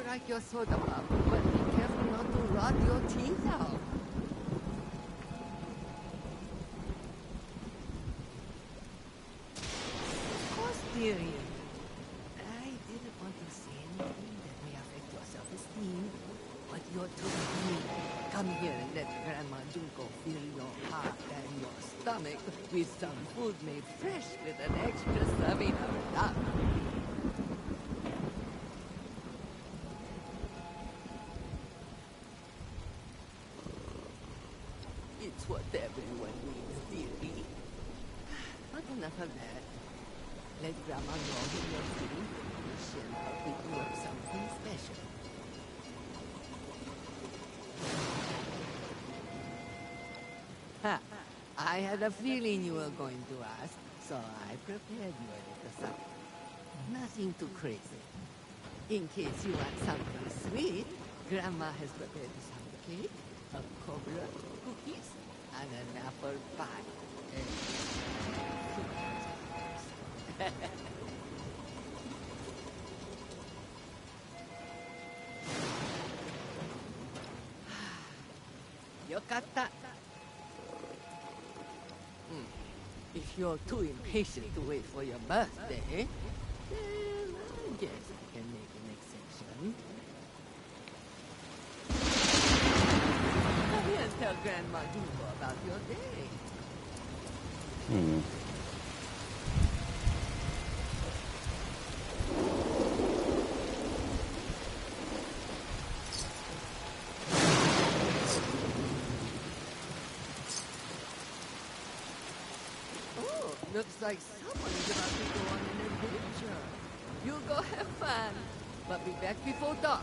like your soda pop, but be careful not to rot your teeth out. Of course, dearie. I didn't want to say anything that may affect your self-esteem, but you're too mean. Come here and let Grandma Junko fill your heart and your stomach with some food made fresh with an extra serving of love. It's what everyone needs, dearie. But enough of that. Let Grandma know when you're feeling foolish and I'll pick you up something special. Ha! I had a feeling you were going to ask, so I prepared you a little something. Nothing too crazy. In case you want something sweet, Grandma has prepared some cake, a cobra, cookies, and an apple pie. Yokatta. If you're too impatient to wait for your birthday, then I guess I can make an exception. Come here and tell Grandma Junko about your day. Looks like someone is about to go on an adventure. You go have fun, but be back before dark.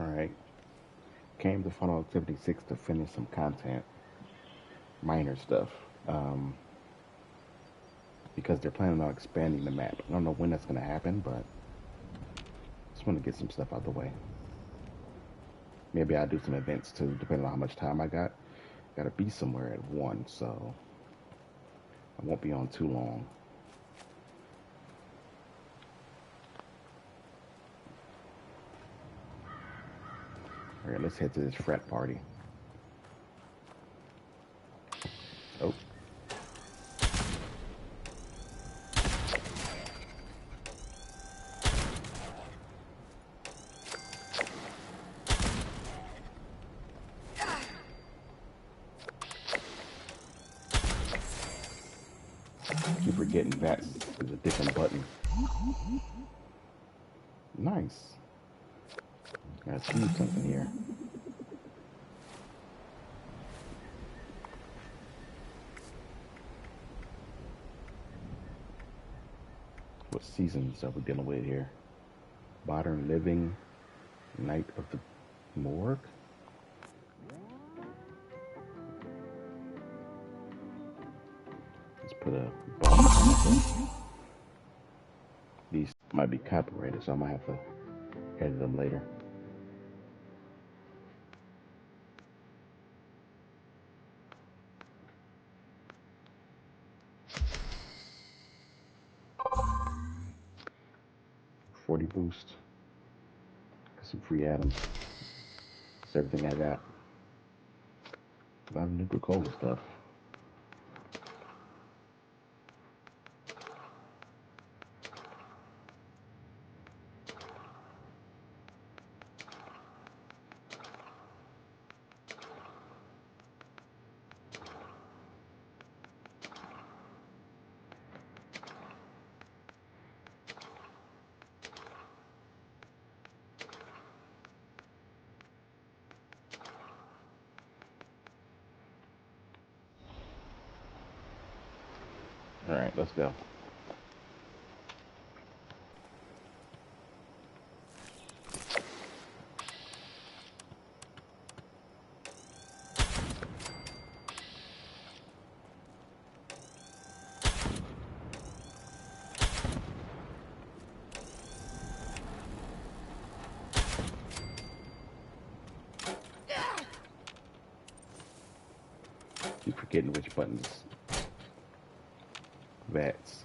Alright. Came to Final Activity 6 to finish some content. Minor stuff. Because they're planning on expanding the map. I don't know when that's going to happen, but just want to get some stuff out of the way. Maybe I'll do some events too, depending on how much time I got. Got to be somewhere at 1, so I won't be on too long. Alright, let's head to this frat party. Oh. I keep forgetting that is a different button. Nice. Gotta see something here. What seasons are we dealing with here? Modern Living, Night of the Morgue. Let's put a button. These might be copyrighted, so I might have to edit them later. 40 boost. Got some free atoms. That's everything I got. A lot of Nuka-Cola stuff. All right, let's go. Keep forgetting which buttons. Vats.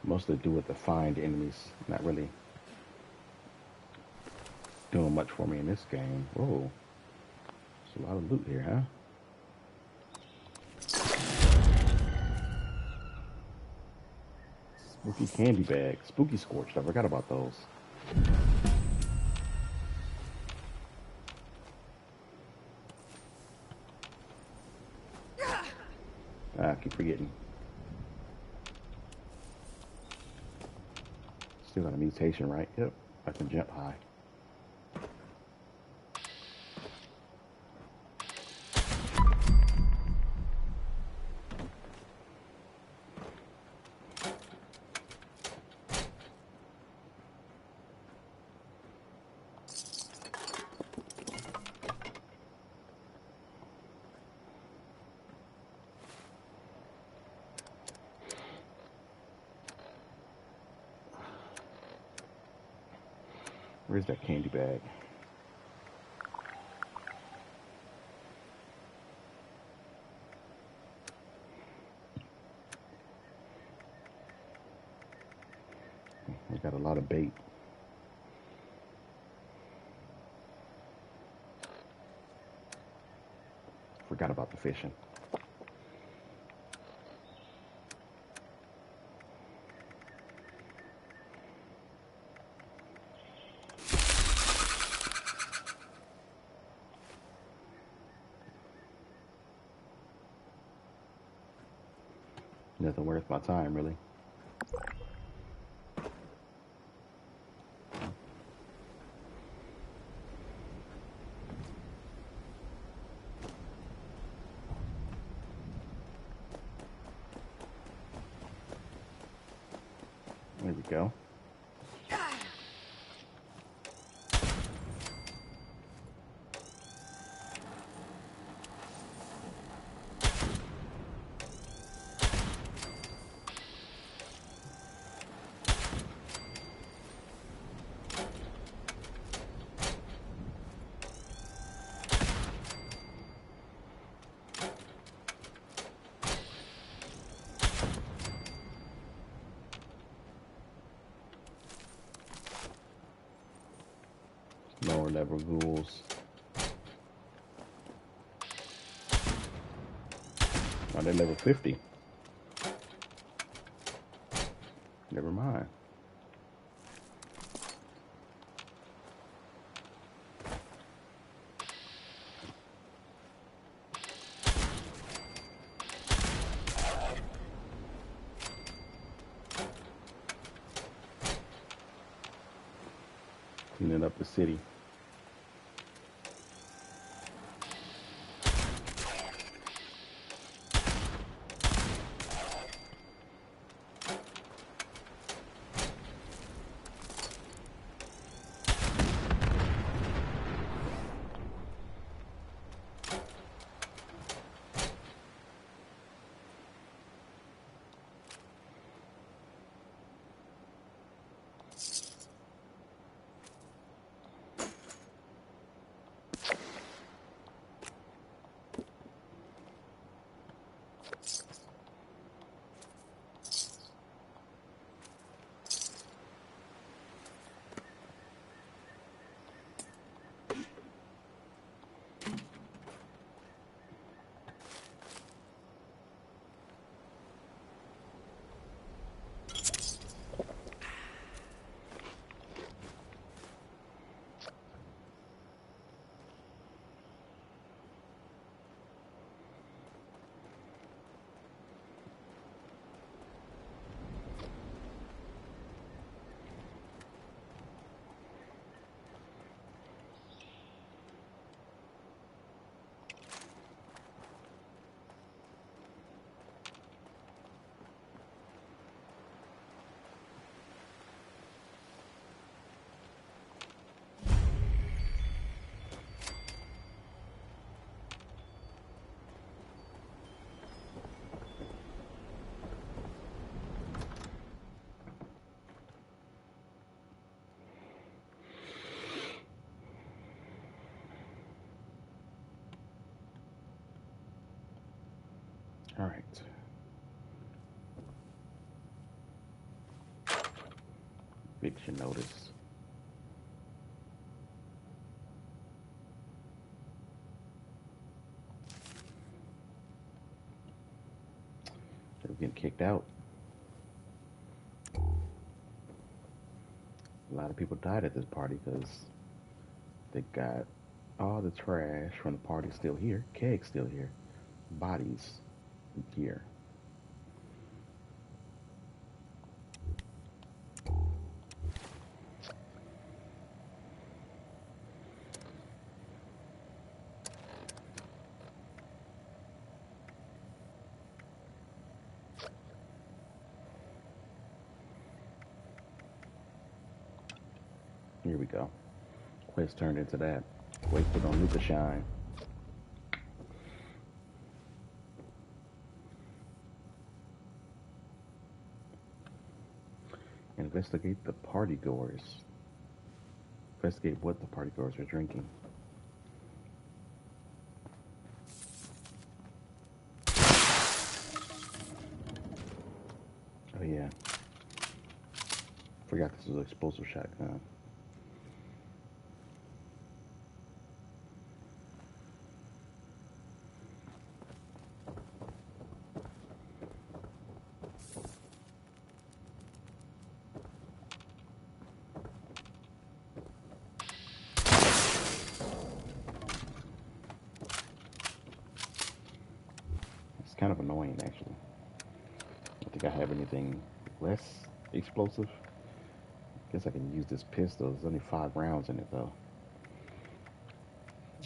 Mostly do with the find enemies. Not really doing much for me in this game. Whoa. There's a lot of loot here, huh? Spooky candy bag. Spooky scorched. I forgot about those. I keep forgetting. Still got a mutation, right? Yep. I can jump high. Where's that candy bag? We got a lot of bait. Forgot about the fishing. Nothing worth my time, really. There we go. Lower level ghouls. Oh, they're level 50. Never mind. Cleaning up the city. All right. Eviction notice. They're getting kicked out. A lot of people died at this party because they got all the trash from the party still here, kegs still here, bodies here. Here we go. Quest turned into that. Wasted on Luca Shine. Investigate the party goers. Investigate what the party goers are drinking. Oh yeah. Forgot this was an explosive shotgun. It's kind of annoying actually. I don't think I have anything less explosive. Guess I can use this pistol. There's only 5 rounds in it though.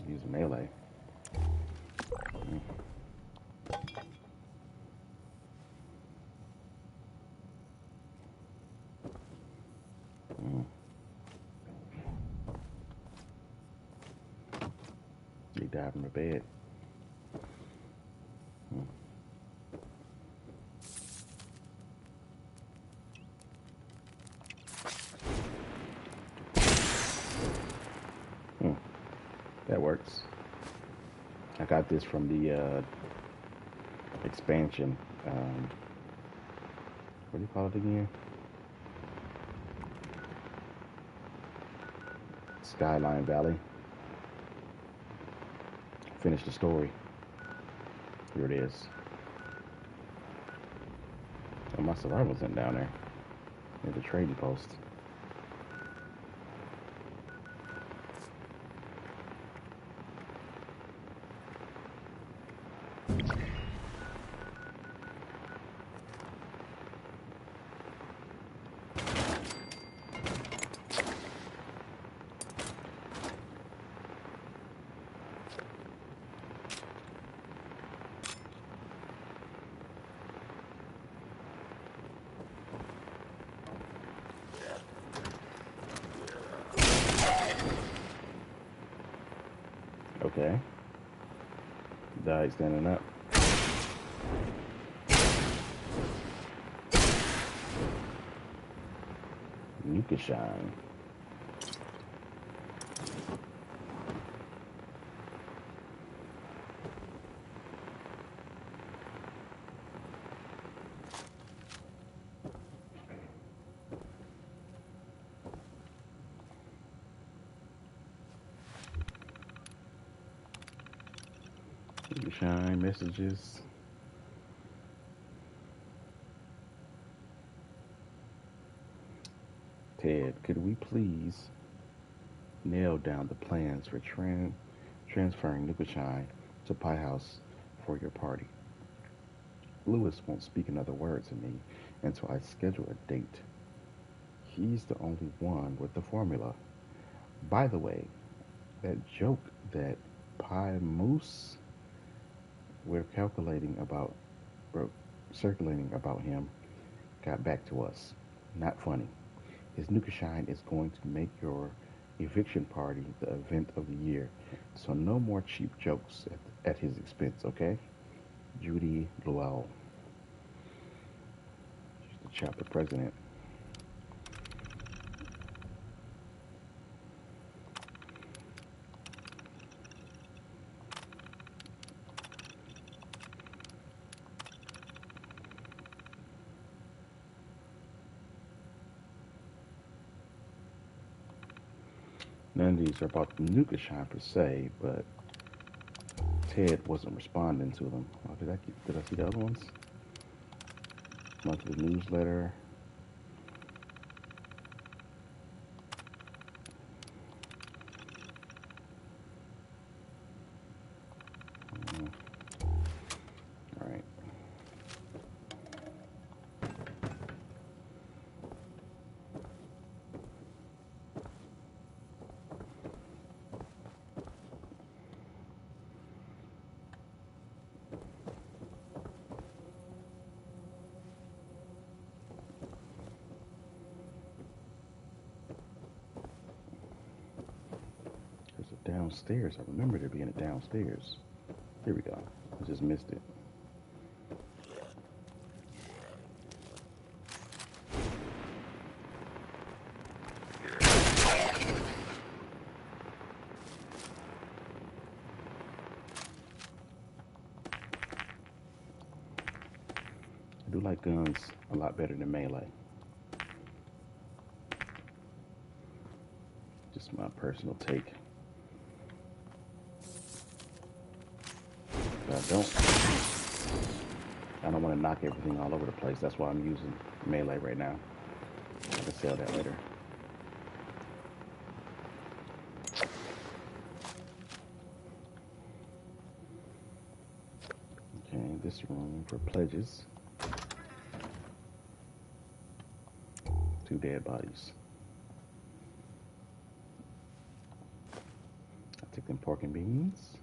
Use melee. Mm. Mm. You dive in the bed. Mm. Mm. That works. I got this from the expansion. What do you call it again? Skyline Valley. Finish the story. Here it is. Oh, my survival's in down there. Near the trading post. Okay. Died standing up. You can shine. You can shine messages. Ted, could we please nail down the plans for transferring Nuka to Pie House for your party? Lewis won't speak another word to me until I schedule a date. He's the only one with the formula. By the way, that joke that Pie Moose we're calculating about, or circulating about him got back to us. Not funny. His Nuka Shine is going to make your eviction party the event of the year. So no more cheap jokes at his expense, okay? Judy Luell. She's the chapter president. None of these are about the Nukashine per se, but Ted wasn't responding to them. Oh, did I see the other ones? Monthly newsletter. All right. There's a downstairs. I remember there being a downstairs. Here we go. I just missed it. I do like guns a lot better than melee. Just my personal take. But I don't want to knock everything all over the place. That's why I'm using melee right now. I can sell that later. Okay, this room for pledges. 2 dead bodies. I'll take them pork and beans.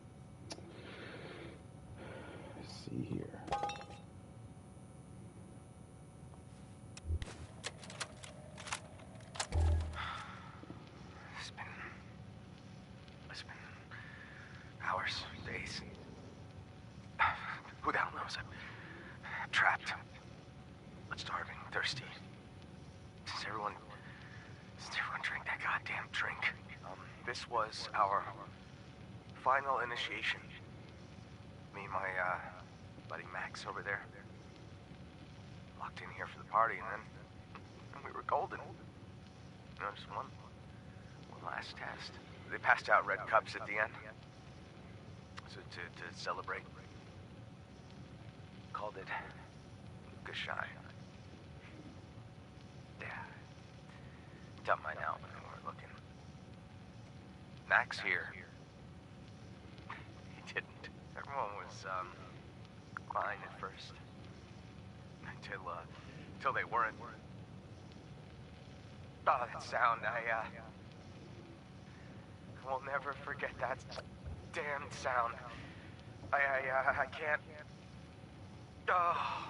Let's see here. It's been hours, days. Who the hell knows? I'm trapped. But starving, thirsty. Since everyone drank that goddamn drink. This was our final initiation. Me and my buddy Max over there. Locked in here for the party, and then we were golden. You know, just one last test. They passed out red cups at the end. So to celebrate. Called it Nukashine. Yeah. Dumped mine out when we weren't looking. Max here. He didn't. Everyone was fine at first. Until they weren't. Oh, that sound, I will never forget that damn sound. I can't. Oh.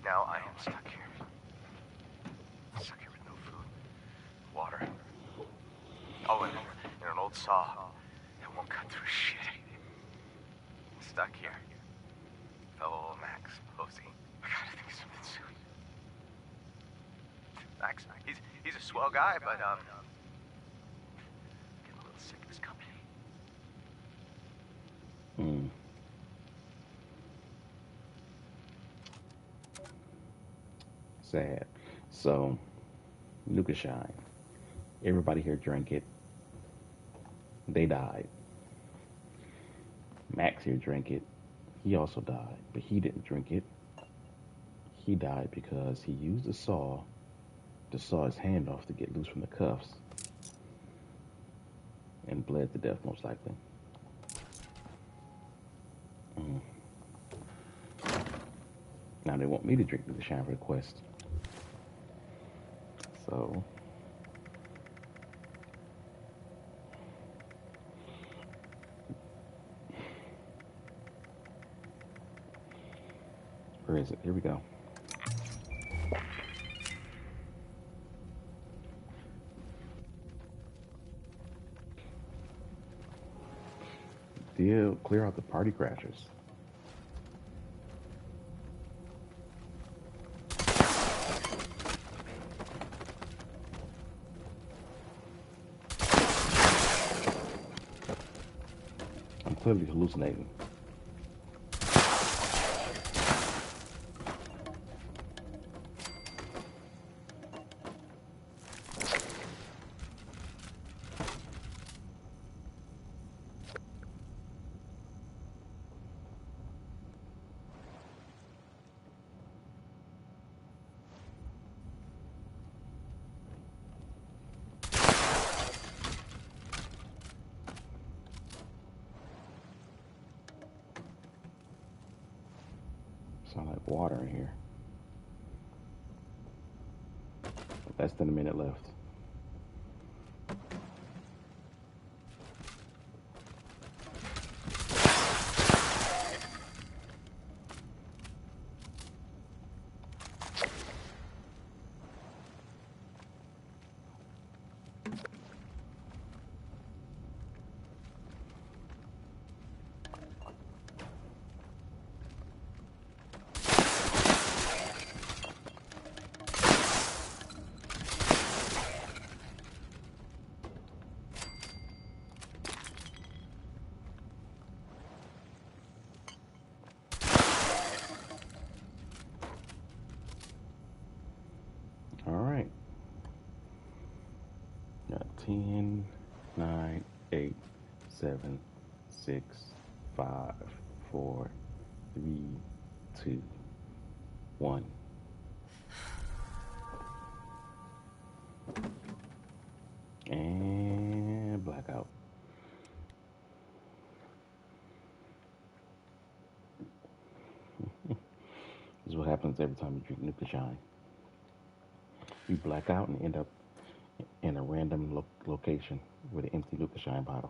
Now I am stuck here. Stuck here with no food, water. Oh, and an old saw that won't cut through shit. Stuck here. Fellow Max Posey. I gotta think of something soon. Max, he's a swell guy, but getting a little sick of his company. Sad. So, Nukashine. Everybody here drank it. They died. Max here drank it. He also died, but he didn't drink it. He died because he used a saw to saw his hand off to get loose from the cuffs and bled to death, most likely. Now they want me to drink Nukashine for the quest. So where is it? Here we go. Deal, clear out the party crashers. I'm clearly hallucinating. Sound like water in here. Less than a minute left. All right. Got 10, 9, 8, 7, 6, 5, 4, 3, 2, 1. And blackout. This is what happens every time you drink Nuka Shine. You black out and end up in a random location with an empty Nuka Shine bottle.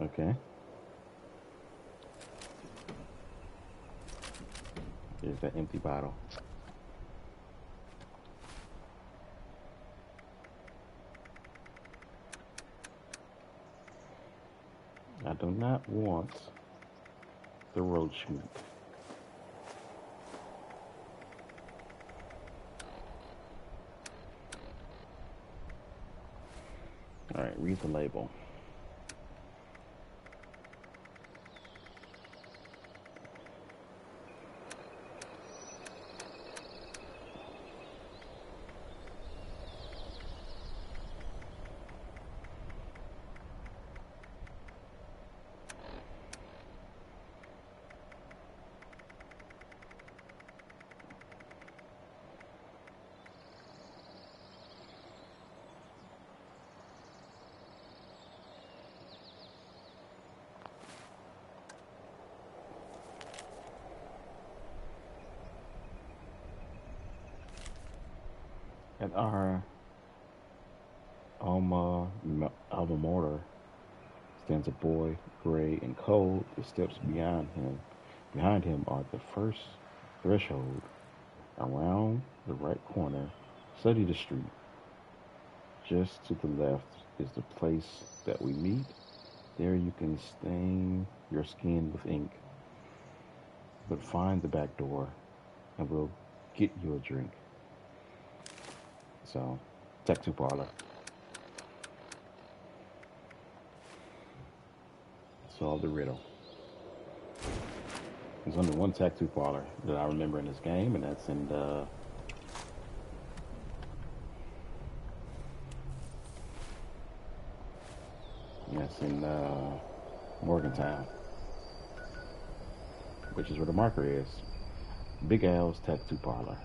Okay. There's that empty bottle. I do not want the roach meat. All right, read the label. At our alma mater stands a boy, gray and cold. The steps beyond him, behind him are the first threshold. Around the right corner, study the street. Just to the left is the place that we meet. There you can stain your skin with ink. But find the back door and we'll get you a drink. So, tattoo parlor. Solve the riddle. There's only one tattoo parlor that I remember in this game, and that's in the Morgantown, which is where the marker is. Big Al's Tattoo Parlor.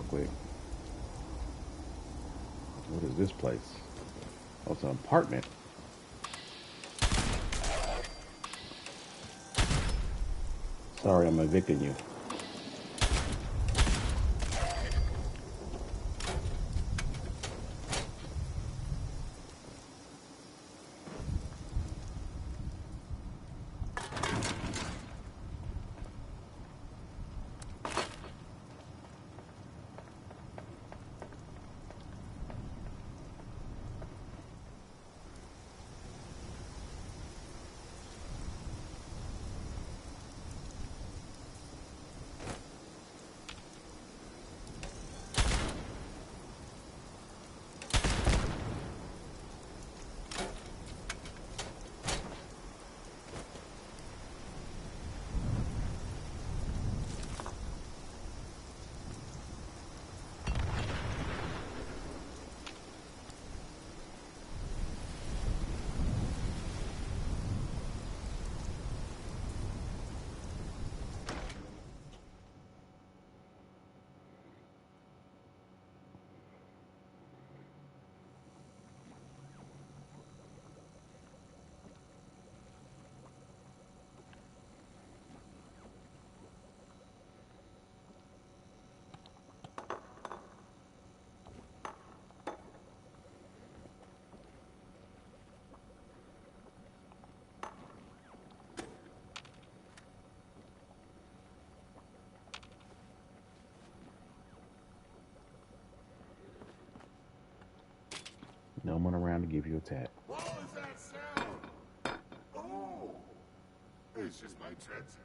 quick. What is this place? Oh, it's an apartment. Sorry, I'm evicting you. No one around to give you a tap. What was that sound? Oh, it's just my treads again.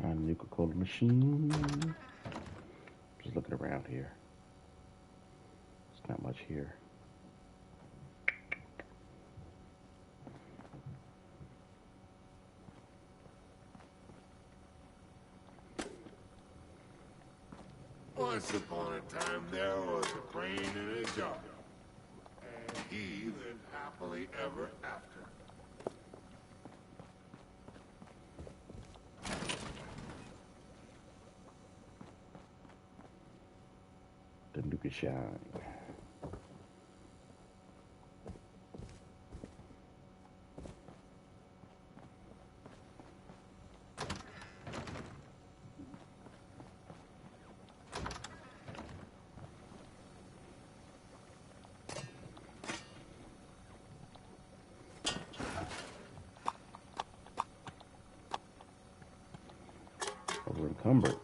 Find a Nuka-Cola machine. Just looking around here. There's not much here. Once upon a time, there was a crane in a jar, and he lived happily ever after. The Nuka Shine. Over encumbered.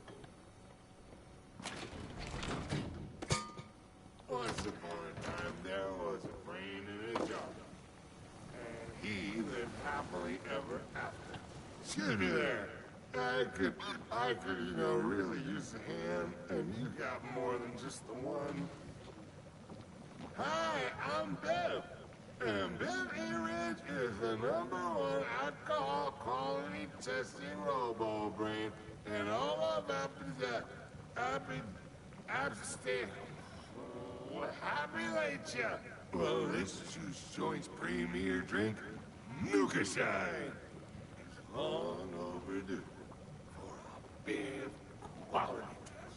Once upon a time, there was a crane in a jar, and he lived happily ever after. Excuse me there. I could, really use a hand, and you got more than just the one. Hi, I'm Bev. And Bev A-Ridge is the #1 alcohol quality testing robo-brain. And all of happy late ya. Well, this juice joint's premier drink, Nuka Shine, is long overdue for a big quality test.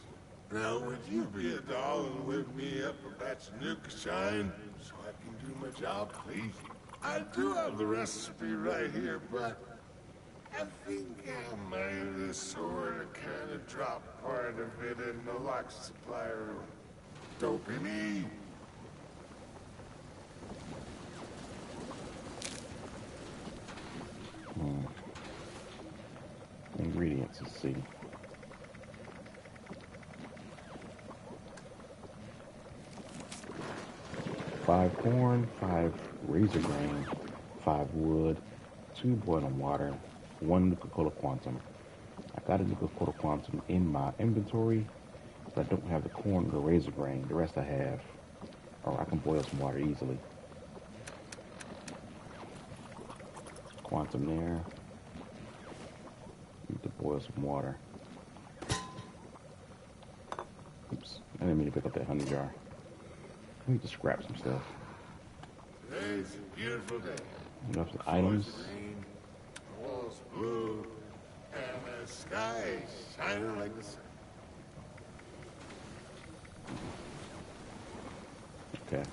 Now, would you be a doll and whip me up a batch of Nuka Shine so I can do my job, please? I do have the recipe right here, but I think I might have sort of kind of dropped part of it in the lock supply room. Dopey me. Ingredients, let's see. 5 corn, 5 razor grain, 5 wood, 2 boiling water, 1 Nuka-Cola Quantum. I got a Nuka-Cola Quantum in my inventory, but I don't have the corn or the razor grain. The rest I have. Or I can boil some water easily. Quantum there. boil some water. Oops, I didn't mean to pick up that honey jar. Let me just scrap some stuff. Today's a beautiful day. We got some items. Rain, the walls blue, and the sky is shining like the sun. Okay.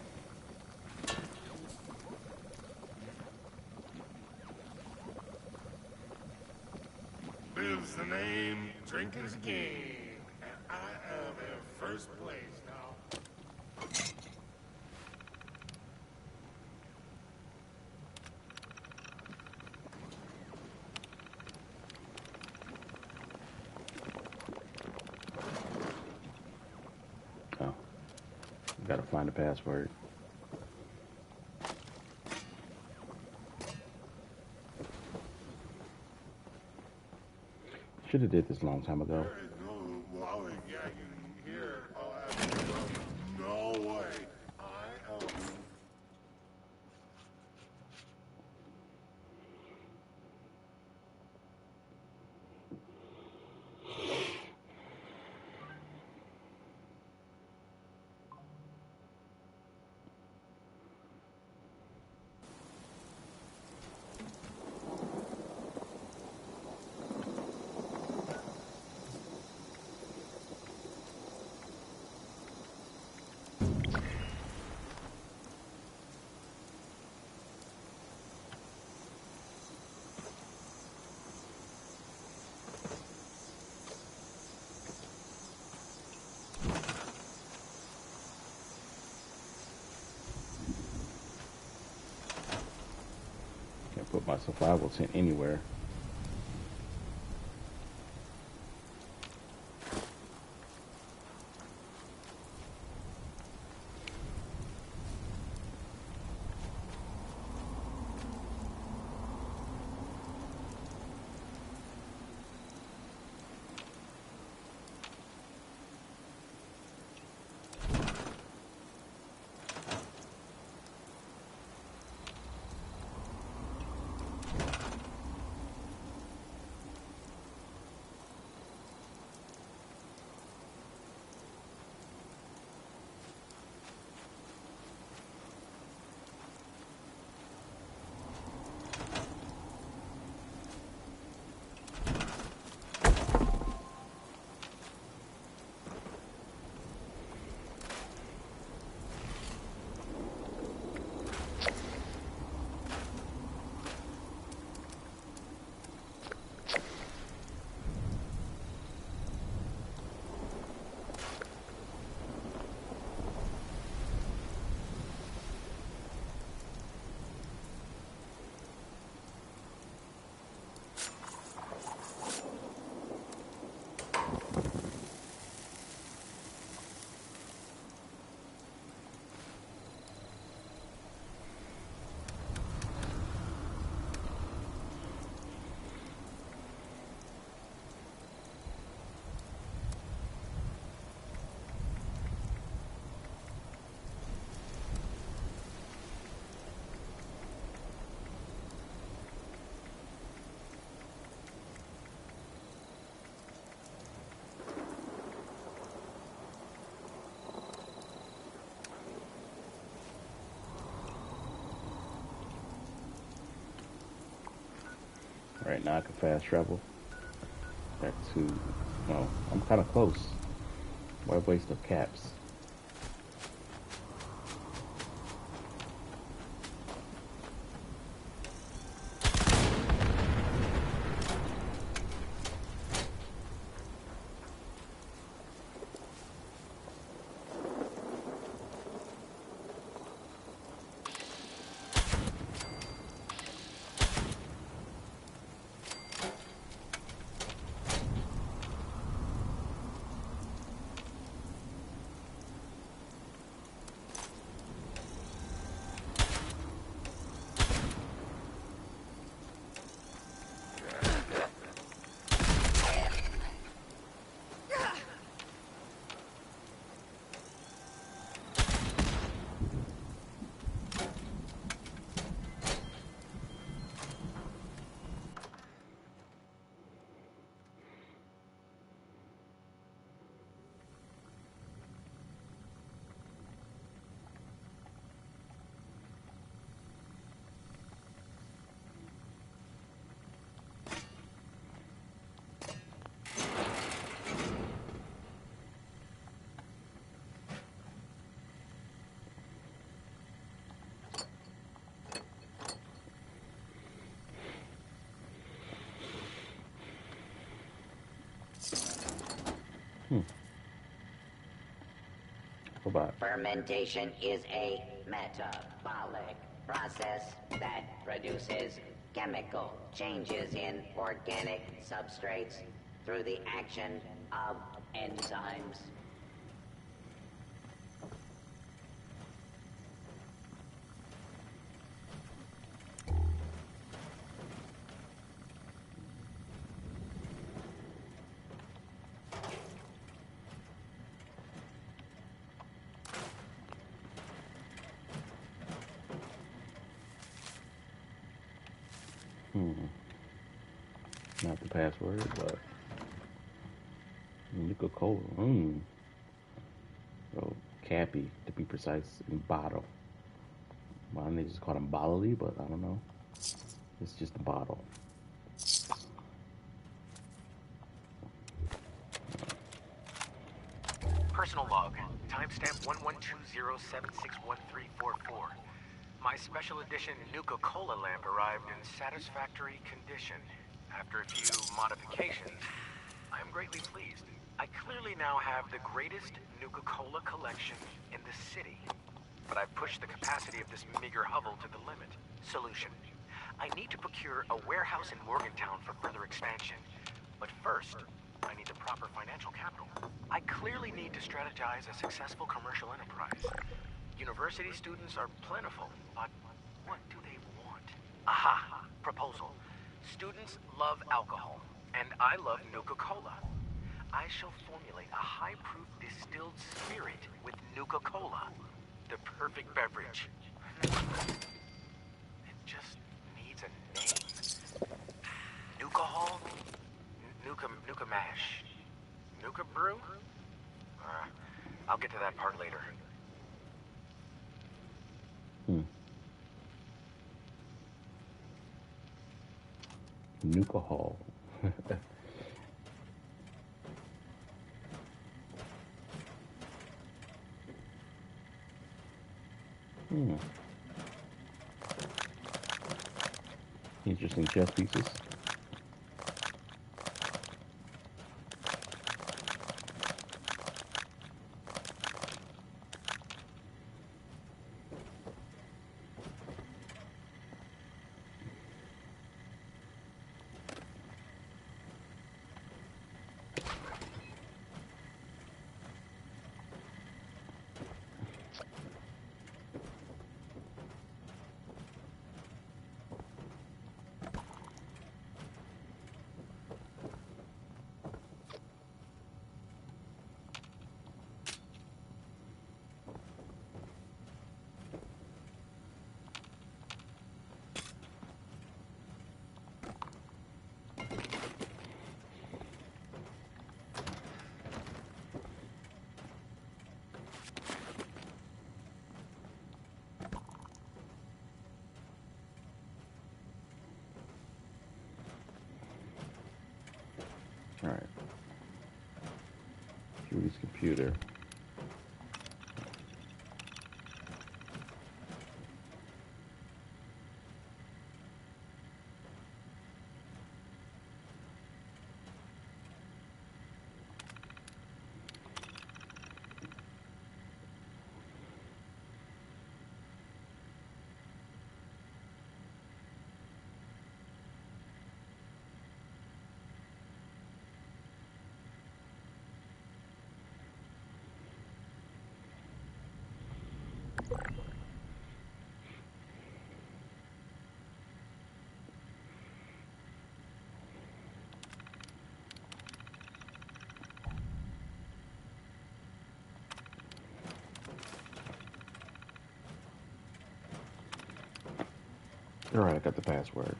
Lives the name, drinking's a game, and I am in first place now. Oh. Gotta find the password. Should have did this a long time ago. There is no lollygagging here. I'll have no way. I am. Can't put my survival tent anywhere. Right now I can fast travel back to, well, I'm kind of close. Why waste of caps? Hmm. About Fermentation is a metabolic process that produces chemical changes in organic substrates through the action of enzymes. not the password, but Nuka Cola. Oh, Cappy, to be precise, in bottle. Mine they just call them bodily, but I don't know. It's just a bottle. Personal log. Timestamp 1120761344. My special edition Nuka-Cola lamp arrived in satisfactory condition. After a few modifications, I am greatly pleased. I clearly now have the greatest Nuka-Cola collection in the city. But I've pushed the capacity of this meager hovel to the limit. Solution. I need to procure a warehouse in Morgantown for further expansion. But first, I need the proper financial capital. I clearly need to strategize a successful commercial enterprise. University students are plentiful, but what do they want? Aha! Proposal. Students love alcohol, and I love Nuka-Cola. I shall formulate a high-proof distilled spirit with Nuka-Cola. The perfect beverage. It just needs a name. Nuka-Hall? Nuka Mash. Nuka Brew? I'll get to that part later. Nuka Hall. Interesting chess pieces. All right. Julie's computer. All right, I got the password.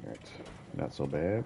All right, not so bad.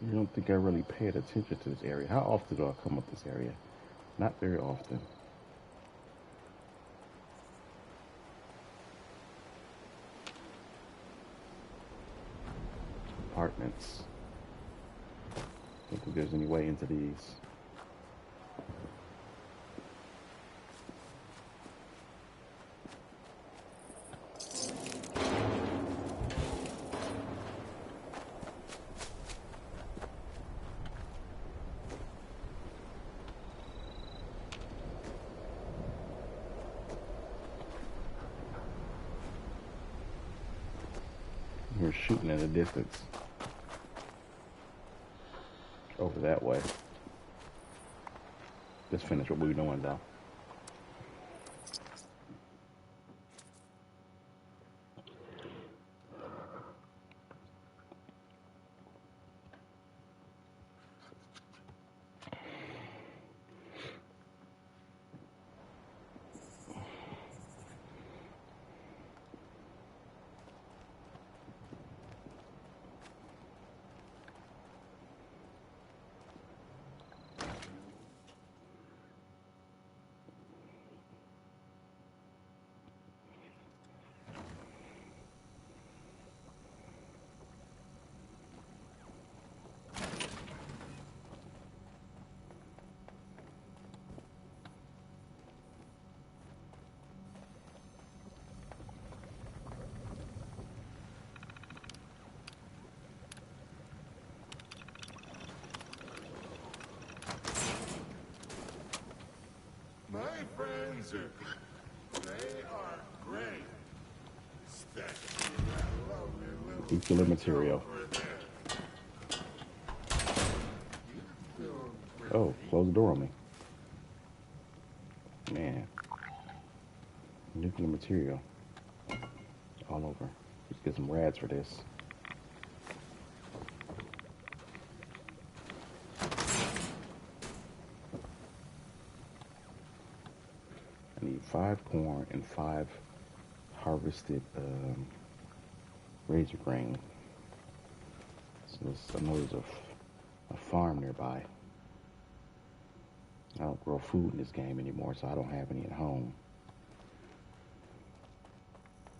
I don't think I really paid attention to this area. How often do I come up this area? Not very often. Apartments. Don't think there's any way into these. We're shooting at a distance. Over that way. Let's finish what we're doing though. My friends they are great. Stacking that lovely little Nuclear material. over there. Oh, close the door on me. Man. Nuclear material. All over. Let's get some rads for this. I need 5 corn and 5 harvested razor grain. So I know there's a farm nearby. I don't grow food in this game anymore, so I don't have any at home.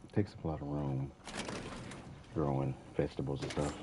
It takes up a lot of room growing vegetables and stuff.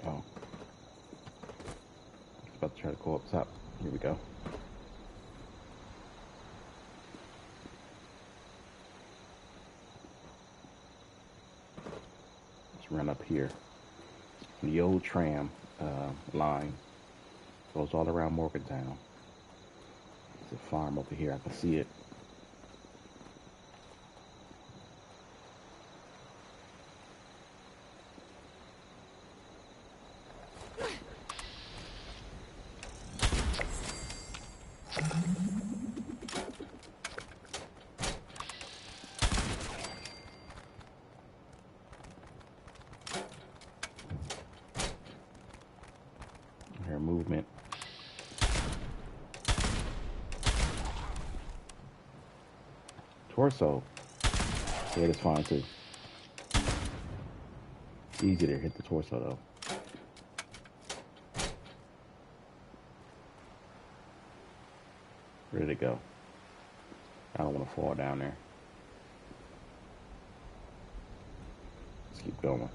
Oh. About to try to go up top. Here we go. Let's run up here. The old tram line goes all around Morgantown. There's a farm over here. I can see it. Here, movement. Torso. Yeah, that's fine too. Easy to hit the torso though. Where did it go? I don't want to fall down there. Let's keep going.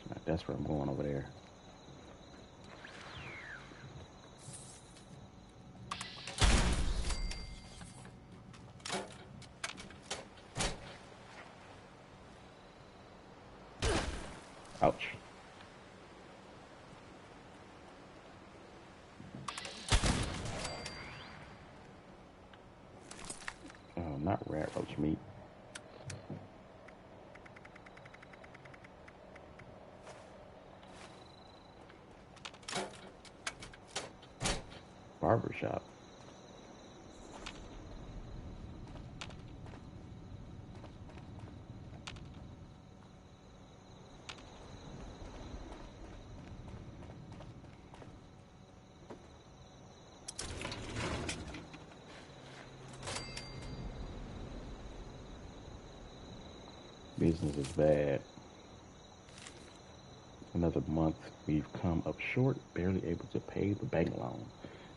Right, that's where I'm going over there. Ouch. Oh, not rat roach meat. Barbershop. Business is bad. Another month, we've come up short, barely able to pay the bank loan.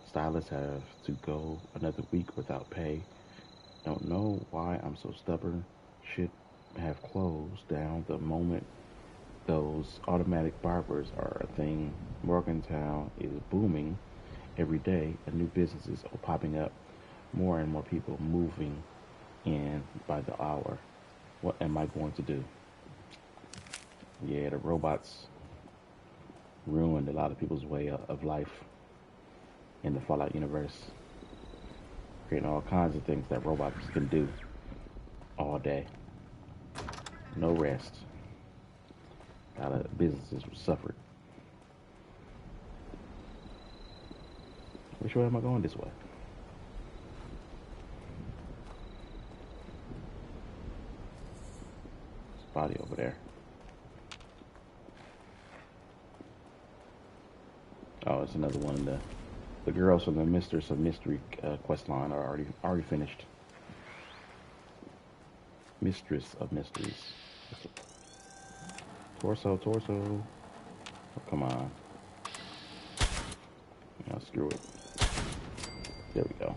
Stylists have to go another week without pay. Don't know why I'm so stubborn. Should have closed down the moment those automatic barbers are a thing. Morgantown is booming every day, and new businesses are popping up. More and more people moving in by the hour. What am I going to do? Yeah, the robots ruined a lot of people's way of life in the Fallout universe, creating all kinds of things that robots can do all day. No rest. A lot of businesses suffered. Which way am I going? This way. There's a body over there. Oh, it's another one. The girls from the Mistress of Mystery quest line are already finished. Mistress of Mysteries. Torso. Oh, come on. Now screw it. There we go.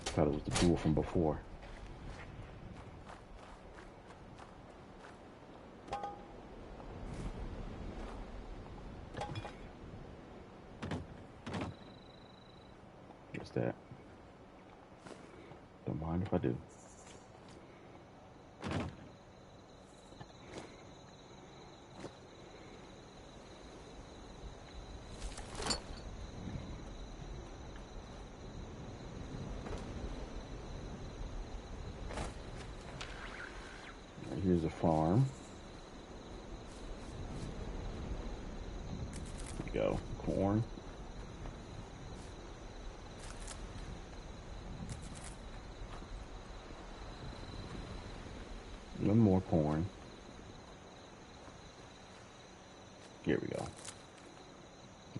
Thought it was the duel from before. What's that? Don't mind if I do. Here's a farm. There we go. Corn. One more corn. Here we go.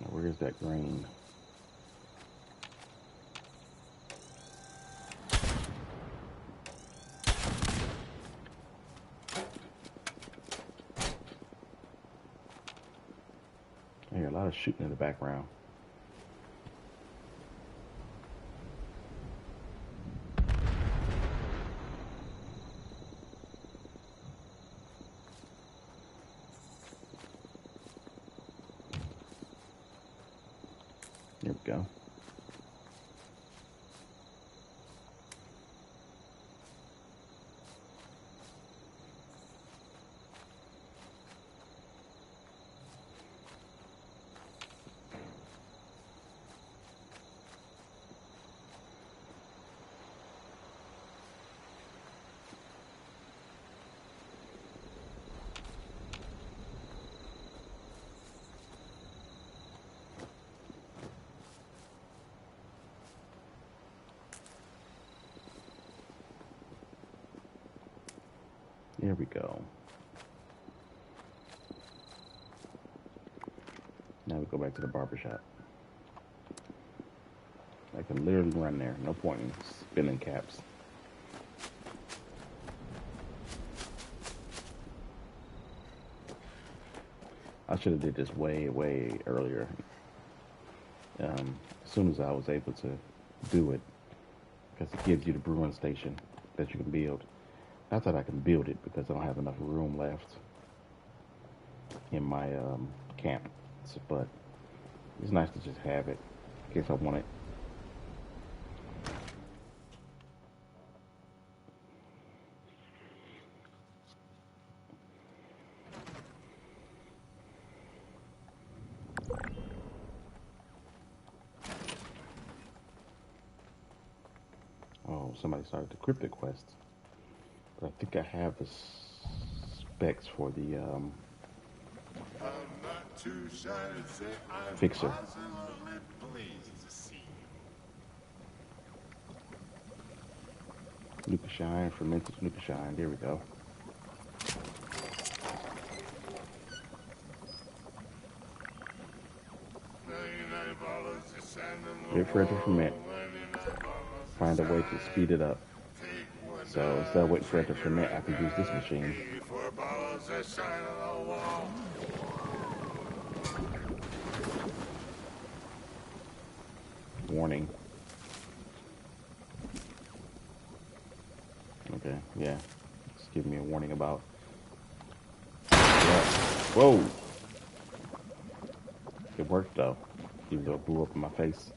Now where's that grain? I hear a lot of shooting in the background. There we go. There we go. Now we go back to the barbershop. I can literally run there. No point in spinning caps. I should have did this way earlier. As soon as I was able to do it, because it gives you the brewing station that you can build. Not that I can build it because I don't have enough room left in my camp, but it's nice to just have it in case I want it. Oh, somebody started the cryptic quest. But I think I have the specs for the I'm not too shy to say I'm fixer. positively pleased to see Nuka Shine, fermented Nuka Shine. There we go. you. 99 bottles of sand on the Wait for it to wall, ferment. 99 bottles of Find a way to speed it sand. up. Take one So instead of waiting for it to drink it ferment, I right can use this back. machine. 84 bottles of shine on the wall. Warning. Okay, yeah. It's giving me a warning about. Yeah. Whoa! It worked though, even though it blew up in my face.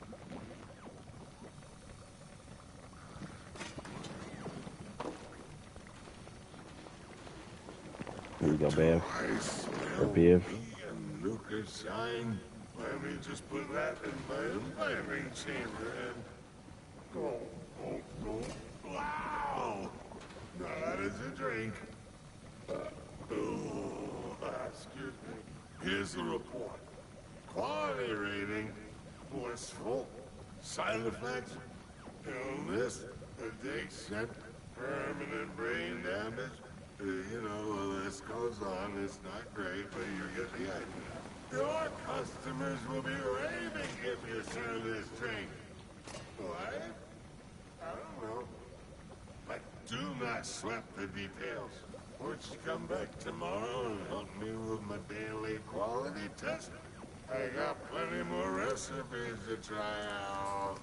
Here you go, Bev. I Or smell Biv. me and Nuka shine. Let me just put that in my embalming chamber and... Oh, oh, oh. Wow! Now that is a drink. Excuse me. Here's the report. Quality rating, blissful, side effects, illness, addiction, permanent brain damage. You know, the list goes on. It's not great, but you get the idea. Your customers will be raving if you serve this drink. What? I don't know. But do not sweat the details. Won't you come back tomorrow and help me with my daily quality test? I got plenty more recipes to try out.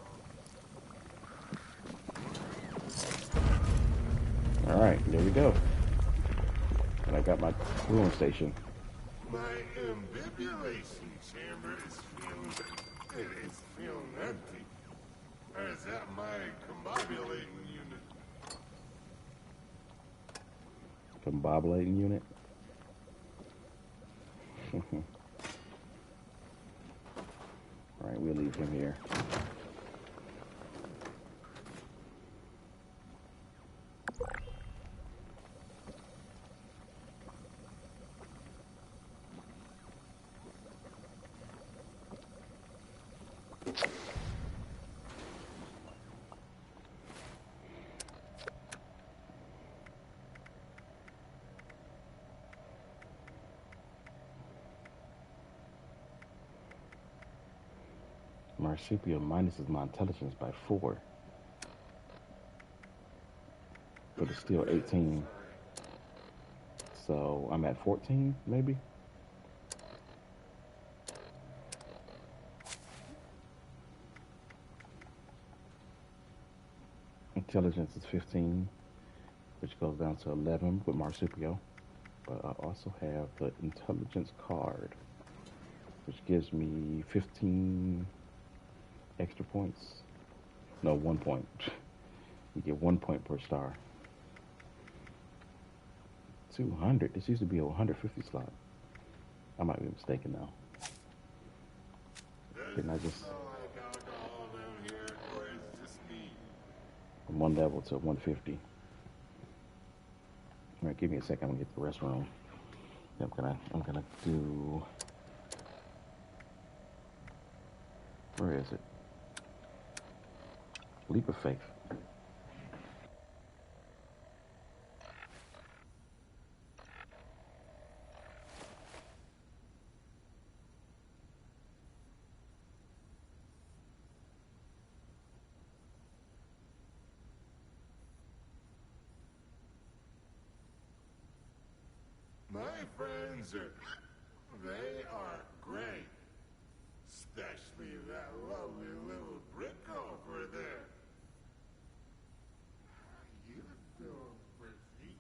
Alright, there we go. And I got my cooling station. My imbibulation chamber is feeling empty. Or is that my combobulating unit? Combobulating unit. Alright, we'll leave him here. Marsupial minuses my intelligence by 4. But it's still 18. So I'm at 14, maybe? Intelligence is 15, which goes down to 11 with Marsupial. But I also have the intelligence card, which gives me 15 extra points. No, 1 point. You get 1 point per star. 200. This used to be a 150 slot. I might be mistaken now. Didn't I just from 1 level to 150? All right, give me a second. I'm gonna get the restroom. I'm gonna do. Where is it? Leap of faith. My friends they are great. Especially that lovely little brick over there. How you doing, Frizzy?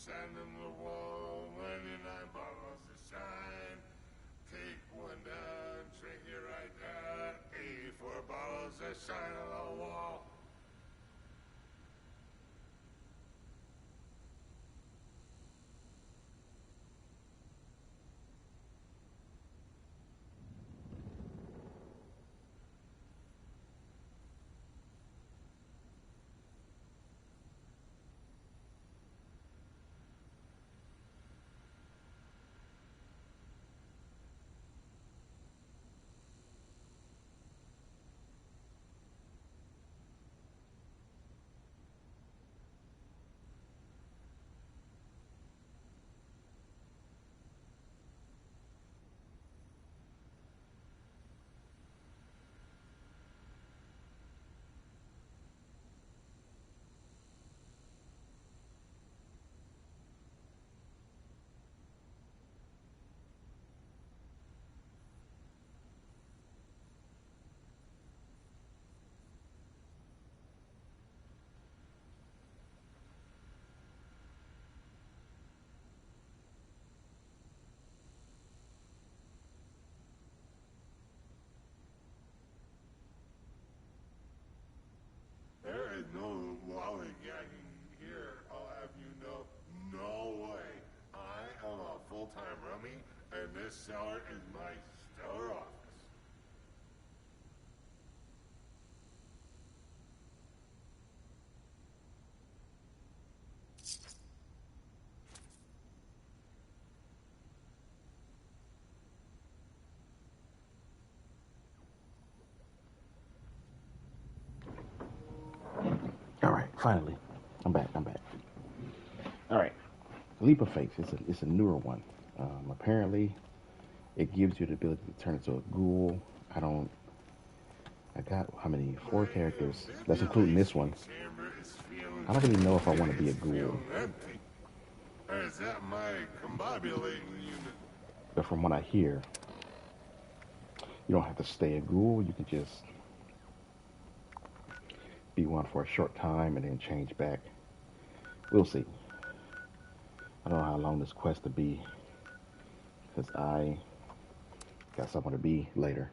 sand in the wall, 99 bottles of shine. Take one down, drink it right down. 84 bottles of shine on the wall. There is no lollygagging here, I'll have you know. No way. I am a full-time rummy, and this cellar is my stellar office. All right, finally, I'm back. All right, Leap of Faith. It's a newer one. Apparently, it gives you the ability to turn into a ghoul. I got how many? 4 characters. That's including this one. I don't really know if I want to be a ghoul. Or is that my combobulating unit? But from what I hear, you don't have to stay a ghoul. You can just be one for a short time and then change back. We'll see. I don't know how long this quest will be, because I got somewhere to be later.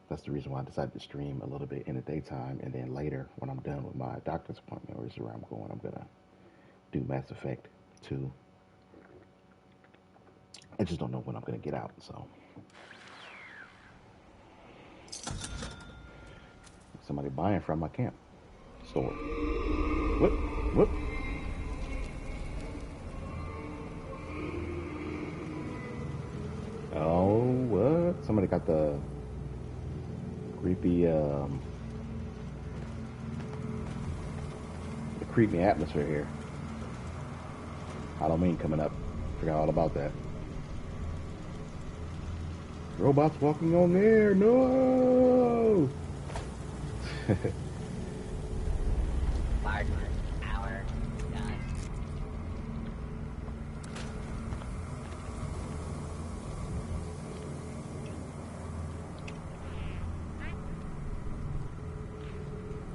That's the reason why I decided to stream a little bit in the daytime, and then later, when I'm done with my doctor's appointment, or is where I'm going, I'm gonna do Mass Effect 2. I just don't know when I'm gonna get out, so. Somebody buying from my camp store. Whoop. Oh, what? Somebody got the creepy, the creepy atmosphere here. Halloween coming up. Forgot all about that. Robots walking on air. No! Partner, hour done.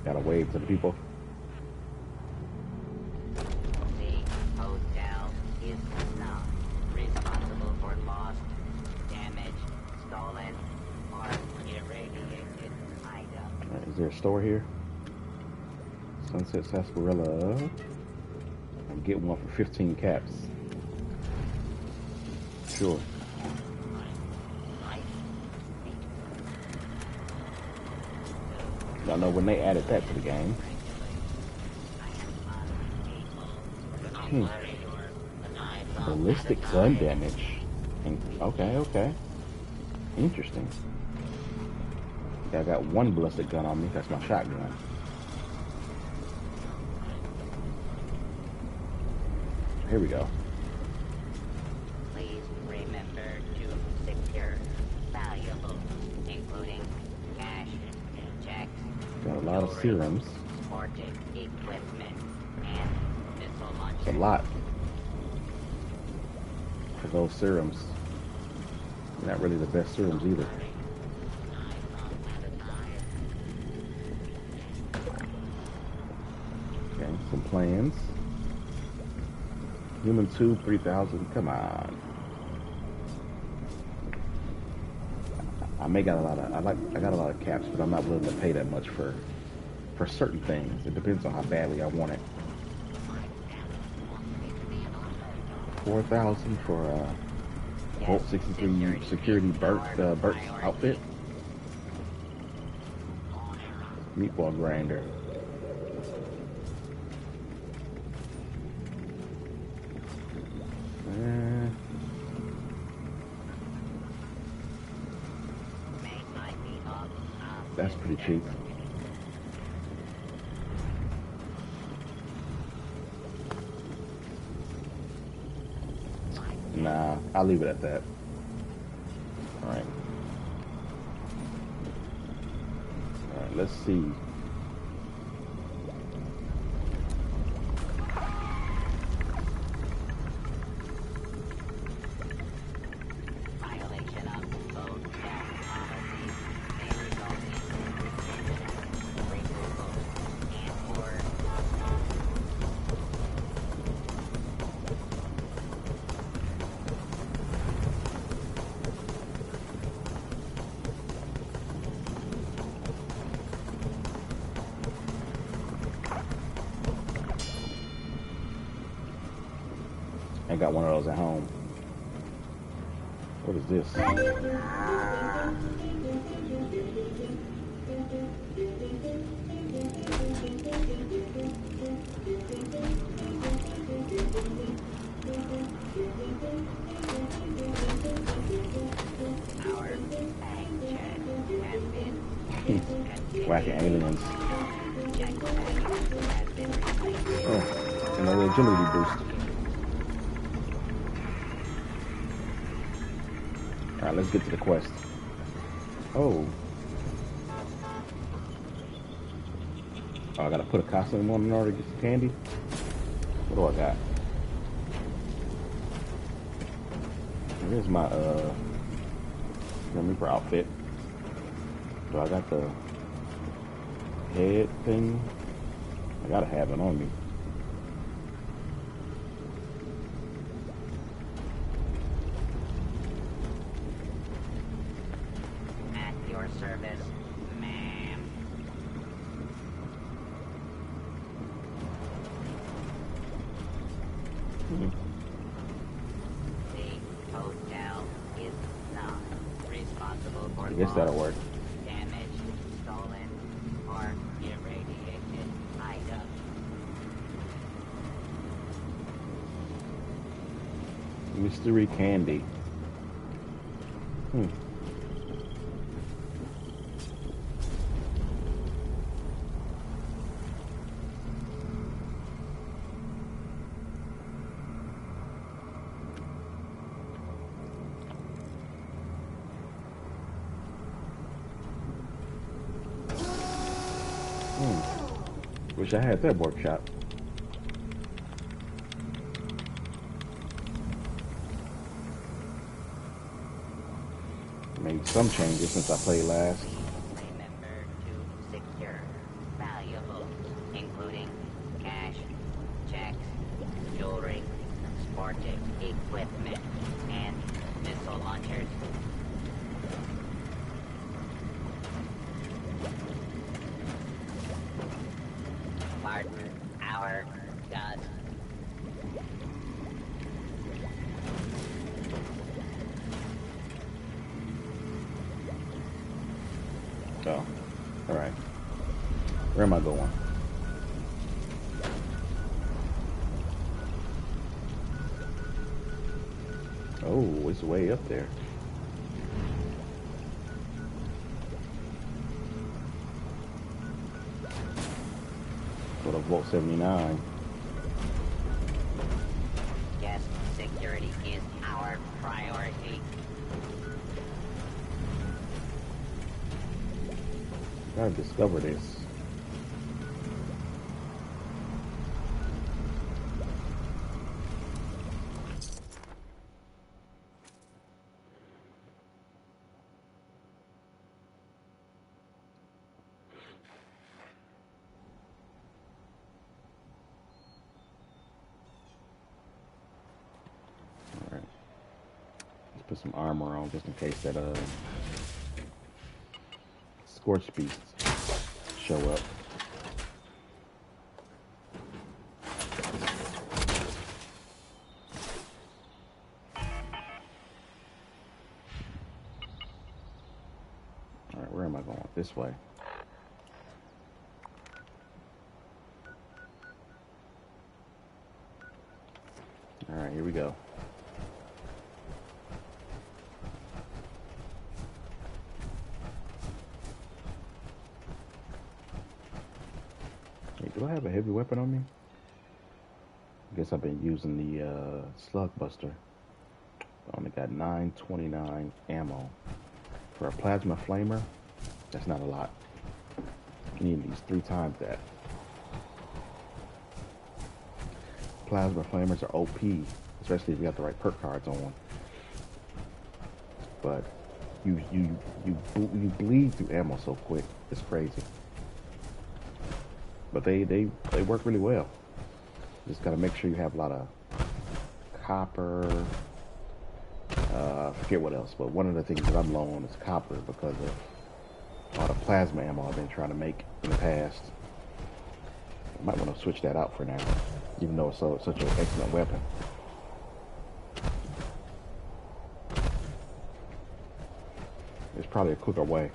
Gotta wave to the people. The hotel is not responsible for lost, damaged, stolen, or irradiated items. Right, is there a store here? Sunset Sarsaparilla. I'm getting one for 15 caps. Sure. Y'all know when they added that to the game. Ballistic gun damage. Okay. Interesting. I got one ballistic gun on me. That's my shotgun. Here we go. Please remember to secure valuables, including cash, checks, Got a lot of serums. sporting equipment, and missile launchers. It's a lot for those serums. Not really the best serums either. Okay, some plans. Human Tube 3000. Come on. I may got a lot of I got a lot of caps, but I'm not willing to pay that much for certain things. It depends on how badly I want it. 4,000 for Volt 63 security Burt's outfit. Meatball grinder. That's pretty cheap. Nah, I'll leave it at that. Alright. Alright, let's see. Violation of both gas policies may result in suspension, removal, and/or I got one of those at home. What is this? our bag check has been discontinued. Whacking aliens. Check baggage has been replaced. Oh, another agility boost. Alright, let's get to the quest. Oh. Oh, I gotta put a costume on in order to get some candy? What do I got? Here's my, Reaper outfit. So I got the head thing. I gotta have it on me. At your service, ma'am. The hotel is not responsible for I guess that'll lost, work. damaged, stolen, or irradiated items. Mystery candy. Wish I had that workshop. Made some changes since I played last. Remember to secure valuables, including cash, checks, jewelry, sporting equipment, and missile launchers. Pardon our dust. Oh, all right. Where am I going? Oh, it's way up there. Go to Vault 79. Guest security is our priority. Gotta discover this. Put some armor on just in case that scorched beasts show up. All right, where am I going? This way. All right, here we go. Hey, do I have a heavy weapon on me? I guess I've been using the slug buster. I only got 929 ammo. For a plasma flamer, that's not a lot. You need at least 3 times that. Plasma flamers are OP, especially if you got the right perk cards on. But you bleed through ammo so quick. It's crazy. But they work really well. Just gotta make sure you have a lot of copper. I forget what else, but one of the things that I'm low on is copper because of all the plasma ammo I've been trying to make in the past. I might want to switch that out for now, even though it's such an excellent weapon. There's probably a quicker way.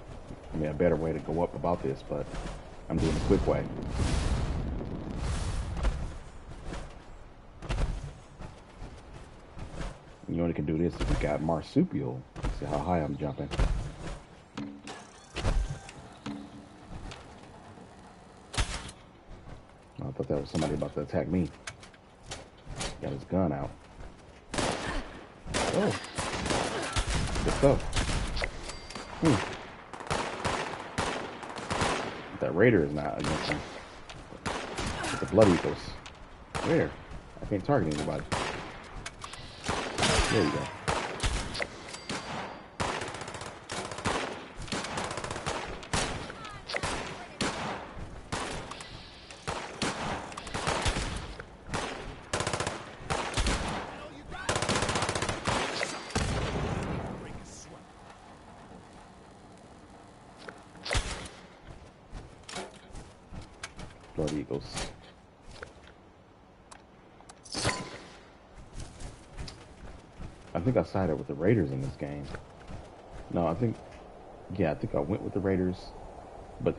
I mean, a better way to go up about this, but I'm doing the quick way. You only can do this if you got marsupial. Let's see how high I'm jumping. I thought that was somebody about to attack me. Got his gun out. Oh. Good stuff. That raider is not against him. But the blood eagles. Where? I can't target anybody. There you go. Blood eagles. I think I sided with the Raiders in this game. No, I think I went with the Raiders, but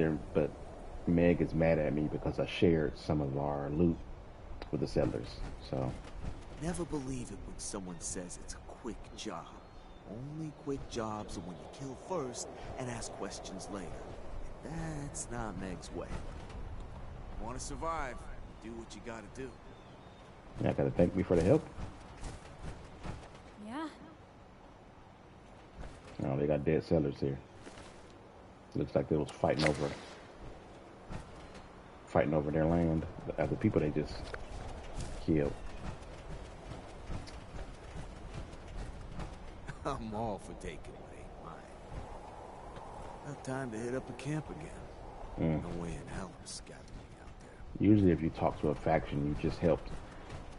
Meg is mad at me because I shared some of our loot with the settlers. So Never believe it when someone says it's a quick job. Only quick jobs are when you kill first and ask questions later. And that's not Meg's way. Want to survive, do what you gotta do. you gotta thank me for the help. Yeah. No, they got dead settlers here. Looks like they was fighting over their land. The other people they just killed. I'm all for taking what ain't mine. About time to hit up a camp again. No way in hell I'm scavenging out there. Usually if you talk to a faction, you just helped.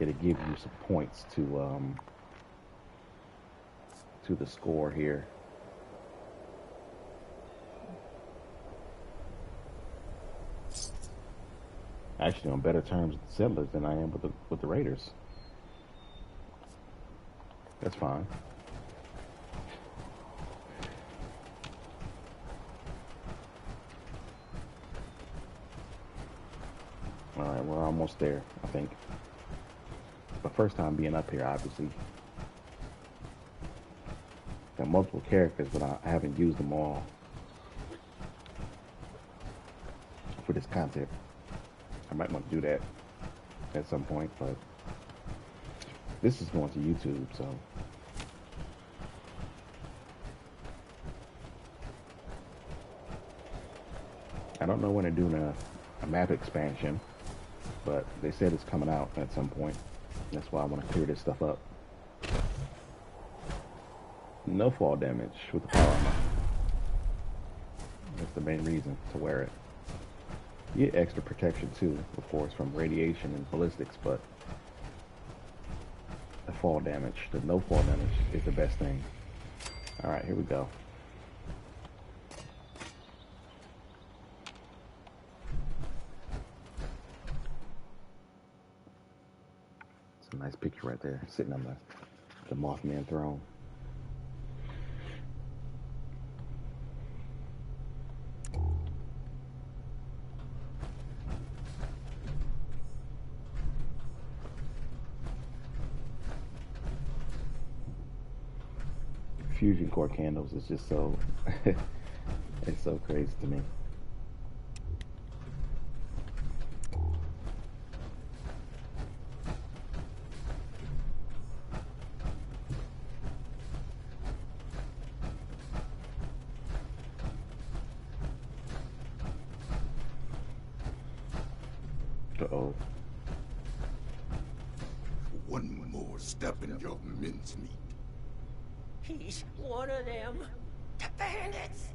It'll give you some points to the score here. Actually on better terms with the settlers than I am with the Raiders. That's fine. Alright, we're almost there, I think. But first time being up here, obviously. Got multiple characters, but I haven't used them all for this content. I might want to do that at some point, but this is going to YouTube, so I don't know when they're doing a map expansion, but they said it's coming out at some point. That's why I want to clear this stuff up. No fall damage with the power armor. That's the main reason to wear it. You get extra protection too, of course, from radiation and ballistics, but the fall damage, the no fall damage is the best thing. All right, here we go. It's a nice picture right there, sitting on the Mothman throne. Fusion core candles is just so it's so crazy to me. Uh-oh. One more step in your mincemeat. He's one of them. The bandits!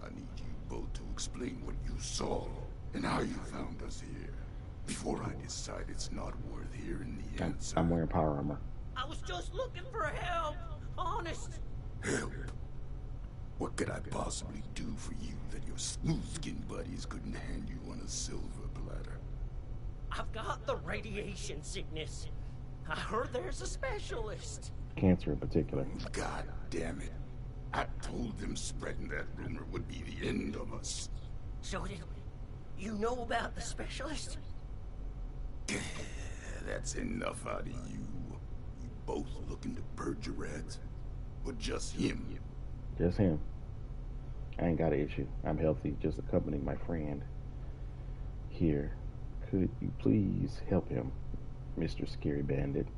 I need you both to explain what you saw and how you found us here. Before I decide it's not worth hearing the answer. I'm wearing power armor. I was just looking for help. Honest. Help? What could I possibly do for you that your smooth-skinned buddies couldn't hand you on a silver platter? I've got the radiation sickness. I heard there's a specialist. Cancer in particular. God damn it. I told them spreading that rumor would be the end of us. So did you know about the specialist? That's enough out of you. You both looking to purge your rats? Or just him? Just him. I ain't got an issue. I'm healthy. Just accompanying my friend here. Could you please help him, Mr. Scary Bandit?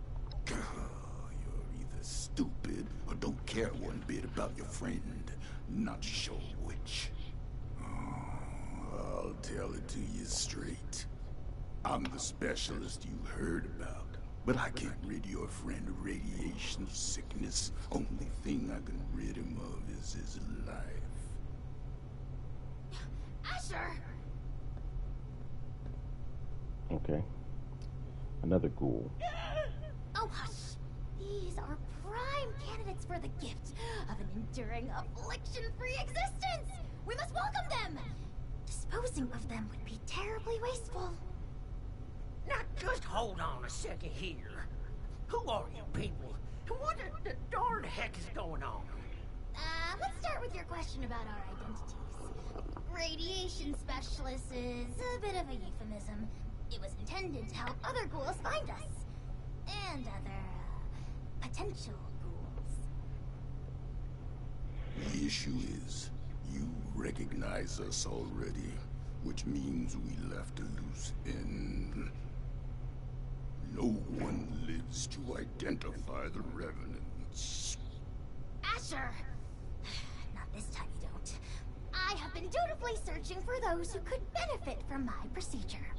You're either stupid or don't care one bit about your friend. Not sure which. I'll tell it to you straight. I'm the specialist you heard about, but I can't rid your friend of radiation sickness. Only thing I can rid him of is his life. Asher! Okay. Another ghoul. Oh, hush. These are prime candidates for the gift of an enduring affliction-free existence. We must welcome them. Disposing of them would be terribly wasteful. Now just hold on a second here. Who are you people? What the darn heck is going on? Let's start with your question about our identities. Radiation specialist is a bit of a euphemism. It was intended to help other ghouls find us. And other, potential ghouls. The issue is, you recognize us already, which means we left a loose end. No one lives to identify the revenants. Asher! Not this time you don't. I have been dutifully searching for those who could benefit from my procedure.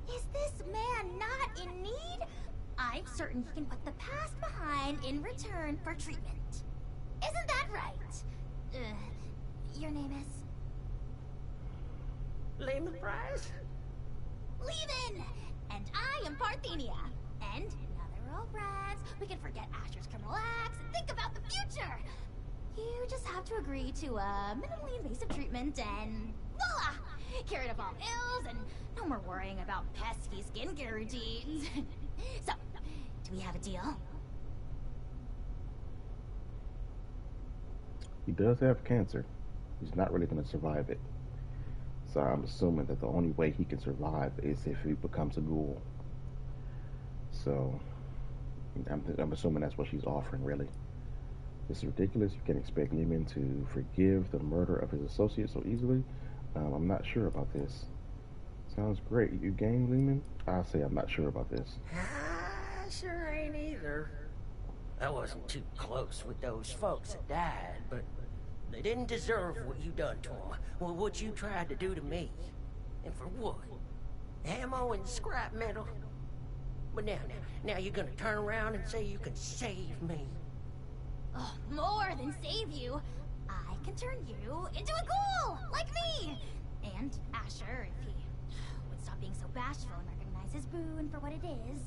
Is this man not in need? I'm certain he can put the past behind in return for treatment. Isn't that right? Your name is? Lehman Price? Lehman! And I am Parthenia. And now that we're all friends, we can forget Asher's criminal acts and think about the future. You just have to agree to minimally invasive treatment and voila! Cured of all ills and no more worrying about pesky skincare routines. So, do we have a deal? He does have cancer. He's not really going to survive it. So I'm assuming that the only way he can survive is if he becomes a ghoul. So I'm assuming that's what she's offering, really. This is ridiculous. You can't expect Lehman to forgive the murder of his associate so easily. I'm not sure about this. Sounds great. You game, Lehman? I say I'm not sure about this. I sure ain't either. I wasn't too close with those folks that died, but they didn't deserve what you done to them. Well, what you tried to do to me. And for what? Ammo and scrap metal? But now you're gonna turn around and say you can save me. Oh, more than save you. I can turn you into a ghoul, like me. And Asher, if he would stop being so bashful and recognize his boon for what it is.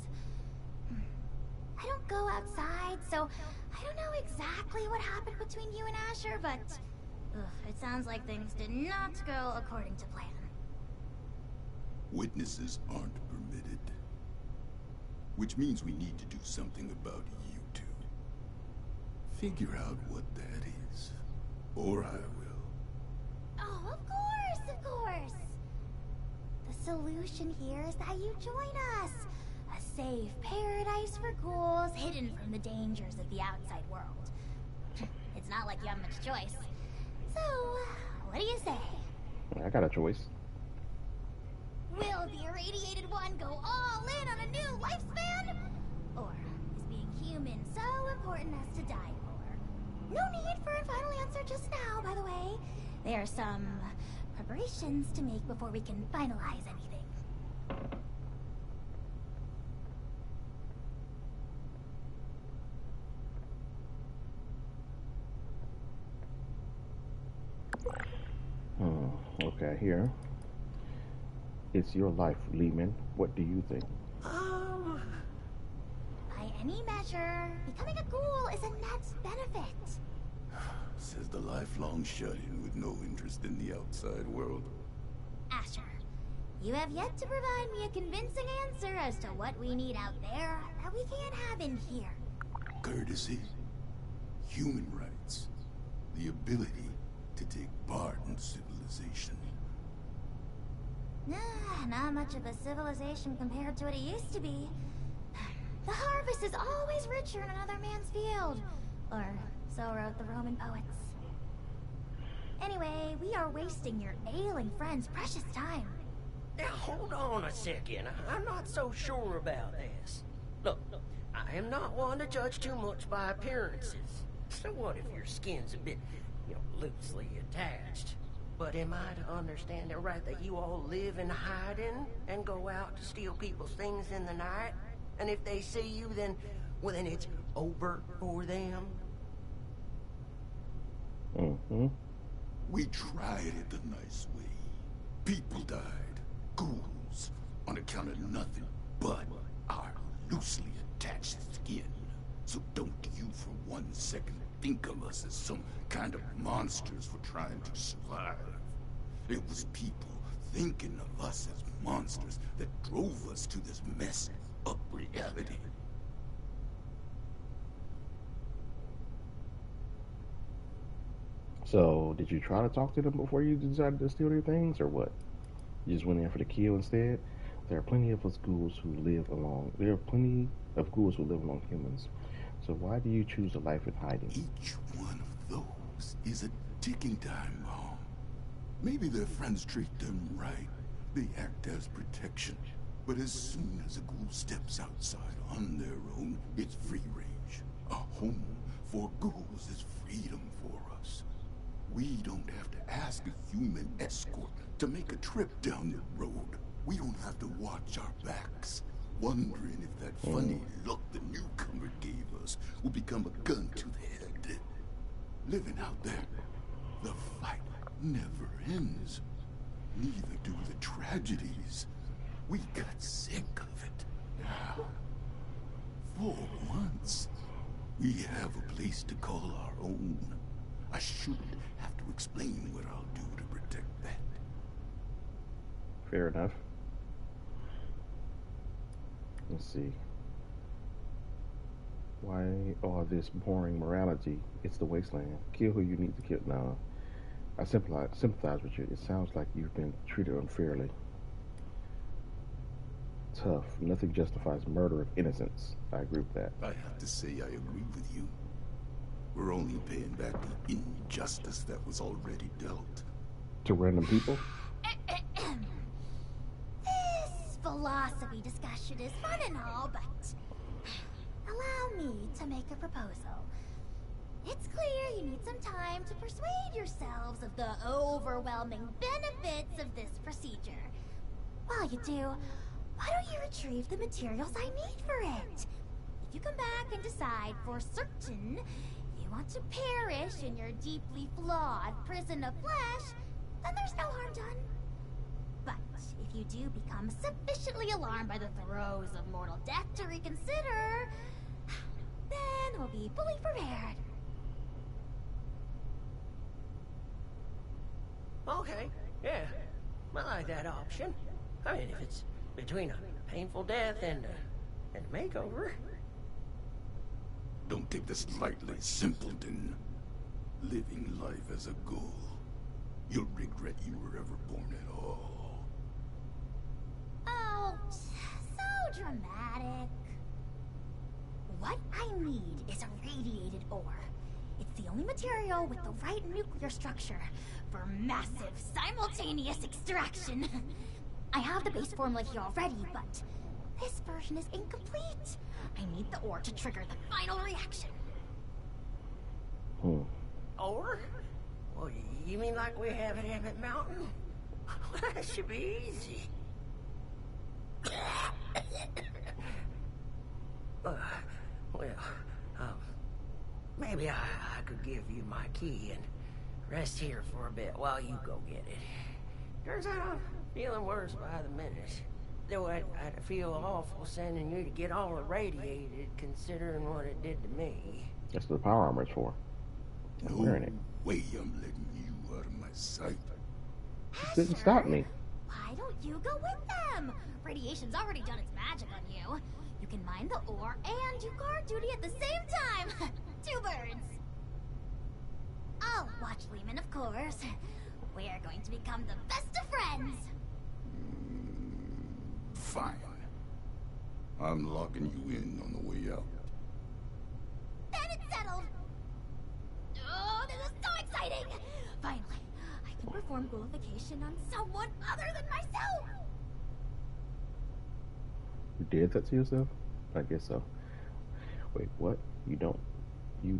I don't go outside, so I don't know exactly what happened between you and Asher, but it sounds like things did not go according to plan. Witnesses aren't permitted. Which means we need to do something about you two. Figure out what that is. Or I will. Oh, of course, of course. The solution here is that you join us. A safe paradise for ghouls hidden from the dangers of the outside world. It's not like you have much choice. So, what do you say? I got a choice. Will the irradiated one go all in on a new lifespan? Or is being human so important as to die for? No need for a final answer just now, by the way. There are some preparations to make before we can finalize anything. Okay, here. It's your life, Lehman. What do you think? By any measure, becoming a ghoul is a net benefit. Says the lifelong shut-in with no interest in the outside world. Asher, you have yet to provide me a convincing answer as to what we need out there that we can't have in here. Courtesy, human rights, the ability to take part in civilization. Not much of a civilization compared to what it used to be. The harvest is always richer in another man's field. Or so wrote the Roman poets. Anyway, we are wasting your ailing friend's precious time. Now, hold on a second. I'm not so sure about this. Look, I am not one to judge too much by appearances. So what if your skin's a bit, loosely attached? But am I to understand it right that you all live in hiding and go out to steal people's things in the night? And if they see you, then it's over for them? Mm-hmm. We tried it the nice way. People died, ghouls, on account of nothing but our loosely attached skin. So don't you for 1 second think of us as some kind of monsters for trying to survive. It was people thinking of us as monsters that drove us to this messed up reality. So, did you try to talk to them before you decided to steal their things, or what? You just went in for the kill instead? There are plenty of us ghouls who live along. There are plenty of ghouls who live among humans. So why do you choose a life in hiding? Each one of those is a ticking time bomb. Maybe their friends treat them right. They act as protection. But as soon as a ghoul steps outside on their own, it's free range. A home for ghouls is freedom for us. We don't have to ask a human escort to make a trip down the road. We don't have to watch our backs, wondering if that funny look the newcomer gave us will become a gun to the head. Living out there, the fight never ends. Neither do the tragedies. We got sick of it. Now, for once, we have a place to call our own. I shouldn't have to explain what I'll do to protect that. Fair enough. Let's see. Why all this boring morality? It's the wasteland. Kill who you need to kill. No, I sympathize with you. It sounds like you've been treated unfairly. Tough. Nothing justifies murder of innocents. I agree with that. I have to say I agree with you. We're only paying back the injustice that was already dealt. To random people? This philosophy discussion is fun and all, but allow me to make a proposal. It's clear you need some time to persuade yourselves of the overwhelming benefits of this procedure. While you do, why don't you retrieve the materials I need for it? If you come back and decide for certain you want to perish in your deeply flawed prison of flesh, then there's no harm done. But if you do become sufficiently alarmed by the throes of mortal death to reconsider, will be fully prepared. Okay, yeah. I like that option. I mean, if it's between a painful death and a makeover. Don't take this lightly, simpleton. Living life as a goal. You'll regret you were ever born at all. Oh, so dramatic. What I need is a radiated ore. It's the only material with the right nuclear structure for massive simultaneous extraction. I have the base formula here already, but this version is incomplete. I need the ore to trigger the final reaction. Or? Well, you mean like we have at Emmett Mountain? That should be easy. Maybe I could give you my key and rest here for a bit while you go get it. Turns out I'm feeling worse by the minute. Though I'd feel awful sending you to get all irradiated, considering what it did to me. That's what the power armor's for. I'm wearing it. Way I'm letting you out of my sight. Didn't stop me. Why don't you go with them? Radiation's already done its magic on you. You can mine the ore and do guard duty at the same time. 2 birds. I'll watch Lehman, of course. We are going to become the best of friends. Fine. I'm locking you in on the way out. Then it's settled. Oh, this is so exciting! Finally, I can perform ghoulification on someone other than myself. You did that to yourself? I guess so. Wait, what? You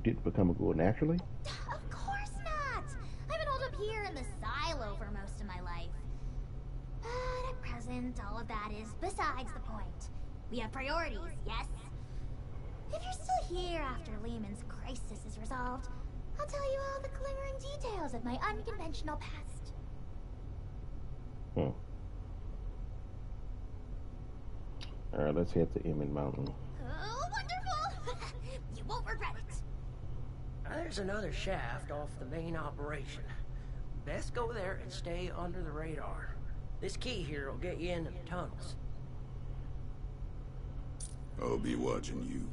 didn't become a ghoul naturally? Of course not! I've been holed up here in the silo for most of my life. But at present, all of that is besides the point. We have priorities, yes? If you're still here after Lehman's crisis is resolved, I'll tell you all the glimmering details of my unconventional past. Alright, let's head to Emmett Mountain. Oh, wonderful! You won't regret it. There's another shaft off the main operation. Best go there and stay under the radar. This key here will get you into the tunnels. I'll be watching you,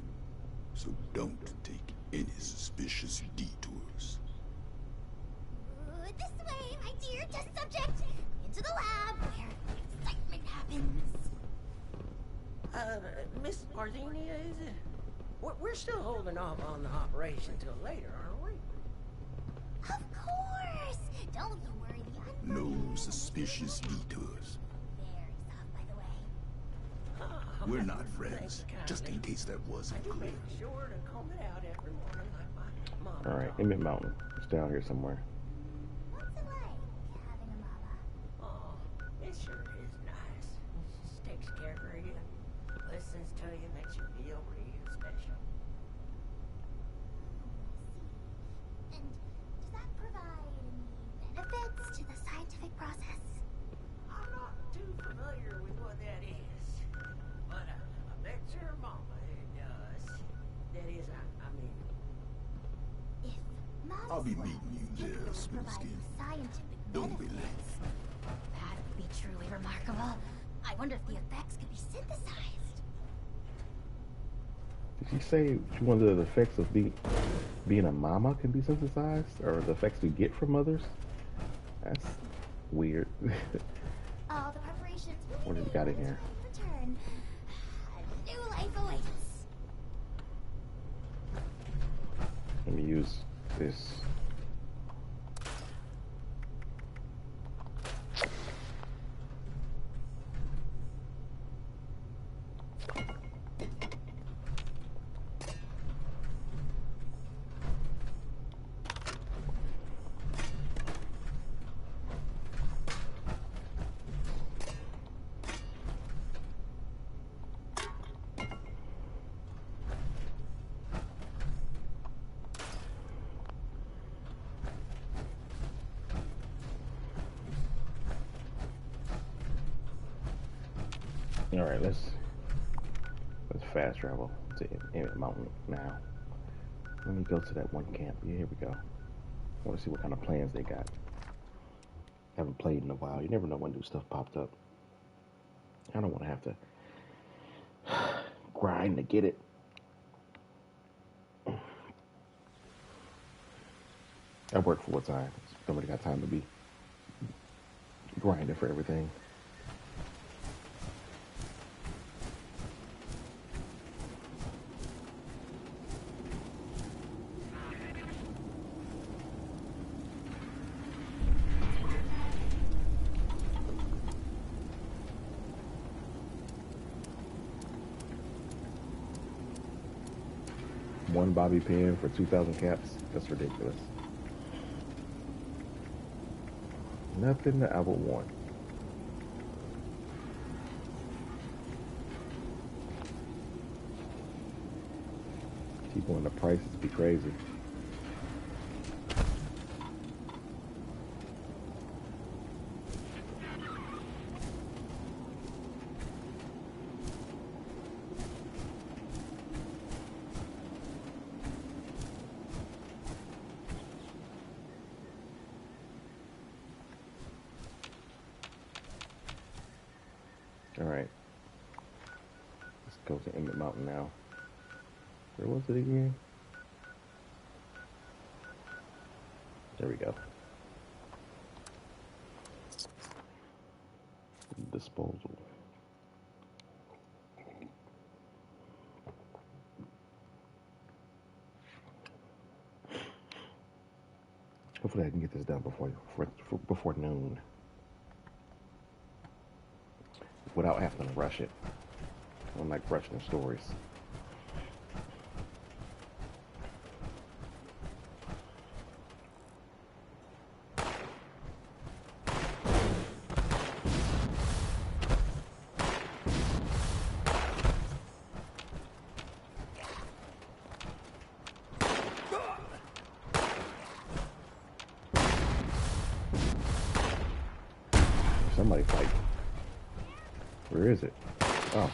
so don't take any suspicious detours. This way, my dear test subject! Into the lab, where excitement happens. Miss Parthenia, is it? We're still holding off on the operation till later, aren't we? Of course! Don't you worry, the No suspicious detours. Very soft, by the way. We're not friends, just in case that wasn't clear. Make sure to comb it out every morning like my mom. Alright, Emmett Mountain. It's down here somewhere. What's it like, having a mama? Oh, it sure is nice. Just takes care of you. Listens to you, makes you feel real special. And does that provide any benefits to the scientific process? I'm not too familiar with what that is, but I bet your mama does. That is, I mean... If Mom's I'll be lab meeting you is there, capable of Smoothskin. providing scientific Don't be benefits, that would be truly remarkable. I wonder if the effects could be synthesized. Did she say she wanted the effects of being a mama can be synthesized? Or the effects we get from mothers? That's weird. All the preparations will What be have you got in made here? for return. A new life awaits. Let me use this. All right, let's fast travel to Emmett Mountain now. Let me go to that one camp. Yeah, here we go. I want to see what kind of plans they got. Haven't played in a while. You never know when new stuff popped up. I don't want to have to grind to get it. I work full time. Nobody got time to be grinding for everything. One bobby pin for 2,000 caps. That's ridiculous. Nothing that I would want. People in the prices be crazy. All right, let's go to Emmett Mountain now. Where was it again? There we go. Disposal. Hopefully I can get this done before noon. Without having to rush it. I don't like rushing the stories. Somebody fight. Where is it? Oh.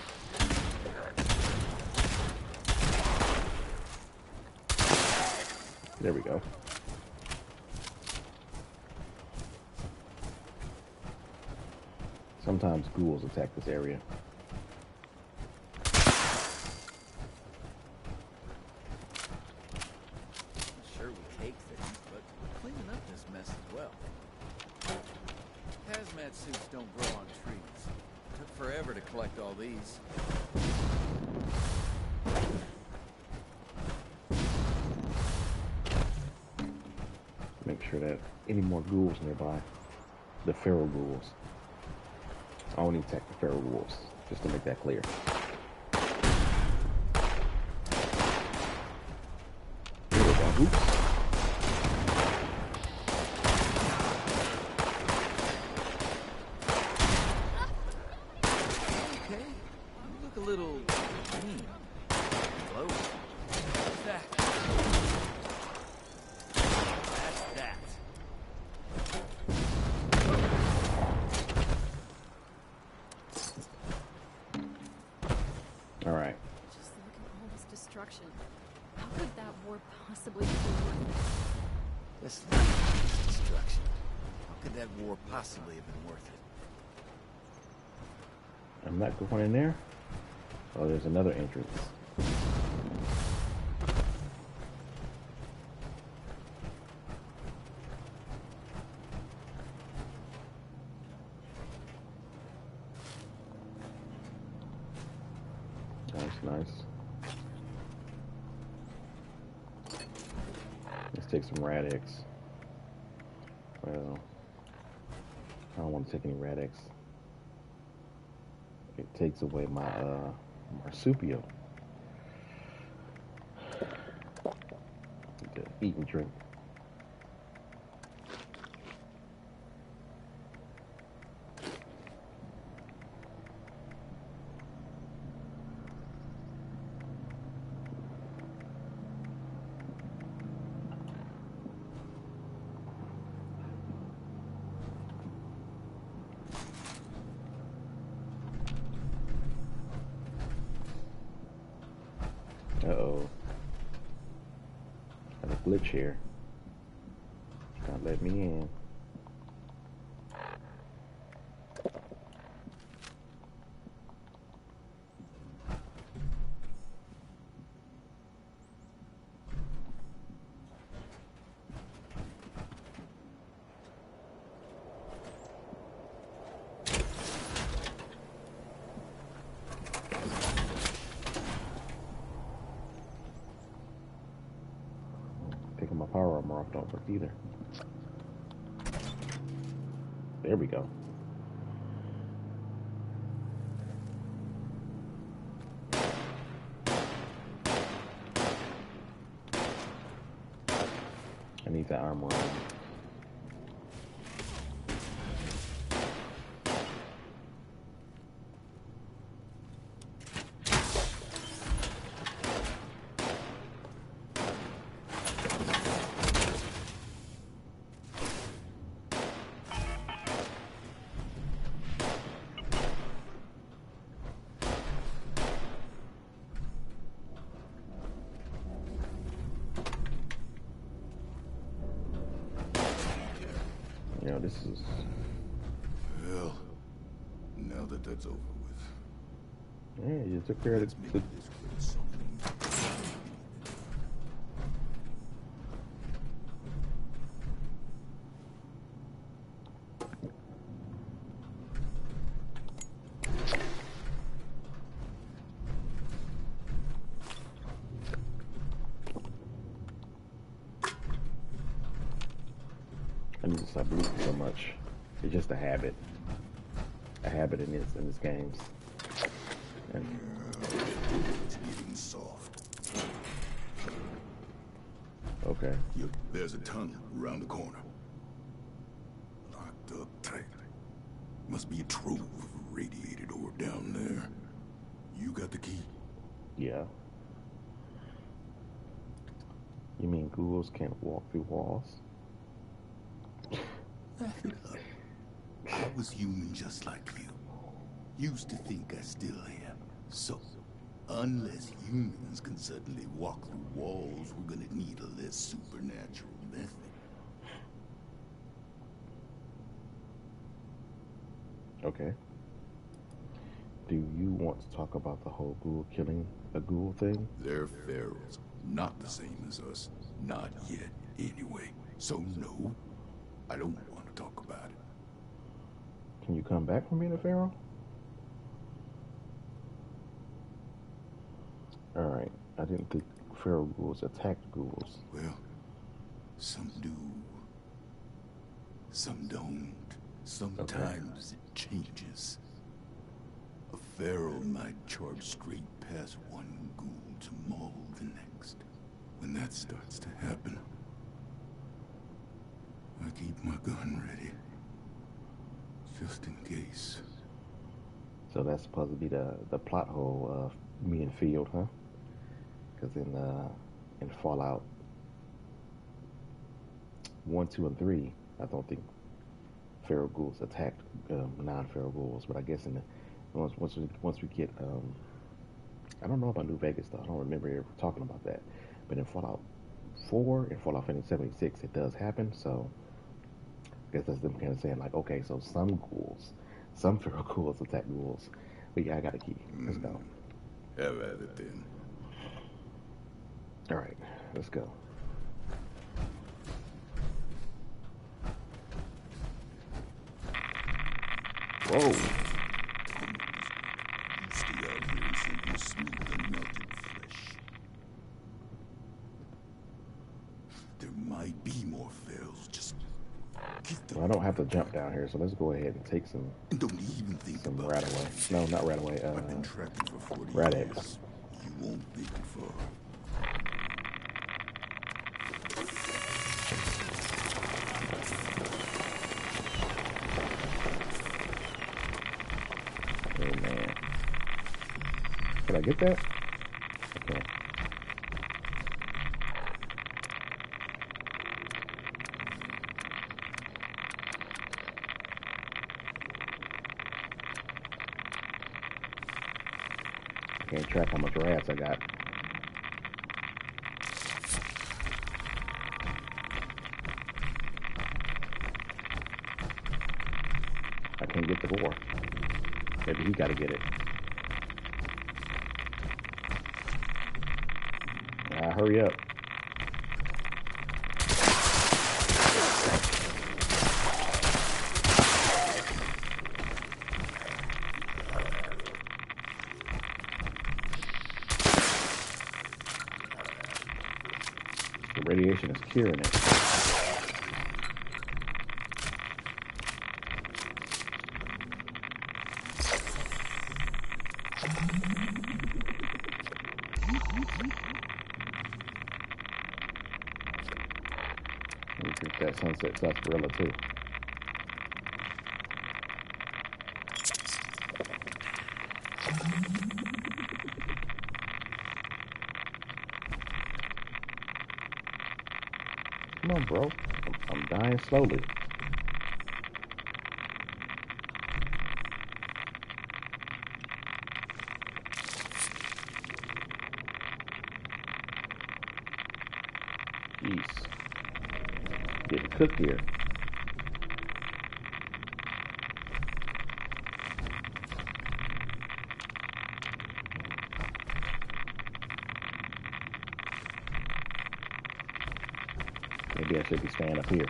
There we go. Sometimes ghouls attack this area. Sure, we take things, but cleaning up this mess as well. Hazmat suits don't grow on trees. Took forever to collect all these. Make sure that any more ghouls nearby. The feral ghouls. I only attack the feral wolves, just to make that clear. Here we go. Oops. Okay, you look a little mean. Hello? What's that? That's that. All right. Just look at all this destruction. How could that war possibly be worth it? Let's look at this destruction. How could that war possibly have been worth it? I'm not going in there. Oh, there's another entrance. Nice. Let's take some Rad-X. Well, I don't want to take any Rad-X. It takes away my marsupial. Need to eat and drink. Uh-oh. glitch here. It's not letting me in. Taking my power armor off don't work either. There we go. I need that armor on. You know, this is... Well, now that that's over with. Yeah, you took care of Let's make the... this great song. I need to stop losing so much. It's just a habit. A habit in this games. And It's getting soft. okay. Yep, there's a tunnel around the corner. Locked up tight. Must be a trove of radiated ore down there. You got the key? Yeah. You mean ghouls can't walk through walls? Back it up. I was human just like you. Used to think I still am. So, unless humans can suddenly walk through walls, we're gonna need a less supernatural method. Okay. Do you want to talk about the whole ghoul killing a ghoul thing? They're pharaohs, not the same as us. Not yet, anyway. So no, I don't want to talk about it. Can you come back from being a pharaoh? Alright. I didn't think pharaoh ghouls attacked ghouls. Well, some do. Some don't. Sometimes it changes. A pharaoh might charge straight past one ghoul to maul the next. When that starts to happen, I keep my gun ready. Just in case. So that's supposed to be the plot hole of me and Field, huh? Because in Fallout 1, 2, and 3, I don't think feral ghouls attacked non-feral ghouls, but I guess in the once we get I don't know about New Vegas though. I don't remember ever talking about that. But in Fallout 4 and Fallout 76, it does happen. So I guess that's them kind of saying like, okay, so some ghouls, some feral ghouls attack ghouls. But yeah, I got a key. Let's go. Have at it then. All right, let's go. Whoa. Stay out here until you're smooth and melted flesh. There might be more pharaohs. Just get them. Well, I don't have to jump down here, so let's go ahead and take some And don't even think about rat it. away. No, not rat away. I've been trapping for 40 Rat years. eggs. You won't make it far. Oh man. Can I get that? Okay. Can't track how much rats I got. get the door. Maybe he gotta get it. Hurry up. The radiation is curing it. Let me drink that Sunset Sarsaparilla too. Come on, bro. I'm dying slowly. Jeez. Getting cooked here. Maybe I should be staying up here.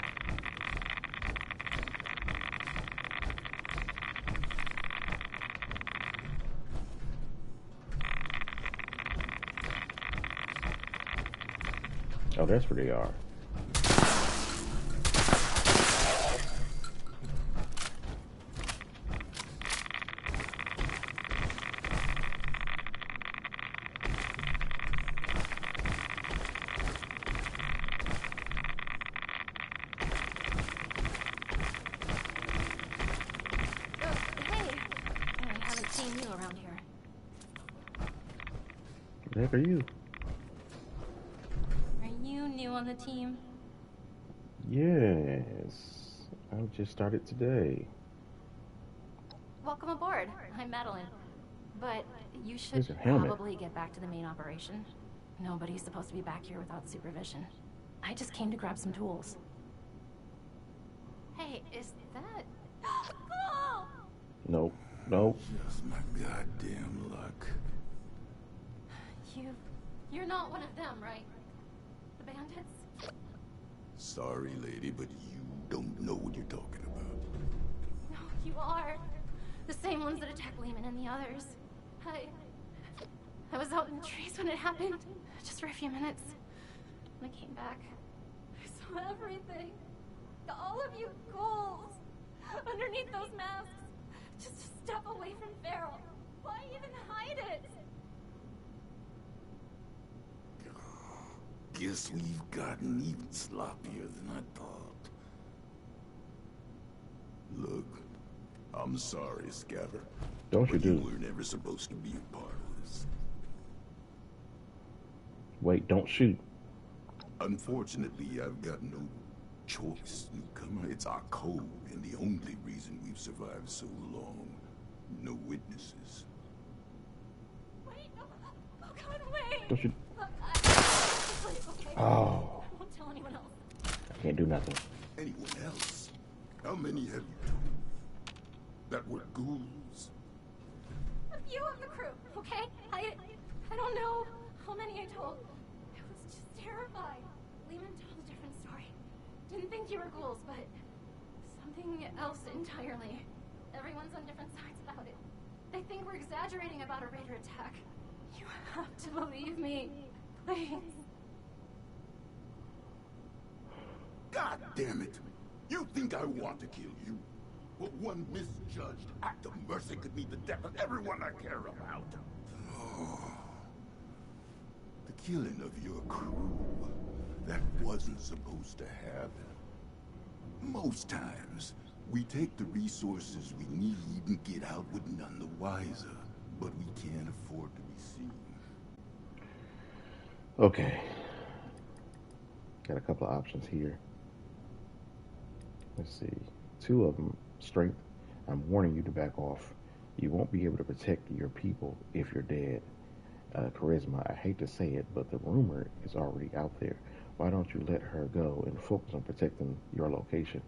Oh, that's where they are. What the heck are you? Are you new on the team? Yes. I just started today. Welcome aboard. I'm Madeline. But you should Here's a helmet. probably get back to the main operation. Nobody's supposed to be back here without supervision. I just came to grab some tools. Hey, is that... Oh! Nope. Nope. Just my goddamn luck. You're not one of them, right? The bandits? Sorry, lady, but you don't know what you're talking about. No, you are. The same ones that attacked Lehman and the others. I was out in the trees when it happened. Just for a few minutes. When I came back, I saw everything. All of you ghouls. Underneath those masks. Just a step away from Farrell. Why even hide it? Guess we've gotten even sloppier than I thought. Look, I'm sorry, Scaver. Don't you but do. You were never supposed to be a part of this. Wait, don't shoot. Unfortunately, I've got no choice, newcomer. It's our code, and the only reason we've survived so long. No witnesses. Wait, no. Oh God, wait. Don't you? Okay. Oh. I won't tell anyone else. I can't do nothing. Anyone else? How many have you told? That were ghouls? A few of the crew, okay? I don't know how many I told. I was just terrified. Lehman told a different story. Didn't think you were ghouls, but something else entirely. Everyone's on different sides about it. They think we're exaggerating about a raider attack. You have to believe me. Please. God damn it! You think I want to kill you? But one misjudged act of mercy could mean the death of everyone I care about. Oh. The killing of your crew, that wasn't supposed to happen. Most times, we take the resources we need and get out with none the wiser. But we can't afford to be seen. Okay. Got a couple of options here. Let's see. 2 of them, strength. I'm warning you to back off. You won't be able to protect your people if you're dead. Charisma. I hate to say it, but the rumor is already out there. Why don't you let her go and focus on protecting your location?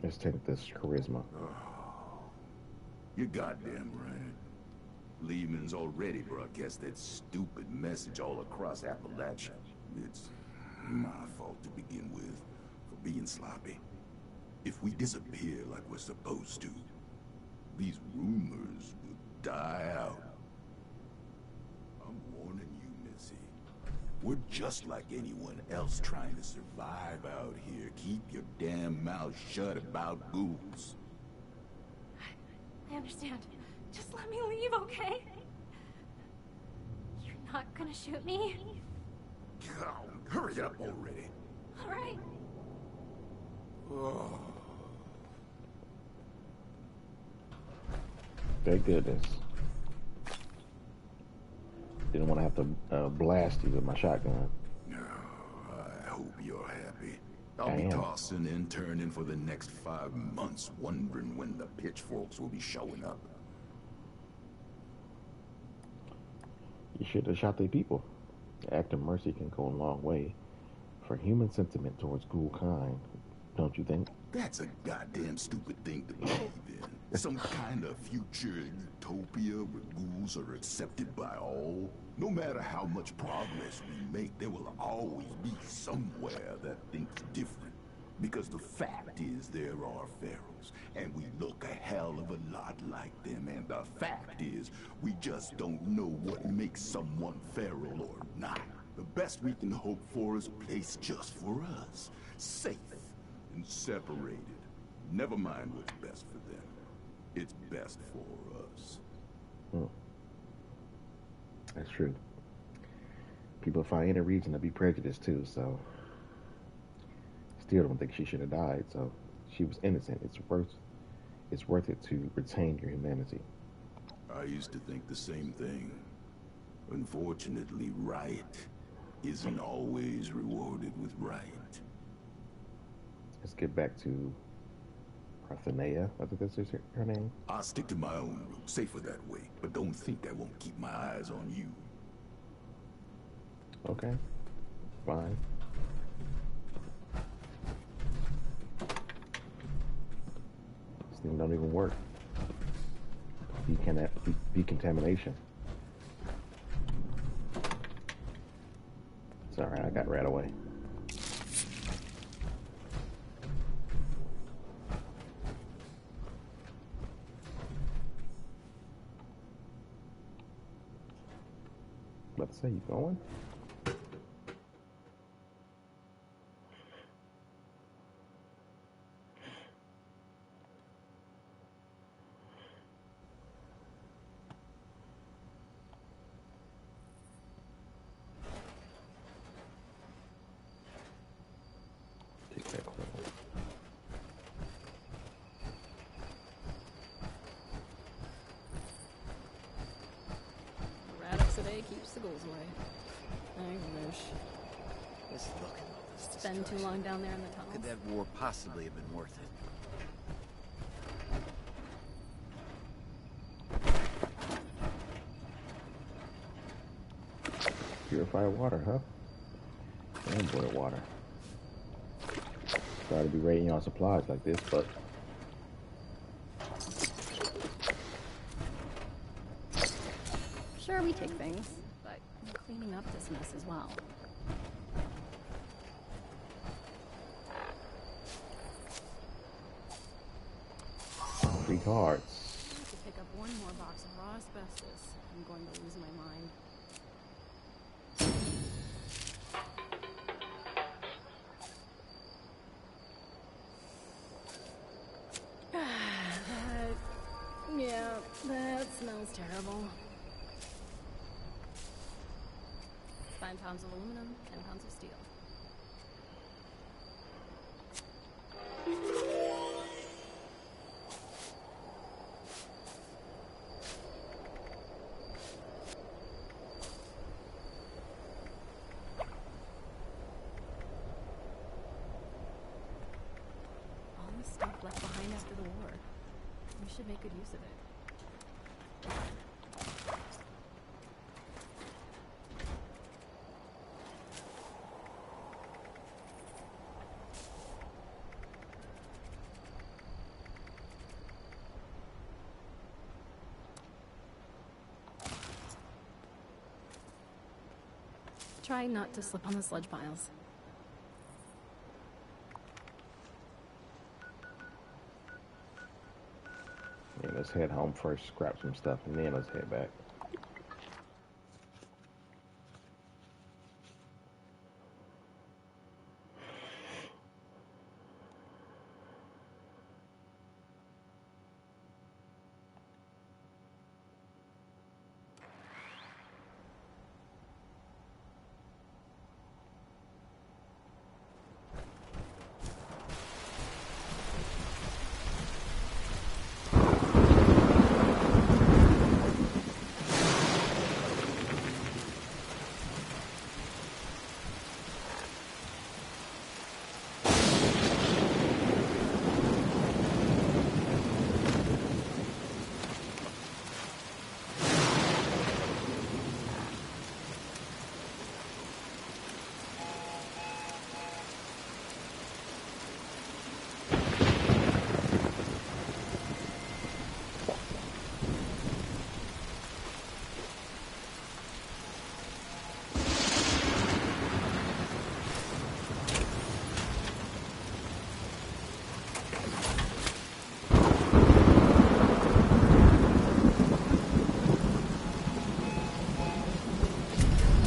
Let's take this charisma. You're goddamn right. Lehman's already broadcast that stupid message all across Appalachia. It's my fault to begin with, for being sloppy. If we disappear like we're supposed to, these rumors will die out. I'm warning you, Missy. We're just like anyone else trying to survive out here. Keep your damn mouth shut about ghouls. I understand. Just let me leave, okay? You're not gonna shoot me? God, hurry up already. All right. Oh. Thank goodness. Didn't want to have to blast you with my shotgun. I hope you're happy. I I'll be am. tossing and turning for the next 5 months, wondering when the pitchforks will be showing up. You should have shot the people. The act of mercy can go a long way for human sentiment towards ghoul kind, don't you think? That's a goddamn stupid thing to believe in. Some kind of future utopia where ghouls are accepted by all. No matter how much progress we make, there will always be somewhere that thinks different. Because the fact is there are pharaohs, and we look a hell of a lot like them. And the fact is, we just don't know what makes someone pharaoh or not. The best we can hope for is a place just for us. Safe and separated. Never mind what's best for them. It's best for us. That's true. People find any reason to be prejudiced too, so still don't think she should have died, so she was innocent. It's worth it to retain your humanity. I used to think the same thing. Unfortunately, right isn't always rewarded with right. Let's get back to Parthenia. I think that's her name. I'll stick to my own route, safer that way, but don't think I won't keep my eyes on you. Okay, fine. This thing don't even work. Decontamination. It's alright, I got right away. About to say, you going? Take that coin. Radix today keeps the ghouls away. I wish. Just look at all this Spend too destruction. long down there in the How tunnels. could that war possibly have been worth it? Purified water, huh? And boiled water. Sorry to be raiding y'all supplies like this, but Sure, we take things, but I'm cleaning up this mess as well. free cards. I have to pick up one more box of raw asbestos. I'm going to lose my mind. Yeah, that smells terrible. 5 pounds of aluminum, 10 pounds of steel. All the stuff left behind after the war. We should make good use of it. Try not to slip on the sludge piles. Yeah, let's head home first, scrap some stuff, and then let's head back.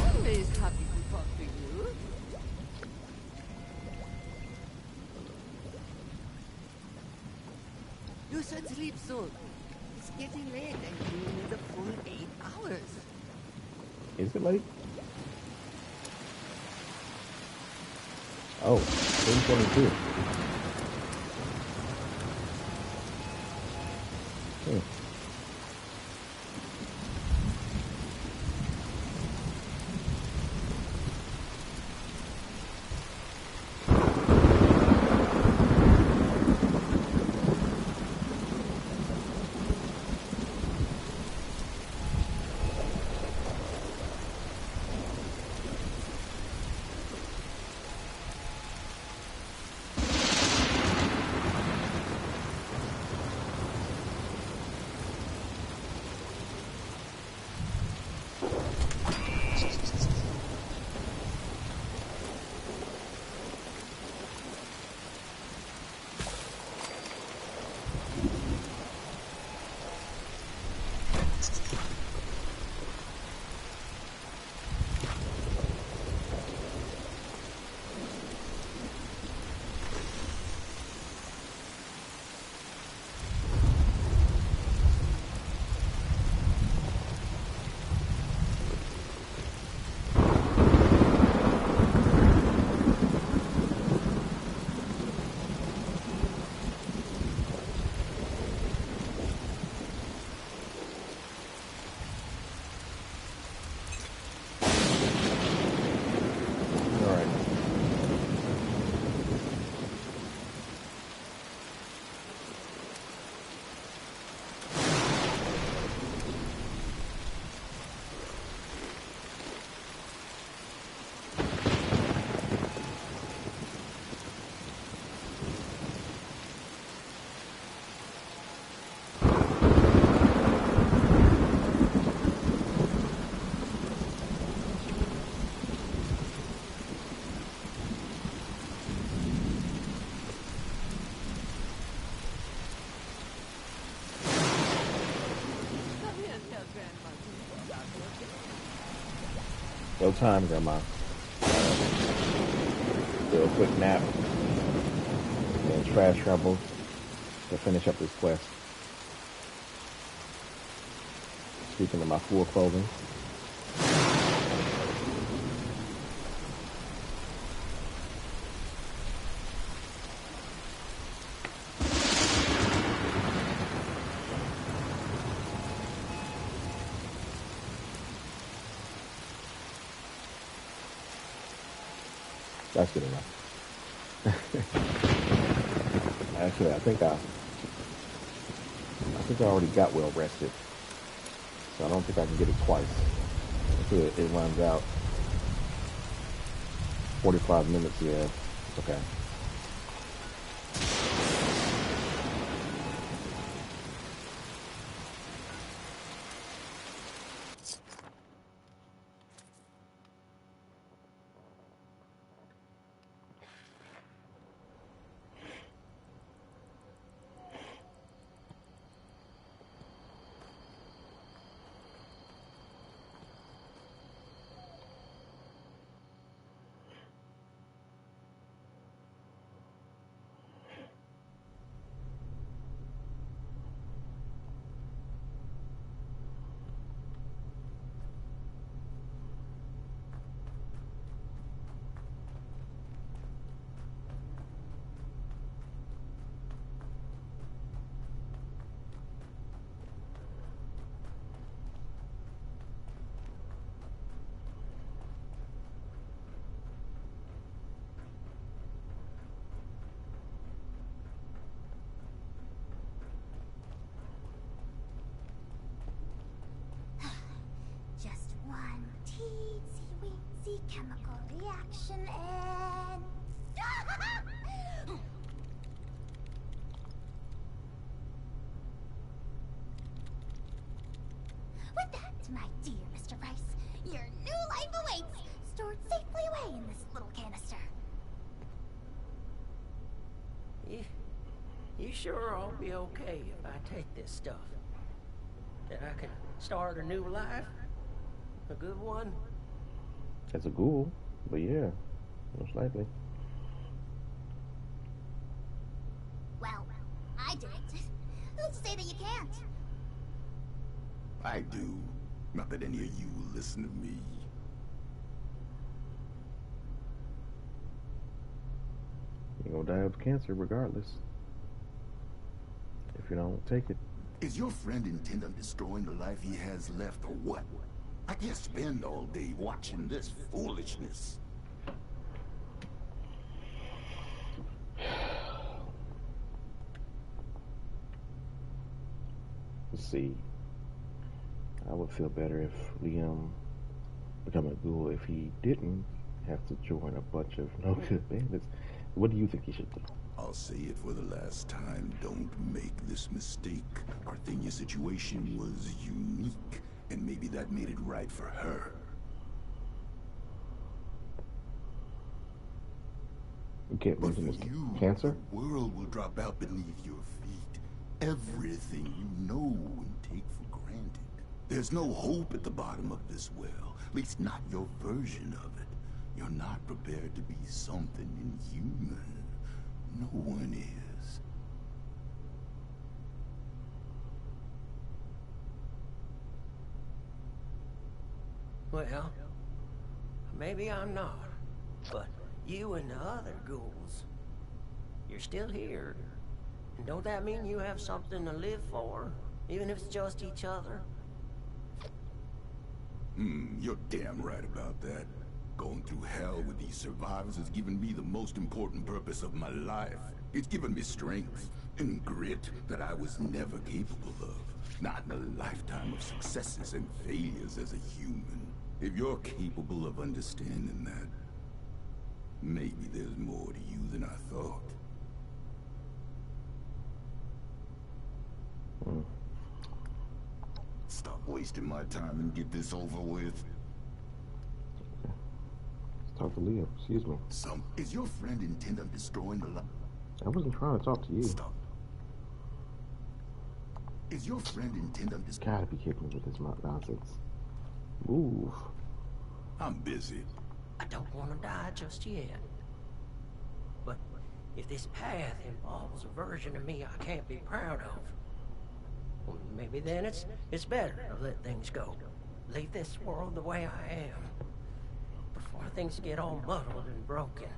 Always happy to talk to you. You should sleep soon. It's getting late and you need a full 8 hours. Is it late? Oh, 10:22. No time, Grandma. Do a quick nap. And trash trouble to finish up this quest. Speaking of my full clothing. That's good enough. Actually, I think I already got well rested, so I don't think I can get it twice. It runs out 45 minutes. Yeah, it's okay. teensy weensy chemical reaction and... With that, my dear Mr. Price, your new life awaits, stored safely away in this little canister. You sure I'll be okay if I take this stuff? That I can start a new life? A good one? As a ghoul, but yeah, most likely. Well, I did it. Who's to say that you can't? I do. Not that any of you will listen to me. You're gonna die of cancer regardless. If you don't take it. Is your friend intent on destroying the life he has left, or what? I can't spend all day watching this foolishness. Let's see. I would feel better if Liam become a ghoul if he didn't have to join a bunch of no good bandits. What do you think he should do? I'll say it for the last time. Don't make this mistake. Parthenia's situation was unique, and maybe that made it right for her. Get But for rid of you, cancer? the world will drop out beneath your feet. Everything you know and take for granted. There's no hope at the bottom of this well. At least not your version of it. You're not prepared to be something inhuman. No one is. Well, maybe I'm not. But you and the other ghouls, you're still here. And don't that mean you have something to live for? Even if it's just each other? You're damn right about that. Going through hell with these survivors has given me the most important purpose of my life. It's given me strength and grit that I was never capable of. Not in a lifetime of successes and failures as a human. If you're capable of understanding that, maybe there's more to you than I thought. Stop wasting my time and get this over with. Talk to Liam, excuse me. Is your friend intent on destroying the life? I wasn't trying to talk to you. Stop. Is your friend intent on Just gotta be kidding me with this nonsense. Move. I'm busy. I don't want to die just yet. But if this path involves a version of me I can't be proud of, well, maybe then it's better to let things go. Leave this world the way I am. Before things get all muddled and broken.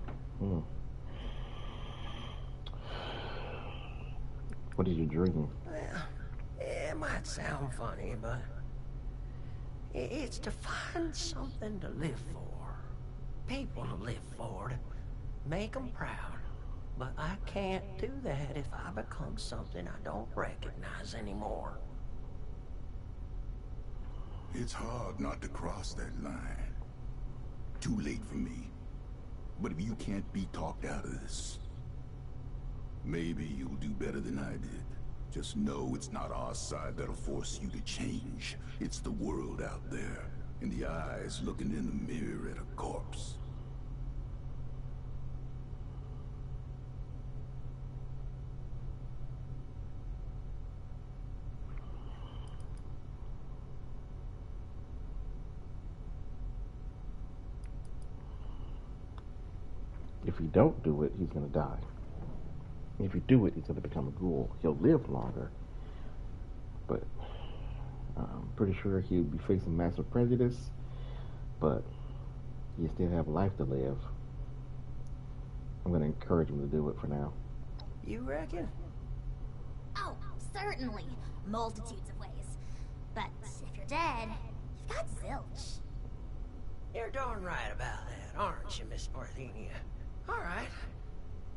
What is your dream? Well, it might sound funny, but it's to find something to live for. People to live for, to make them proud. But I can't do that if I become something I don't recognize anymore. It's hard not to cross that line. Too late for me. But if you can't be talked out of this, maybe you'll do better than I did. Just know it's not our side that'll force you to change. It's the world out there, and the eyes looking in the mirror at a corpse. If you don't do it, he's gonna die. If you do it, he's gonna become a ghoul. He'll live longer, but I'm pretty sure he'll be facing massive prejudice, but he still have a life to live. I'm gonna encourage him to do it for now. You reckon? Oh, certainly. Multitudes of ways. But if you're dead, you've got zilch. You're darn right about that, aren't you, Miss Parthenia? All right.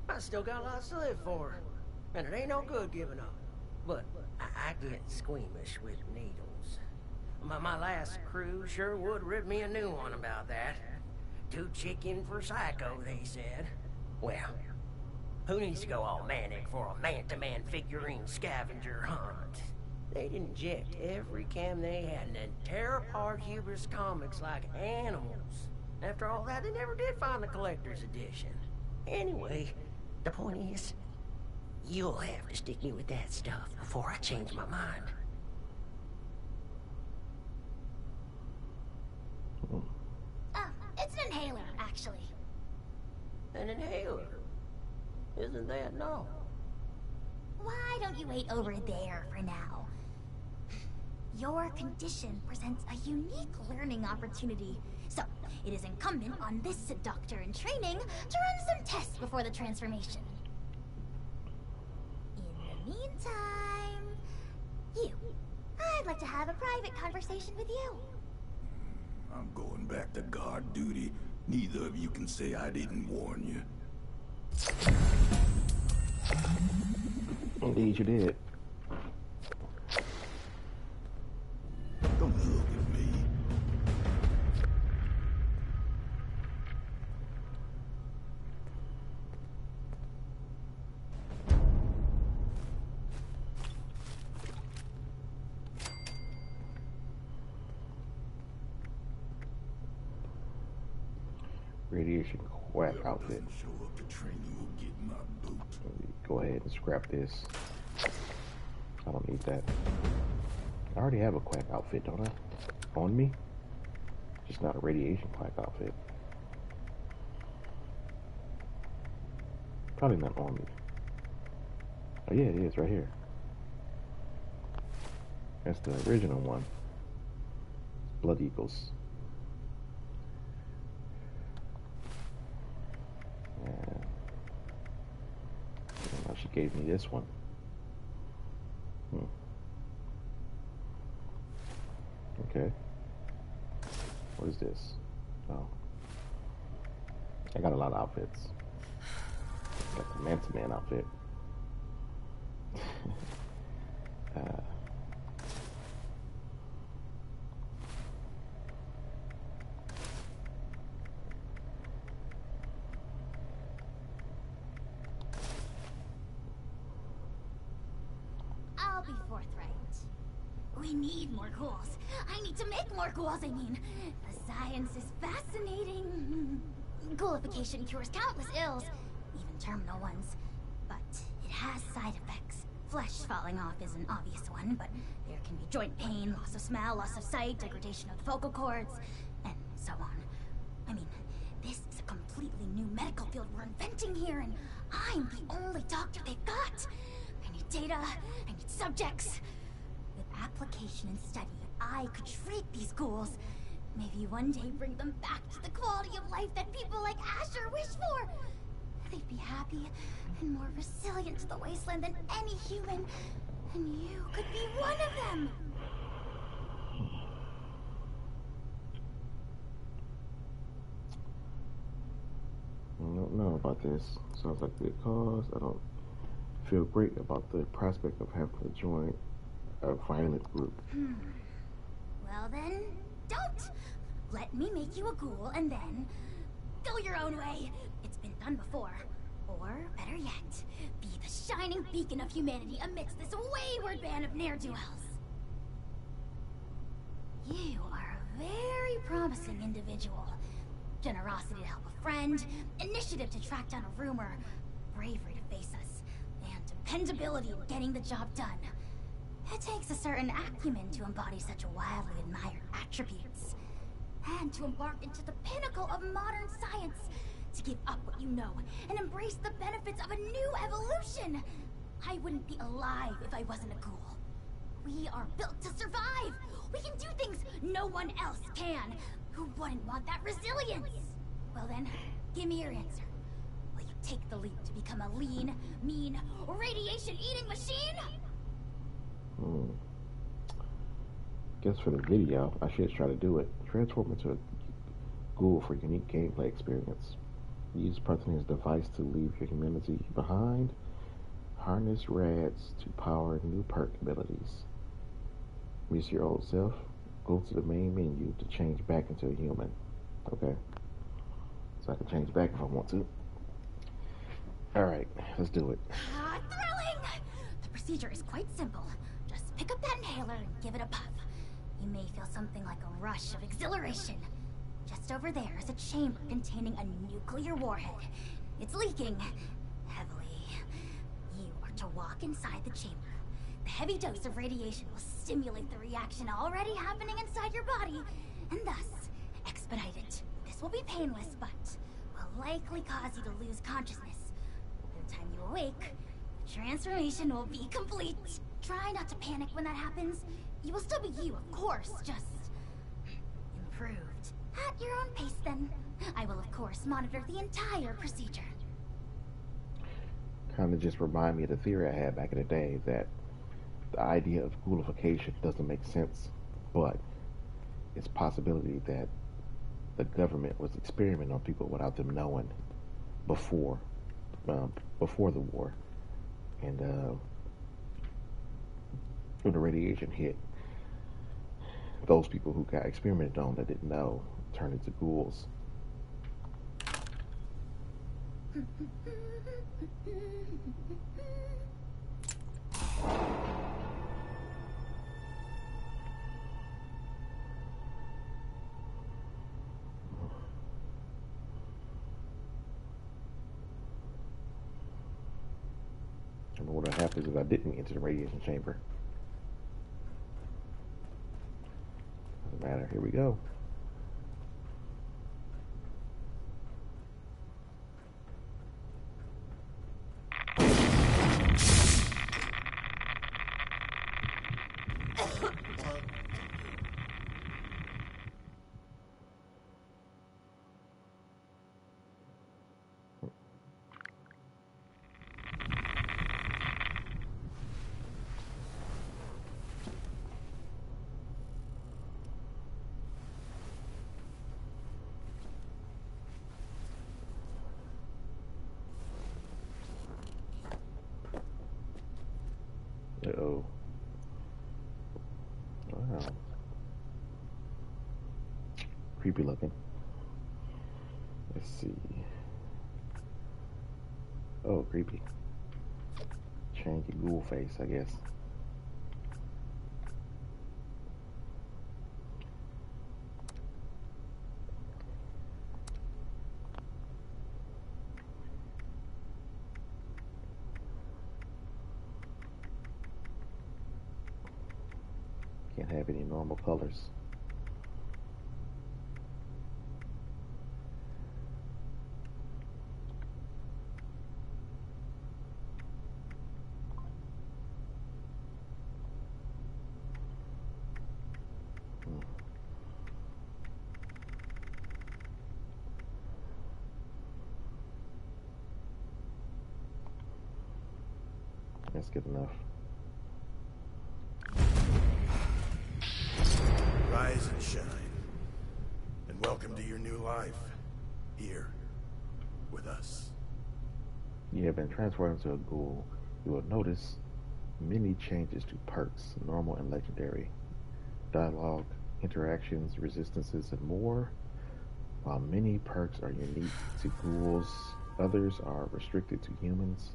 I still got lots to live for. And it ain't no good giving up. But I get squeamish with needles. My last crew sure would rip me a new one about that. Too chicken for Psycho, they said. Well, who needs to go all manic for a man-to-man figurine scavenger hunt? They'd inject every cam they had and then tear apart Hubris comics like animals. After all that, they never did find the collector's edition. Anyway, the point is, you'll have to stick me with that stuff before I change my mind. Oh, it's an inhaler, actually. An inhaler? Isn't that no? Why don't you wait over there for now? Your condition presents a unique learning opportunity. So, it is incumbent on this seductor in training to run some tests before the transformation. In the meantime, I'd like to have a private conversation with you. I'm going back to guard duty. Neither of you can say I didn't warn you. Indeed you did. Don't look at me. Radiation quack outfit. Show up to training will get my boot. Go ahead and scrap this. I don't need that. I already have a quack outfit, don't I? On me? Just not a radiation quack outfit. Probably not on me. Oh yeah, it is right here. That's the original one. Blood Eagles. And now she gave me this one. Okay. What is this? Oh. I got a lot of outfits. Got the Manta Man outfit. I'll be forthright. We need more ghouls. I need to make more ghouls, I mean. The science is fascinating. Ghoulification cures countless ills, even terminal ones. But it has side effects. Flesh falling off is an obvious one, but there can be joint pain, loss of smell, loss of sight, degradation of the vocal cords, and so on. I mean, this is a completely new medical field we're inventing here, and I'm the only doctor they've got. I need data, I need subjects. With application and study, I could treat these ghouls. Maybe one day bring them back to the quality of life that people like Asher wish for. They'd be happy and more resilient to the wasteland than any human. And you could be one of them. I don't know about this. Sounds like a good cause. I don't feel great about the prospect of having to join a violent group. Well then, don't! Let me make you a ghoul and then go your own way. It's been done before. Or, better yet, be the shining beacon of humanity amidst this wayward band of ne'er-do-wells. You are a very promising individual. Generosity to help a friend, initiative to track down a rumor, bravery to face us, and dependability in getting the job done. It takes a certain acumen to embody such wildly admired attributes. And to embark into the pinnacle of modern science. To give up what you know and embrace the benefits of a new evolution. I wouldn't be alive if I wasn't a ghoul. We are built to survive. We can do things no one else can. Who wouldn't want that resilience? Well then, give me your answer. Will you take the leap to become a lean, mean, radiation-eating machine? Guess for the video, I should try to do it. Transform into a ghoul for unique gameplay experience. Use Parthenier's device to leave your humanity behind. Harness rads to power new perk abilities. Miss your old self. Go to the main menu to change back into a human. Okay. So I can change back if I want to. Alright, let's do it. Thrilling! The procedure is quite simple. Just pick up that inhaler and give it a puff. You may feel something like a rush of exhilaration. Just over there is a chamber containing a nuclear warhead. It's leaking heavily. You are to walk inside the chamber. The heavy dose of radiation will stimulate the reaction already happening inside your body, and thus expedite it. This will be painless, but will likely cause you to lose consciousness. By the time you awake, the transformation will be complete. Try not to panic when that happens. You will still be you, of course, just improved. At your own pace, then. I will, of course, monitor the entire procedure. Kind of just remind me of the theory I had back in the day that the idea of ghoulification doesn't make sense, but it's a possibility that the government was experimenting on people without them knowing before the war, and when the radiation hit, those people who got experimented on that didn't know turned into ghouls. And what happens if I didn't enter the radiation chamber? Doesn't matter. Here we go. Uh-oh. Wow. Creepy looking. Let's see. Oh, creepy. Change your ghoul face, I guess. Can't have any normal colors. That's good enough. Rise and shine. And welcome to your new life. Here. With us. You have been transformed into a ghoul. You will notice many changes to perks, normal and legendary. Dialogue, interactions, resistances, and more. While many perks are unique to ghouls, others are restricted to humans.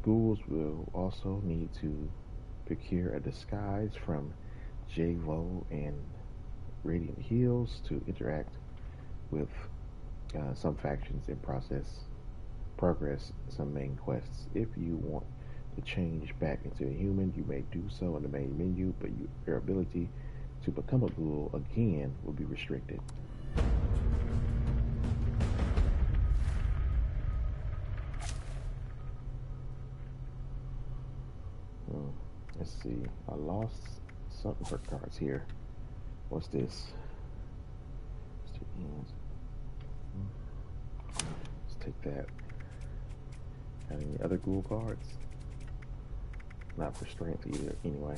Ghouls will also need to procure a disguise from JVO and Radiant Hills to interact with some factions and progress some main quests. If you want to change back into a human, you may do so in the main menu, but your ability to become a ghoul again will be restricted. Let's see. I lost something for cards here. What's this? Let's take that. Got any other ghoul cards? Not for strength either, anyway.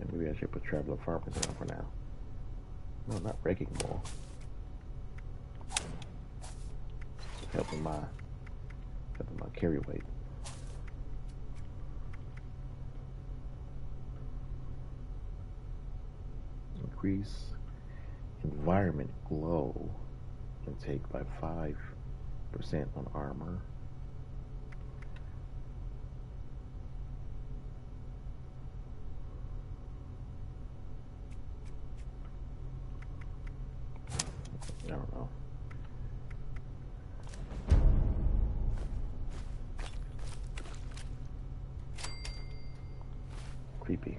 And maybe I should put Traveler Farmer down for now. No, not Wrecking Ball. Helping my carry weight. Increase environment glow intake by 5% on armor. I don't know. Creepy.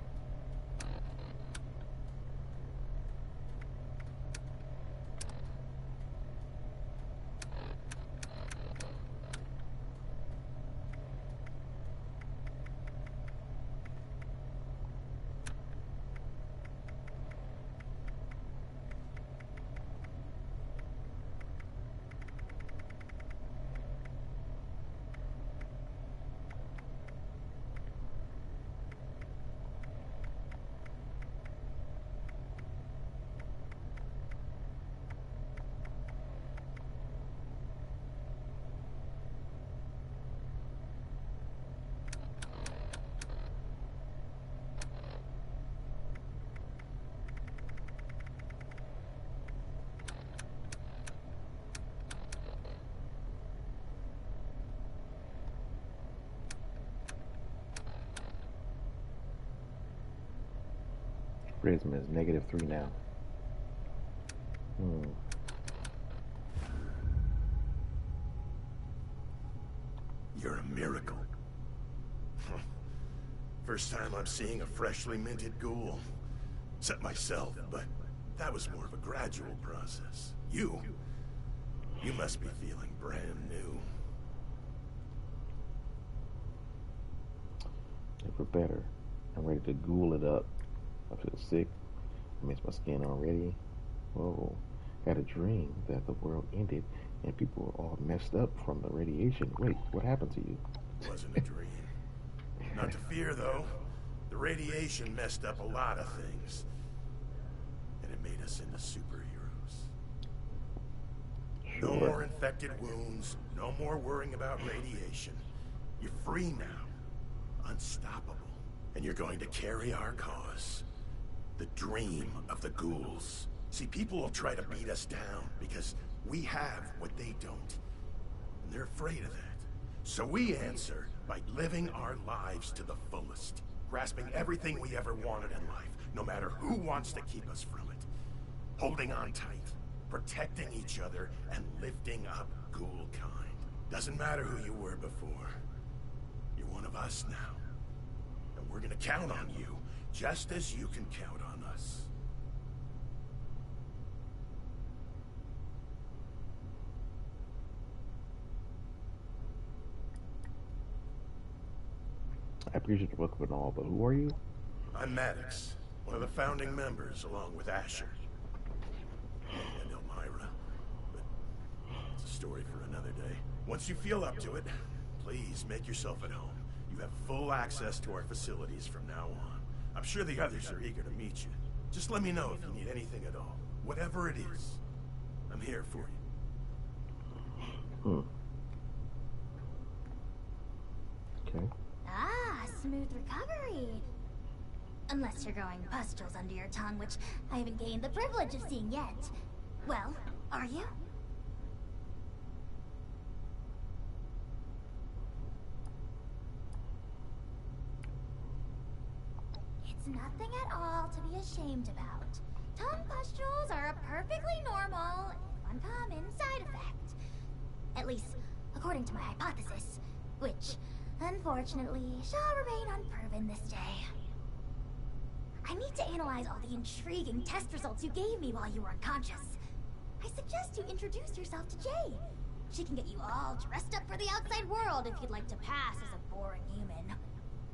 Charisma is -3 now. You're a miracle. First time I'm seeing a freshly minted ghoul. Except myself, but that was more of a gradual process. You must be feeling brand new. Never better. I'm ready to ghoul it up. I feel sick. I miss my skin already. Whoa. Had a dream that the world ended and people were all messed up from the radiation. Wait, what happened to you? It wasn't a dream. Not to fear, though. The radiation messed up a lot of things. And it made us into superheroes. No more infected wounds. No more worrying about radiation. You're free now. Unstoppable. And you're going to carry our cause. The dream of the ghouls. See, people will try to beat us down because we have what they don't. And they're afraid of that. So we answer by living our lives to the fullest. Grasping everything we ever wanted in life, no matter who wants to keep us from it. Holding on tight, protecting each other, and lifting up ghoul kind. Doesn't matter who you were before. You're one of us now. And we're gonna count on you, just as you can count on us. I appreciate your welcome and all, but who are you? I'm Maddox, one of the founding members, along with Asher. And Elmira. But it's a story for another day. Once you feel up to it, please make yourself at home. You have full access to our facilities from now on. I'm sure the others are eager to meet you. Just let me know if you need anything at all. Whatever it is, I'm here for you. Okay. Ah, smooth recovery. Unless you're growing pustules under your tongue, which I haven't gained the privilege of seeing yet. Well, are you? It's nothing at all to be ashamed about. Tongue pustules are a perfectly normal, if uncommon, side effect. At least, according to my hypothesis, which, unfortunately, shall remain unproven this day. I need to analyze all the intriguing test results you gave me while you were unconscious. I suggest you introduce yourself to Jay. She can get you all dressed up for the outside world if you'd like to pass as a boring human.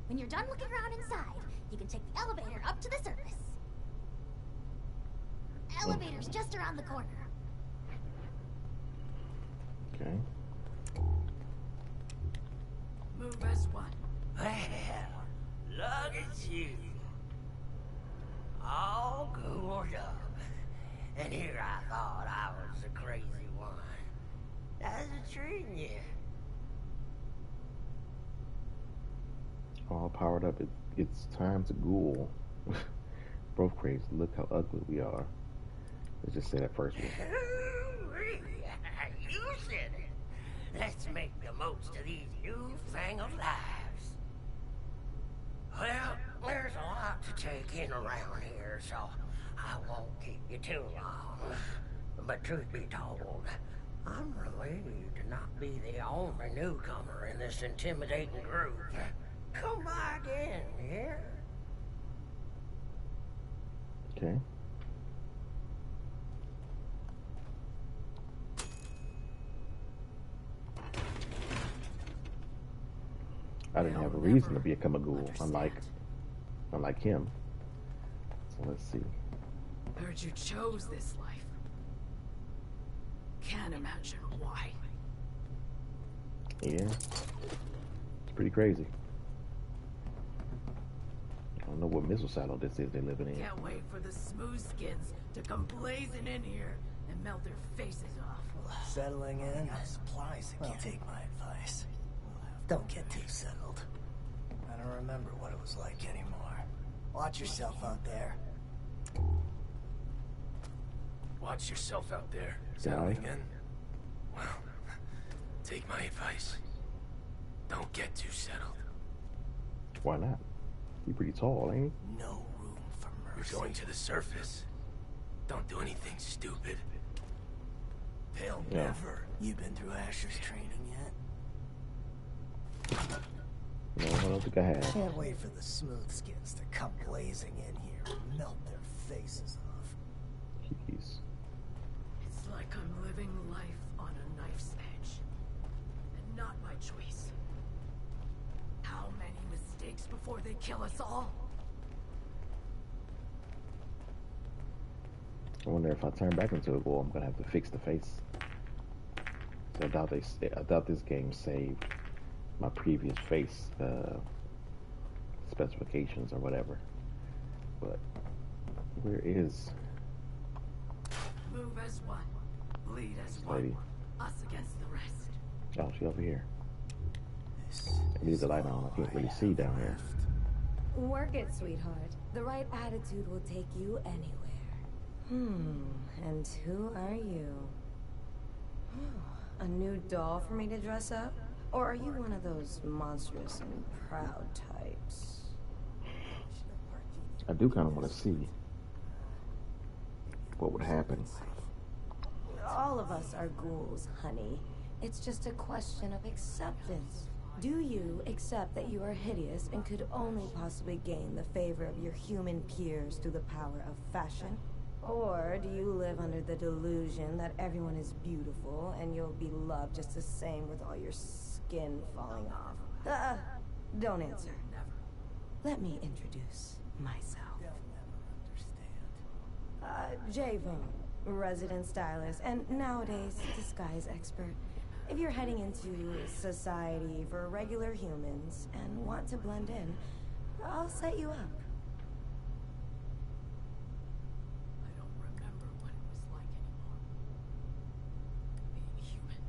When you're done looking around inside, you can take the elevator up to the surface. Elevator's just around the corner. Okay. Move as one. Well, look at you. sort of. And here I thought I was the crazy one. How's it treating you? All powered up. It's time to ghoul. Both crazy. Look how ugly we are. Let's just say that first one. You said it. Let's make the most of these newfangled lives. Well, there's a lot to take in around here, so I won't keep you too long. But truth be told, I'm relieved to not be the only newcomer in this intimidating group. Come by again, yeah? Okay. I didn't have a reason to become a ghoul, unlike him. So let's see. Heard you chose this life. Can't imagine why. Yeah. It's pretty crazy. I don't know what missile silo this is they're living in. Can't wait for the smooth skins to come blazing in here and melt their faces off. Settling in? Got supplies again. Well, take my advice. Don't get too settled. I don't remember what it was like anymore. Watch yourself out there. Watch yourself out there. Settling in? Well, take my advice. Don't get too settled. Why not? He's pretty tall, ain't he? No room for mercy. You're going to the surface. Don't do anything stupid. They'll Yeah. never. You been through Asher's training yet? No, I don't think I have. Can't wait for the smooth skins to come blazing in here and melt their faces off. Jeez. It's like I'm living life on a knife's edge. And not my choice. How many mistakes before they kill us all? I wonder if I turn back into a ghoul, I'm gonna have to fix the face. So I doubt this game saved my previous face specifications or whatever. But where is Move as one. Lead as this one. lady? Us against the rest. Oh, she over here. Leave the light on. I can't really see down here. Work it, sweetheart. The right attitude will take you anywhere. And who are you? A new doll for me to dress up? Or are you one of those monstrous and proud types? I do kind of want to see what would happen. All of us are ghouls, honey. It's just a question of acceptance. Do you accept that you are hideous and could only possibly gain the favor of your human peers through the power of fashion? Or do you live under the delusion that everyone is beautiful and you'll be loved just the same with all your skin falling off? Don't answer. Let me introduce myself. Javon, resident stylist, and nowadays disguise expert. If you're heading into society for regular humans and want to blend in, I'll set you up. I don't remember what it was like anymore. Being human.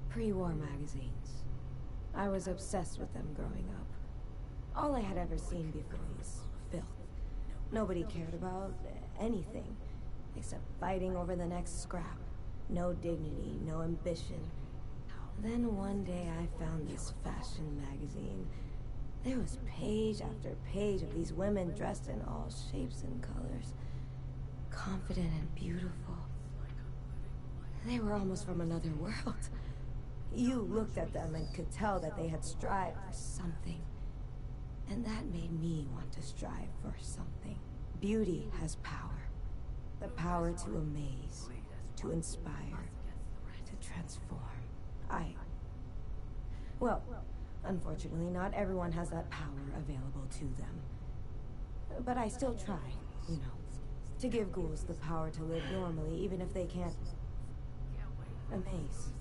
Pre-war magazines. I was obsessed with them growing up. All I had ever seen before was filth. Nobody cared about anything except fighting over the next scrap. No dignity, no ambition. Then one day I found this fashion magazine. There was page after page of these women dressed in all shapes and colors. Confident and beautiful. They were almost from another world. You looked at them and could tell that they had strived for something. And that made me want to strive for something. Beauty has power. The power to amaze, to inspire, to transform. Well, unfortunately, not everyone has that power available to them. But I still try, you know, to give ghouls the power to live normally, even if they can't amaze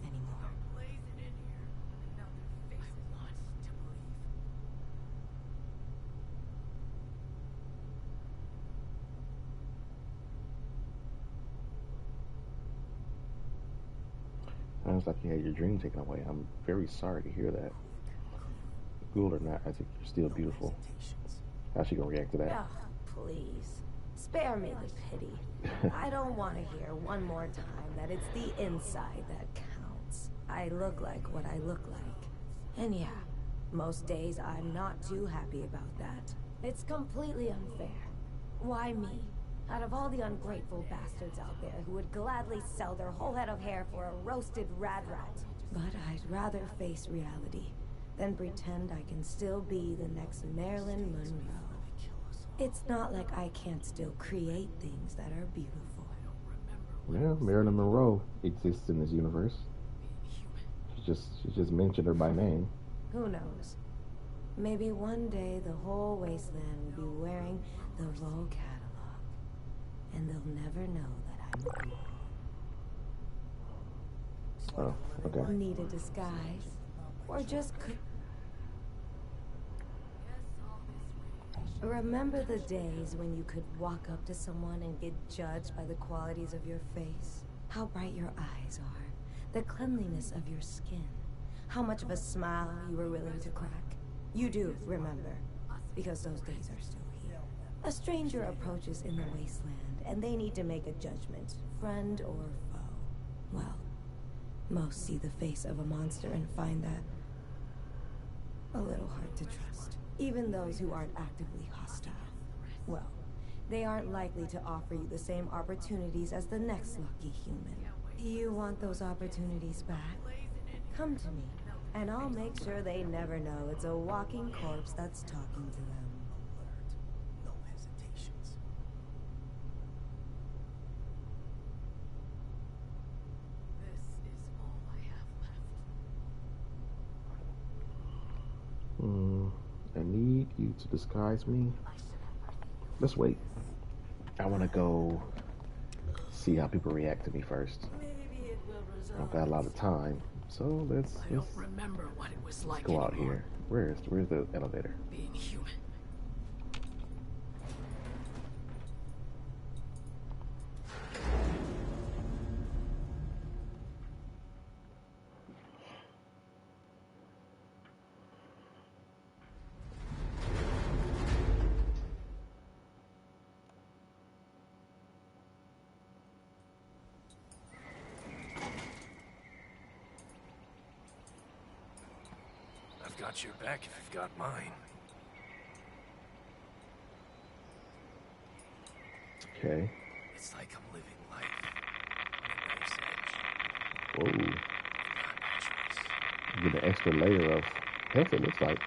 anymore. Sounds like you had your dream taken away. I'm very sorry to hear that. Ghoul or not, I think you're still beautiful. How's she gonna react to that? Oh, please. Spare me the pity. I don't want to hear one more time that it's the inside that counts. I look like what I look like. And yeah, most days I'm not too happy about that. It's completely unfair. Why me? Out of all the ungrateful bastards out there who would gladly sell their whole head of hair for a roasted rad rat. But I'd rather face reality than pretend I can still be the next Marilyn Monroe. It's not like I can't still create things that are beautiful. Well, Marilyn Monroe exists in this universe. She just mentioned her by name. Who knows? Maybe one day the whole wasteland will be wearing the Vogue catalog. And they'll never know that I'm a ghoul. Oh, okay. Need a disguise? Or just Remember the days when you could walk up to someone and get judged by the qualities of your face? How bright your eyes are, the cleanliness of your skin, how much of a smile you were willing to crack. You do remember, because those days are still here. A stranger approaches in the wasteland, and they need to make a judgment, friend or foe. Well, most see the face of a monster and find that a little hard to trust. Even those who aren't actively hostile. Well, they aren't likely to offer you the same opportunities as the next lucky human. You want those opportunities back? Come to me, and I'll make sure they never know it's a walking corpse that's talking to them. No hesitations. This is all I have left. I need you to disguise me. Let's wait. I want to go see how people react to me first. I don't got a lot of time, so let's Remember what it was like go out here. Where's the elevator? being human. I've got your back if you've got mine. Okay. It's like I'm living life on a knife's edge. Whoa. Get an extra layer of health, it looks like.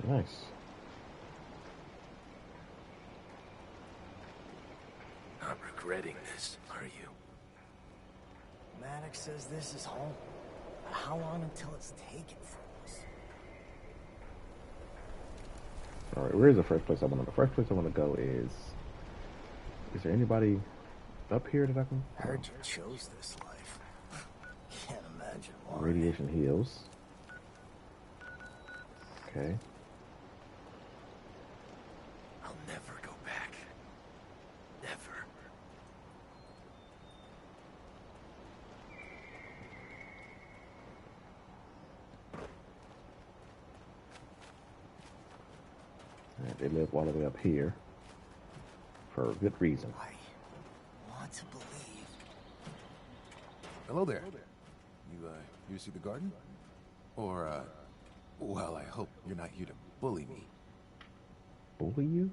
Nice. Not regretting this, are you? Maddox says this is home. How long until it's taken from us? Alright, where's the first place I want to go? The first place I want to go is there anybody up here that I can? Heard you chose this life. Can't imagine why. Radiation Hills. Okay. I'll never go back. Never. Alright, they live all the way up here. For a good reason. I want to believe. Hello there. You see the garden? Or, well, I hope you're not here to bully me. Bully you?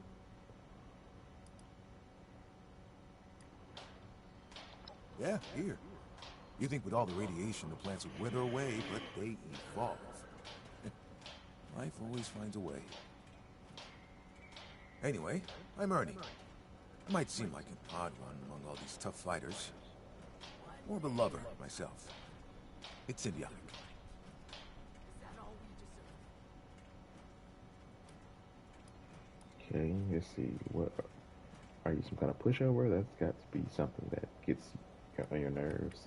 Yeah, here. You think with all the radiation the plants would wither away, but they evolve. Life always finds a way. Anyway, I'm Ernie. I might seem like an odd one among all these tough fighters. More of a lover, myself. It's symbiotic. Okay, let's see. What are you, some kind of pushover? That's got to be something that gets on your nerves.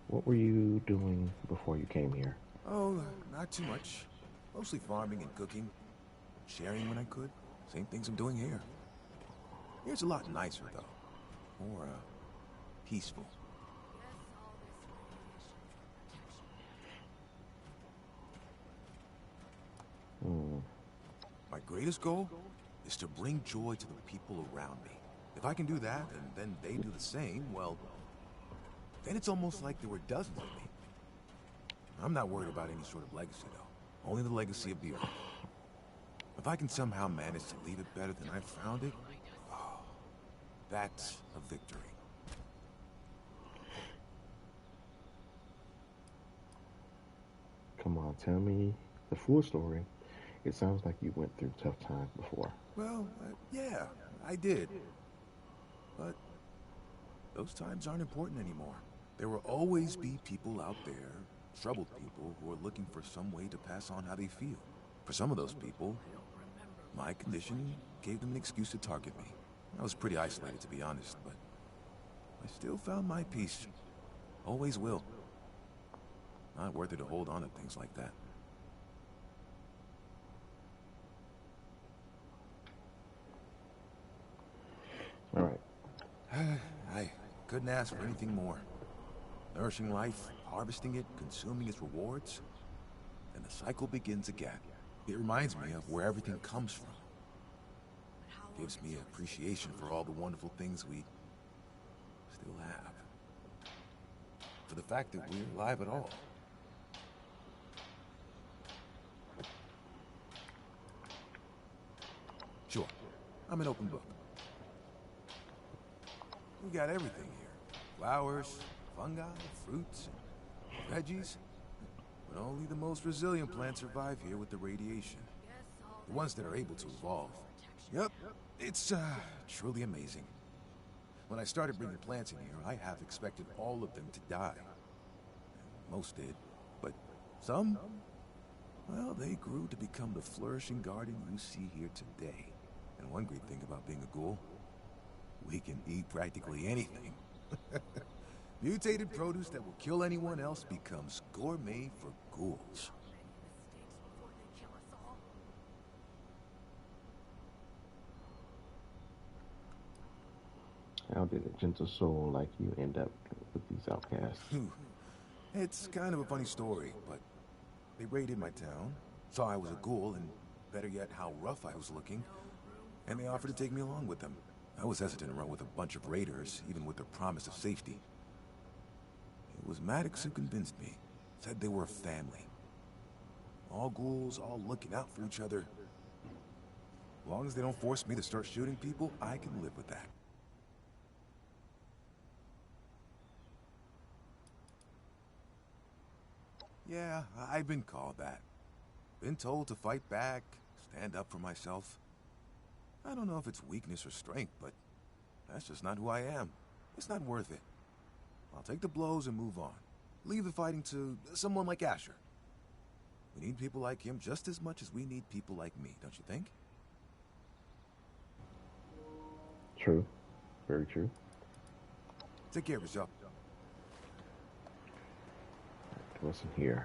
What were you doing before you came here? Oh, not too much. Mostly farming and cooking. Sharing when I could. Same things I'm doing here. Here's a lot nicer, though. More, peaceful. My greatest goal is to bring joy to the people around me. If I can do that, and then they do the same, well, then it's almost like there were dozens of me. I'm not worried about any sort of legacy, though. Only the legacy of the Earth. If I can somehow manage to leave it better than I found it, oh, that's a victory. Come on, tell me the full story. It sounds like you went through tough times before. Well, yeah, I did. But those times aren't important anymore. There will always be people out there, troubled people, who are looking for some way to pass on how they feel. For some of those people, my condition gave them an excuse to target me. I was pretty isolated, to be honest, but I still found my peace. Always will. Not worth it to hold on to things like that. All right. I couldn't ask for anything more. Nourishing life, harvesting it, consuming its rewards, and the cycle begins again. It reminds me of where everything comes from. Gives me appreciation for all the wonderful things we still have. For the fact that we're alive at all. Sure, I'm an open book. We got everything here. Flowers, fungi, fruits, and veggies. But only the most resilient plants survive here with the radiation. The ones that are able to evolve. Yep, it's truly amazing. When I started bringing plants in here, I half expected all of them to die. And most did, but some, well, they grew to become the flourishing garden you see here today. And one great thing about being a ghoul, we can eat practically anything. Mutated produce that will kill anyone else becomes gourmet for ghouls. How did a gentle soul like you end up with these outcasts? It's kind of a funny story, but they raided my town, saw I was a ghoul, and better yet, how rough I was looking, and they offered to take me along with them. I was hesitant to run with a bunch of raiders, even with the promise of safety. It was Maddox who convinced me. Said they were a family. All ghouls, all looking out for each other. As long as they don't force me to start shooting people, I can live with that. Yeah, I've been called that. Been told to fight back, stand up for myself. I don't know if it's weakness or strength, but that's just not who I am. It's not worth it. I'll take the blows and move on. Leave the fighting to someone like Asher. We need people like him just as much as we need people like me, don't you think? True. Very true. Take care of yourself. What's in here?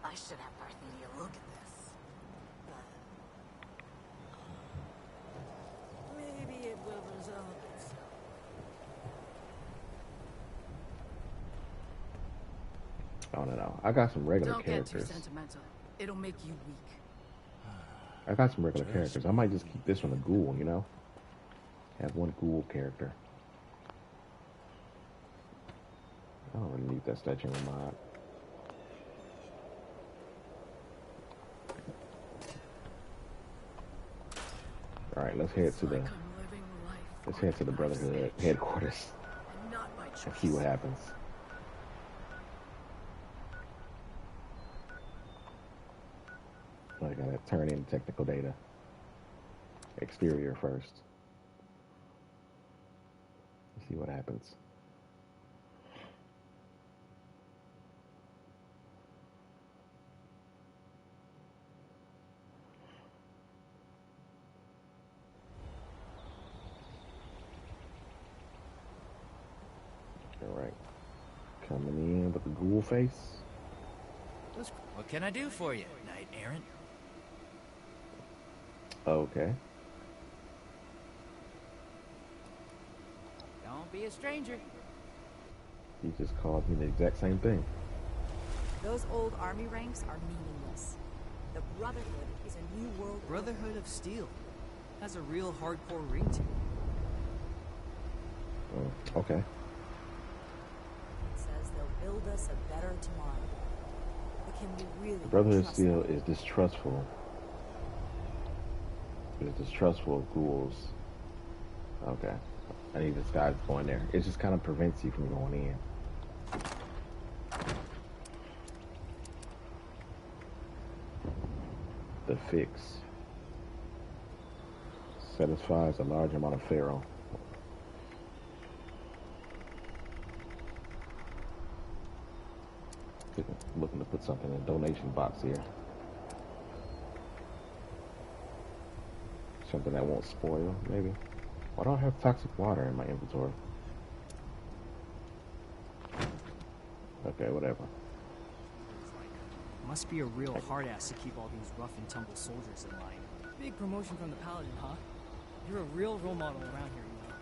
I should have Parthenia look at this. Maybe it will resolve itself. I don't know. I got some regular Don't characters. get too sentimental. It'll make you weak. I got some regular characters. I might just keep this one a ghoul, you know? Have one ghoul character. I don't really need that statue mod. Alright, let's head to the Brotherhood headquarters and see what happens. I gotta turn in technical data. Exterior first. See what happens. All right. Coming in with a ghoul face. What can I do for you, Knight Errant? Okay. Don't be a stranger. He just called me the exact same thing. Those old army ranks are meaningless. The Brotherhood is a new world. Brotherhood of Steel has a real hardcore ring to it. Okay. It says they'll build us a better tomorrow. But can we really The Brotherhood of trust Steel them? is distrustful. Is distrustful of ghouls. Okay. I need this guy going there. It just kind of prevents you from going in. The fix satisfies a large amount of Pharaoh. Looking to put something in the donation box here. Something that won't spoil, maybe. Why do I have toxic water in my inventory? Okay, whatever. Must be a real hard ass to keep all these rough and tumble soldiers in line. Big promotion from the Paladin, huh? You're a real role model around here, you know.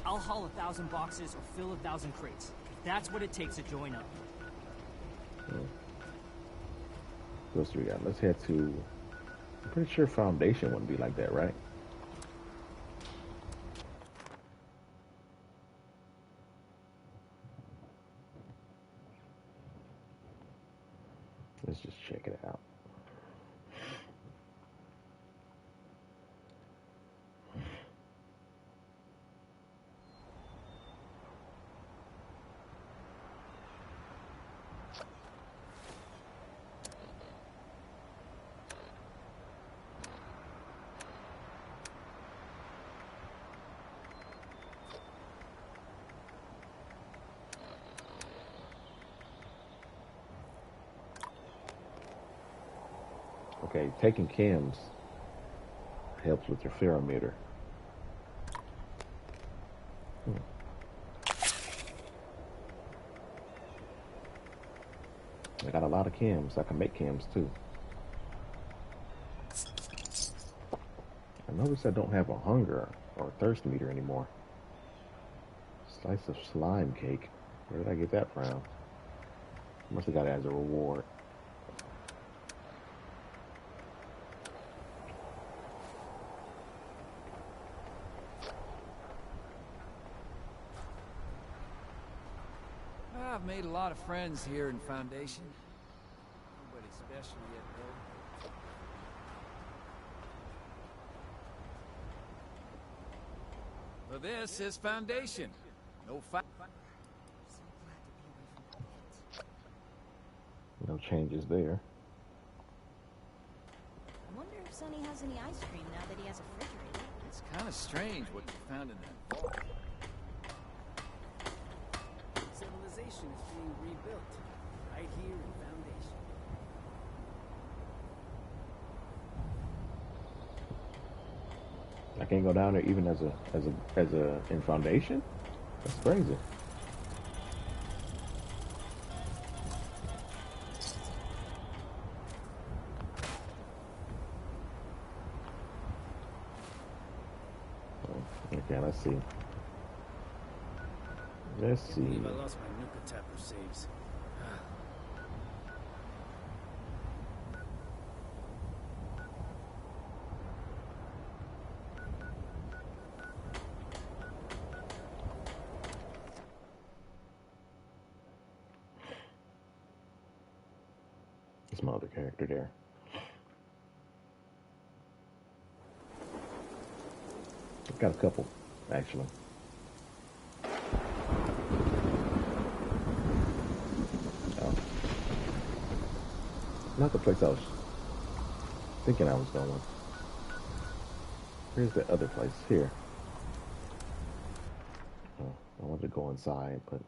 I'll haul 1,000 boxes or fill 1,000 crates. If that's what it takes to join up. What else do we got? Let's head to... I'm pretty sure Foundation wouldn't be like that, right? Let's just check it out. Okay, taking chems helps with your ferrometer. I got a lot of chems. I can make chems too. I notice I don't have a hunger or thirst meter anymore. Slice of slime cake. Where did I get that from? Must have got it as a reward. I've made a lot of friends here in Foundation. Nobody special yet, though. Well, this is Foundation. No fight. No changes there. I wonder if Sonny has any ice cream now that he has a refrigerator. It's kind of strange what you found in that vault. Civilization is being rebuilt right here in Foundation. I can't go down there even as a in Foundation? That's crazy. Okay, let's see. Let's see. I believe I lost my Nuka Tapper saves. There's my other character there. I've got a couple, actually. Oh. Not the place I was thinking I was going. Here's the other place. Here. Oh, I wanted to go inside, but...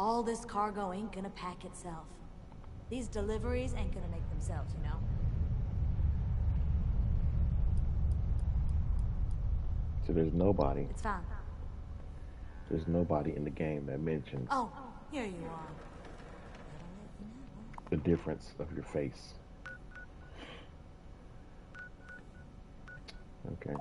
All this cargo ain't gonna pack itself. These deliveries ain't gonna make themselves, you know? So there's nobody. It's fine. There's nobody in the game that mentions Oh, here you are. the difference of your face. Okay.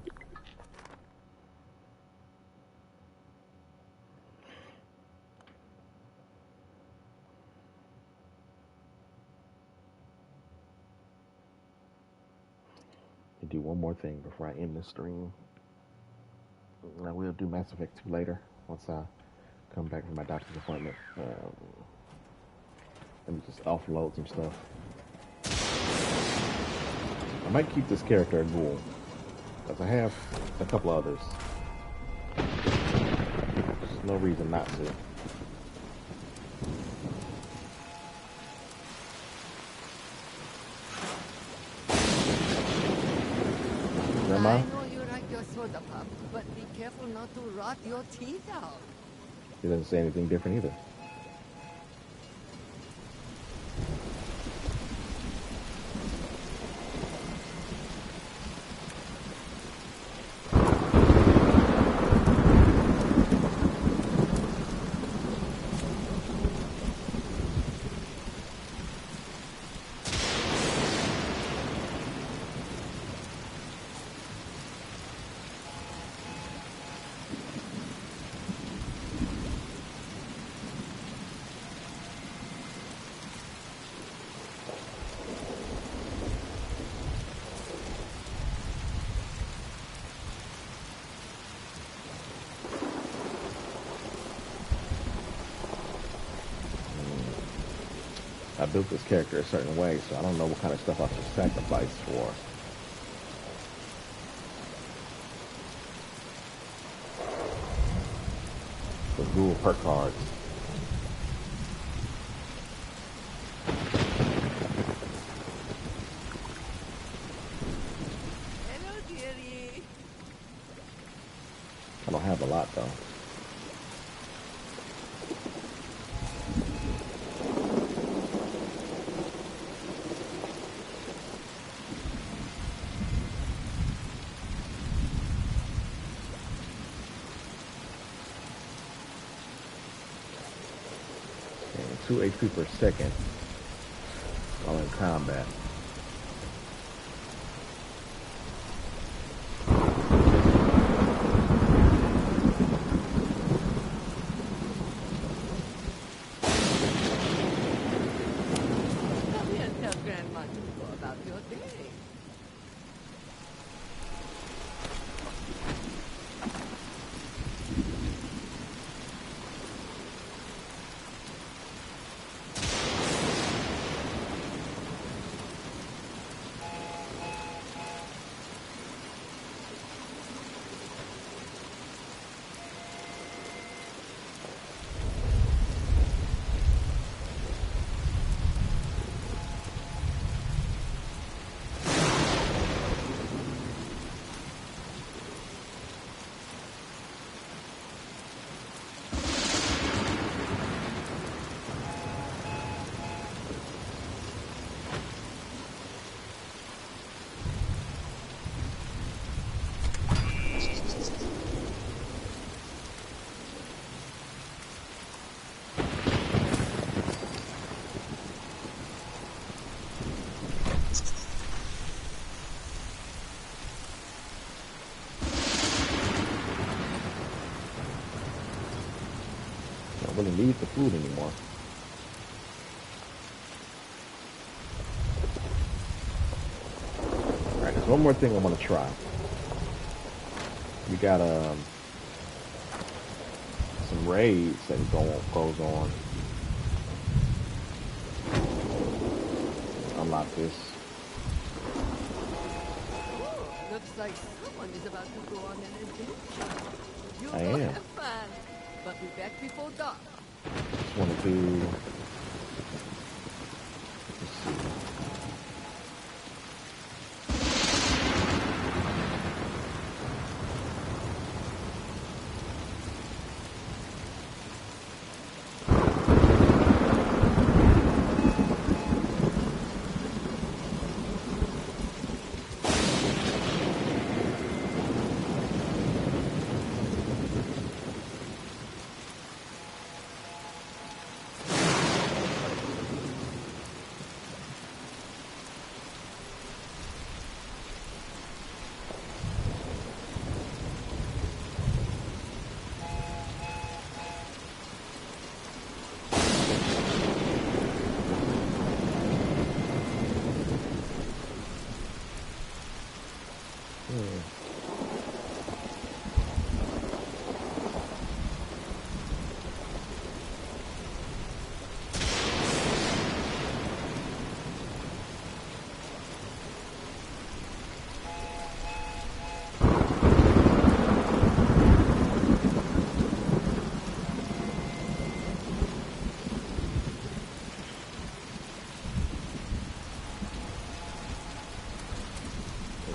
I'll do one more thing before I end the stream. I will do Mass Effect 2 later once I come back from my doctor's appointment. Let me just offload some stuff. I might keep this character a ghoul, because I have a couple others. There's no reason not to. Grandma? I know you like your soda pop, but be careful not to rot your teeth out. He doesn't say anything different either. I built this character a certain way, so I don't know what kind of stuff I should sacrifice for. The ghoul perk cards. Hello, dearie. I don't have a lot though. And 2 HP per second while in combat. Come here and tell Grandma Tuco about your day. I don't really need the food anymore. Alright, there's one more thing I want to try. We got some raids that goes on. Unlock this. Ooh, looks like someone is about to go on an adventure. You I go am. have fun, but be back before dark. Just want to do. Let's see.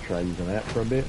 try using that for a bit.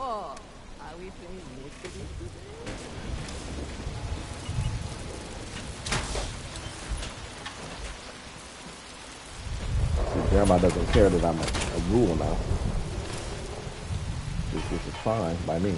Oh, are we playing Mystery today? Grandma doesn't care that I'm a ghoul now. This is fine by me.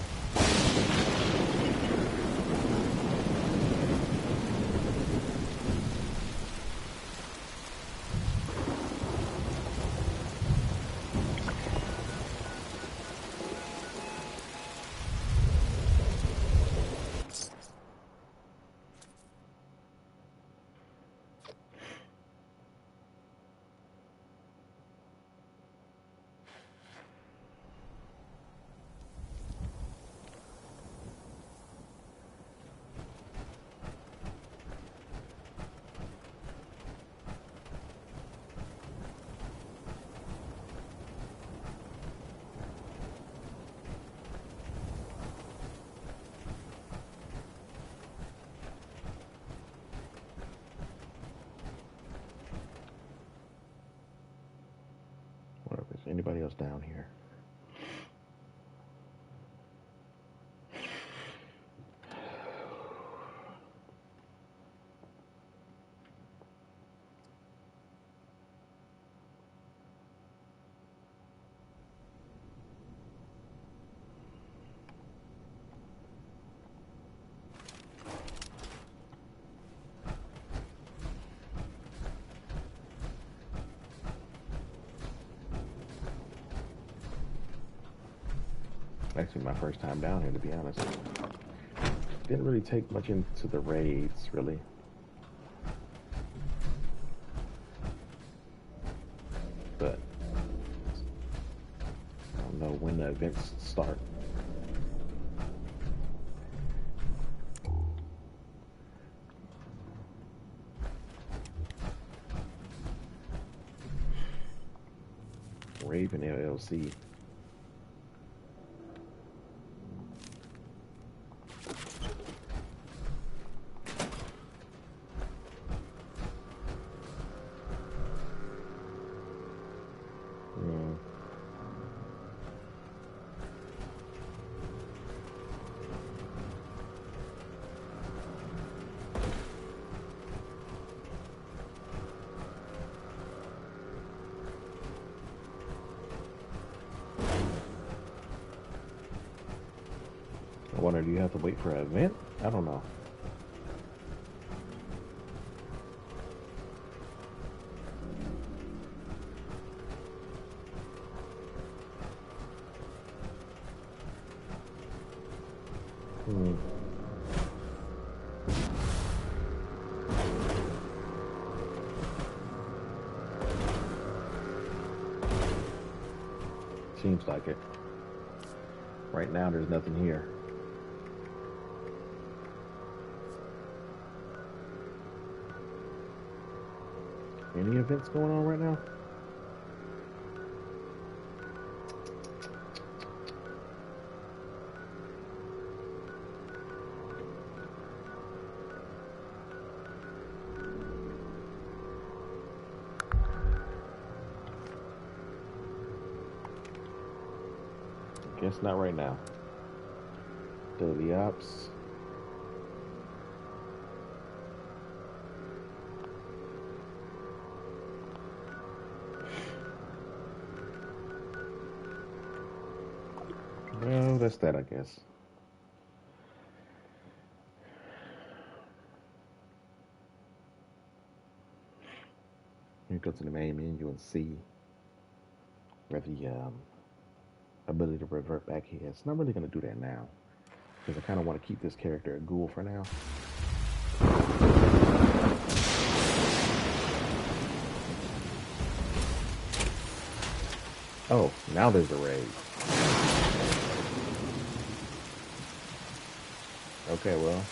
Wonder if there's anybody else down here. Actually, my first time down here, to be honest. Didn't really take much into the raids, really. But I don't know when the events start. Raven LLC. I wonder, do you have to wait for an event? I don't know. Seems like it. Right now, there's nothing here. Any events going on right now? Guess not right now. Daily ops. Well, that's that, I guess. You go to the main menu and see where the ability to revert back is. I'm not really going to do that now, because I kind of want to keep this character a ghoul for now. Oh, now there's a raid. Okay, well.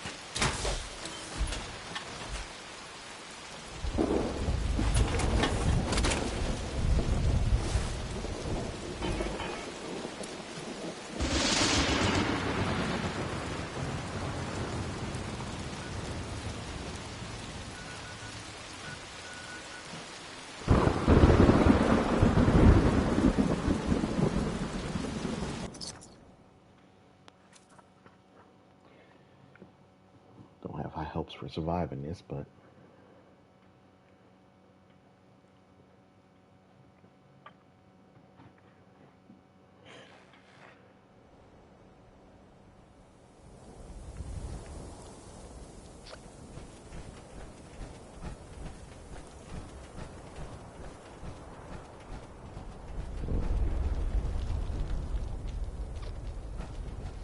Don't have high hopes for surviving this, but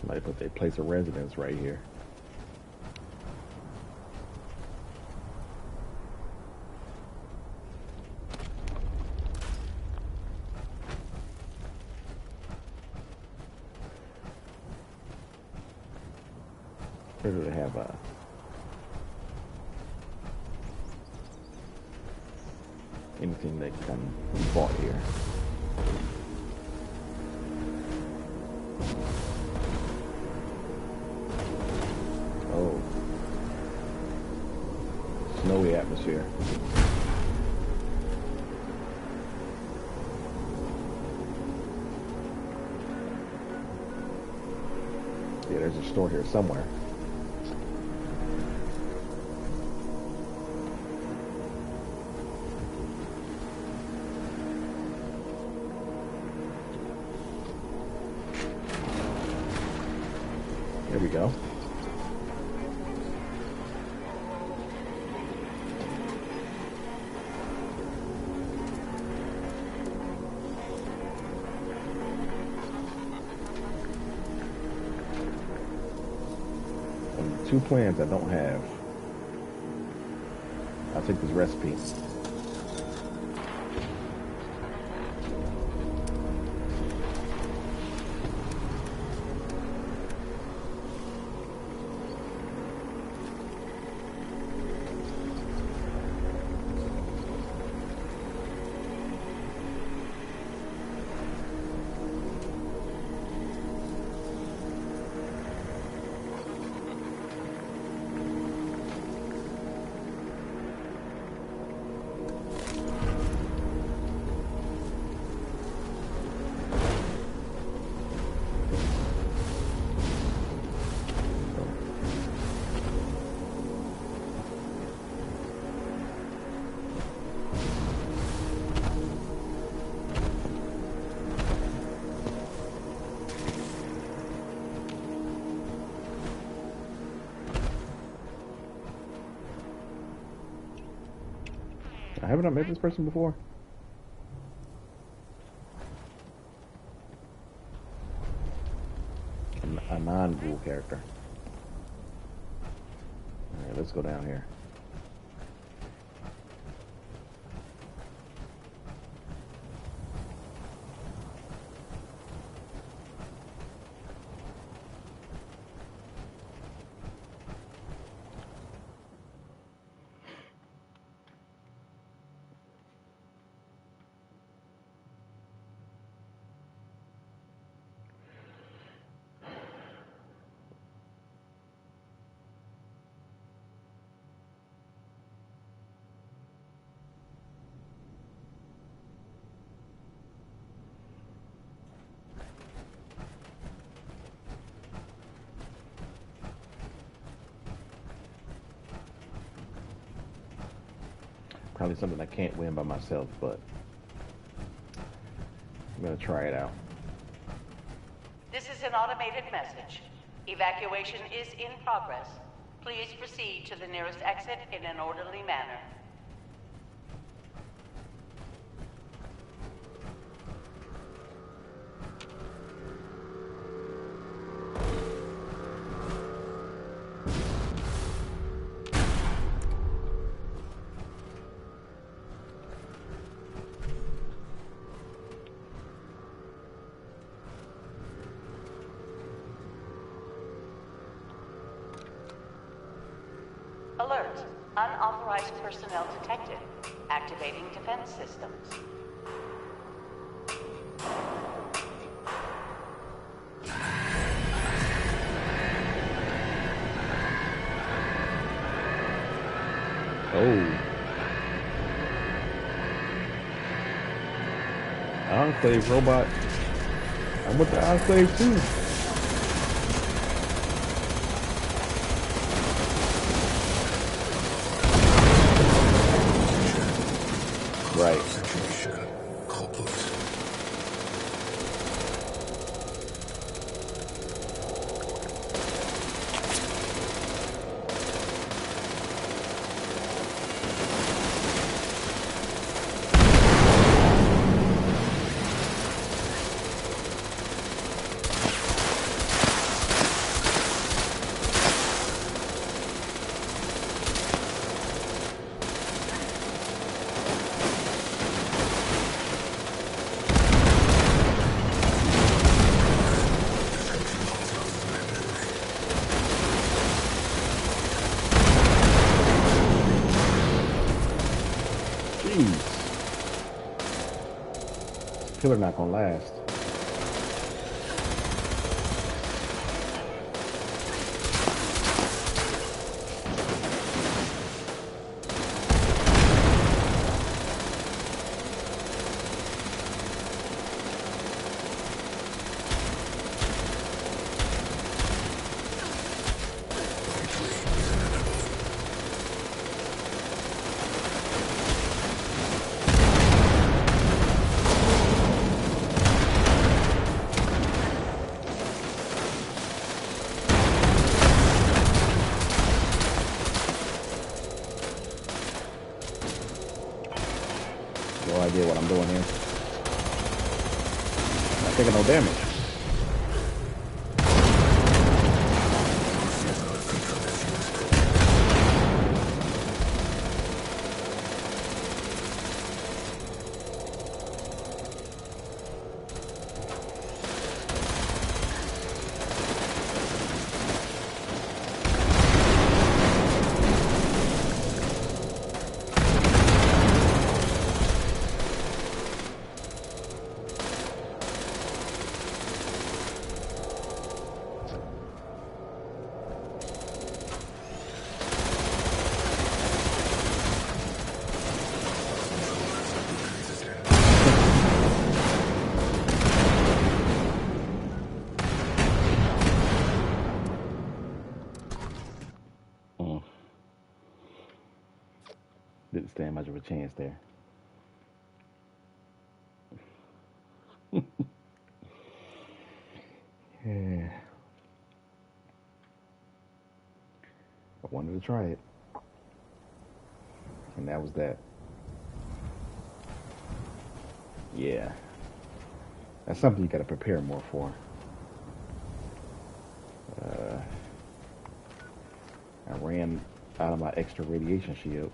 somebody put their place of residence right here. Where do they have anything that can be bought here? Oh, snowy atmosphere. Yeah, there's a store here somewhere. There we go. And 2 plans I don't have. I'll take this recipe. Haven't I met this person before? A non-ghoul character. Alright, let's go down here. Probably something I can't win by myself, but I'm gonna try it out. This is an automated message. Evacuation is in progress. Please proceed to the nearest exit in an orderly manner. Alert. Unauthorized personnel detected. Activating defense systems. Oh. Enclave robot. I'm with the Enclave too. Right. Killer not gonna last. No idea what I'm doing here. Not taking no damage. Didn't stand much of a chance there. Yeah. I wanted to try it. And that was that. Yeah. That's something you gotta prepare more for. I ran out of my extra radiation shield.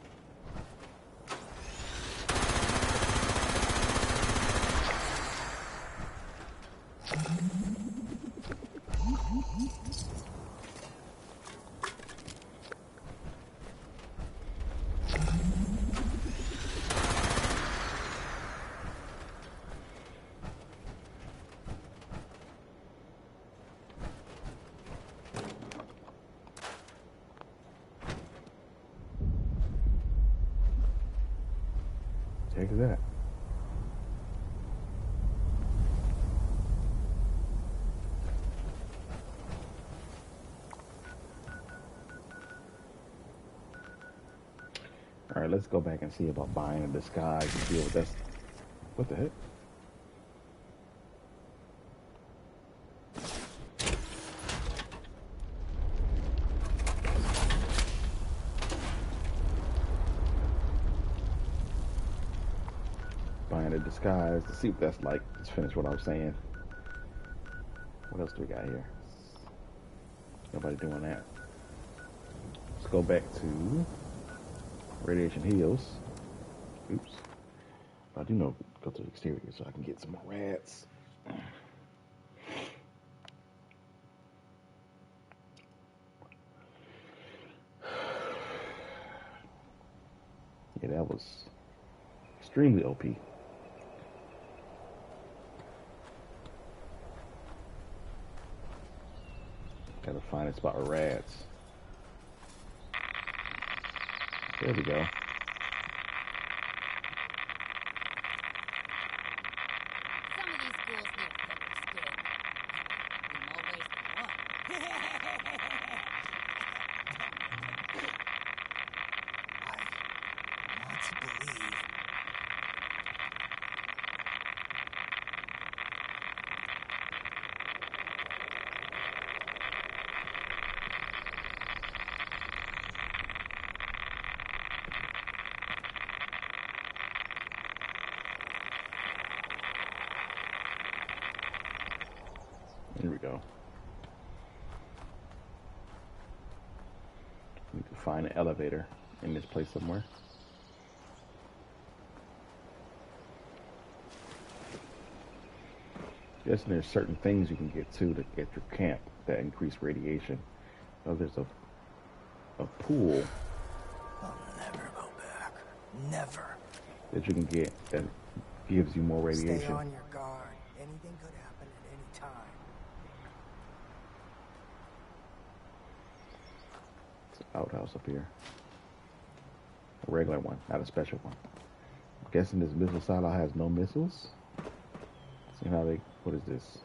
Heck is that? All right, let's go back and see about buying a disguise and see what that's. What the heck? Buying a disguise to see what that's like. Let's finish what I was saying. What else do we got here? Nobody doing that. Let's go back to radiation heals. Oops. I do know go to the exterior so I can get some more rats. Yeah, that was extremely OP. Gotta find a spot with rats. There we go. Some of these schools need a thicker skin. In more ways than one. I want to believe. Here we go. Need to find an elevator in this place somewhere. Guessing there's certain things you can get to get your camp that increase radiation. Oh, there's a pool I'll never go back. Never. that you can get that gives you more Stay radiation. on your guard. Anything could happen at any time. It's an outhouse up here. A regular one, not a special one. I'm guessing this missile silo has no missiles. See how they, what is this?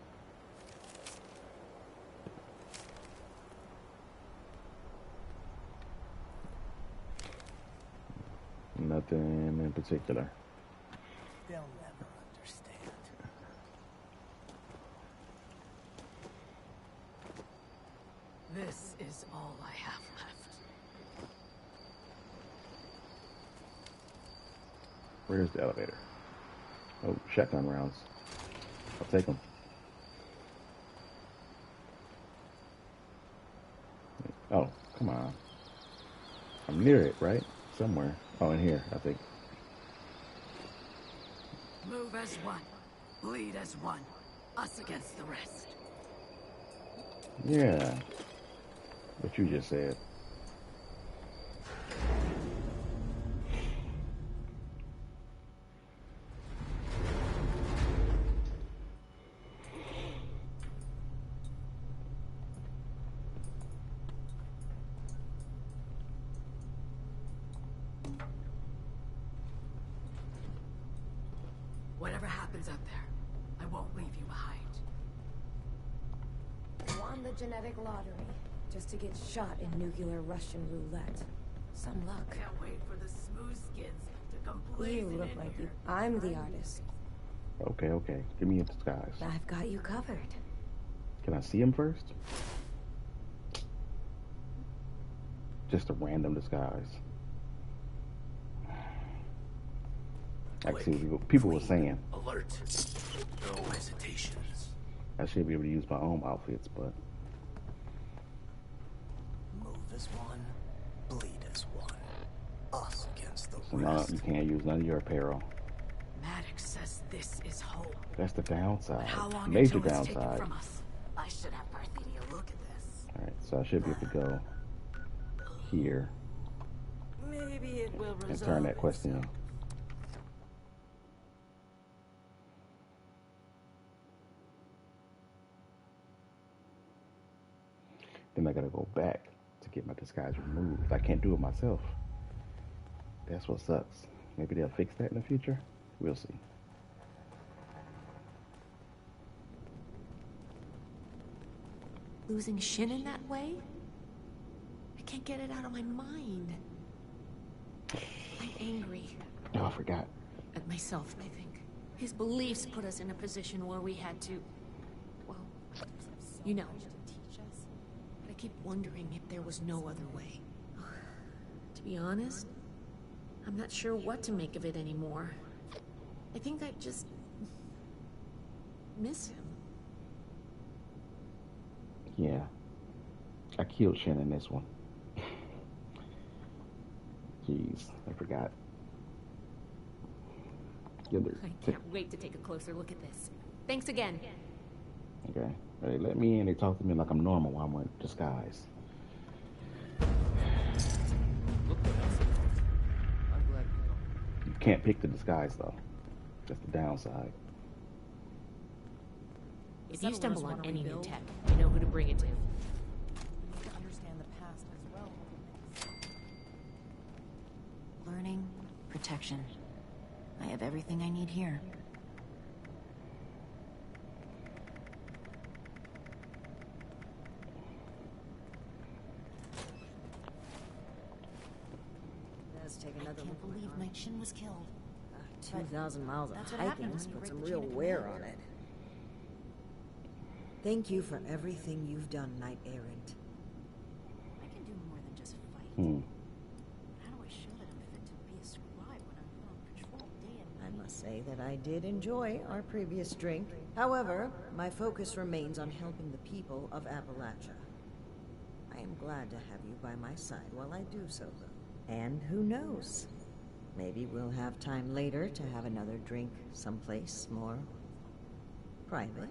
Nothing in particular. They'll never understand. This is all I have left. Where's the elevator? Oh, shotgun rounds. I'll take them. Oh, come on. I'm near it, right? Somewhere. Oh, in here, I think. Move as one. Lead as one. Us against the rest. Yeah. What you just said. Whatever happens up there, I won't leave you behind. Won the genetic lottery just to get shot in nuclear Russian roulette. Some luck. Can't wait for the smooth skins to come blazing You look in like here. you. I'm the artist. Okay, okay. Give me a disguise. I've got you covered. Can I see him first? Just a random disguise. I can see what people were saying. Alert. No hesitations. I should be able to use my own outfits, but Move as one. Bleed as one. Us against the so now rest. you can't use none of your apparel. Maddox says this is home. That's the downside. But how long Major until it's taken downside. from us? I should have Parthenia look at this. Alright, so I should be able to go here Maybe it will and turn that quest in. Then I gotta go back to get my disguise removed. I can't do it myself. That's what sucks. Maybe they'll fix that in the future. We'll see. Losing Shin in that way? I can't get it out of my mind. I'm angry. Oh, I forgot. At myself, I think. His beliefs put us in a position where we had to... Well, you know. But I keep wondering if there was no other way. To be honest, I'm not sure what to make of it anymore. I think I just... miss him. Yeah. I killed Shin in this one. Jeez, I forgot. I can't wait to take a closer look at this. Thanks again. Okay. They let me in. They talk to me like I'm normal while I'm in disguise. Look what else. I'm glad we can't pick the disguise though. That's the downside. If you stumble on any new tech, you know who to bring it to. To understand the past as well. Learning, protection. I have everything I need here. Let's take another I can't believe Night Shin was killed. 2,000 miles of That's what hiking happened has when you put break some the real chain of wear command. on it. Thank you for everything you've done, Knight Errant. I can do more than just fight. How do I show that I'm fit to be a scribe when I'm on patrol day and night? I must say that I did enjoy our previous drink. However, my focus remains on helping the people of Appalachia. I am glad to have you by my side while I do so, though. And who knows? Maybe we'll have time later to have another drink someplace more private.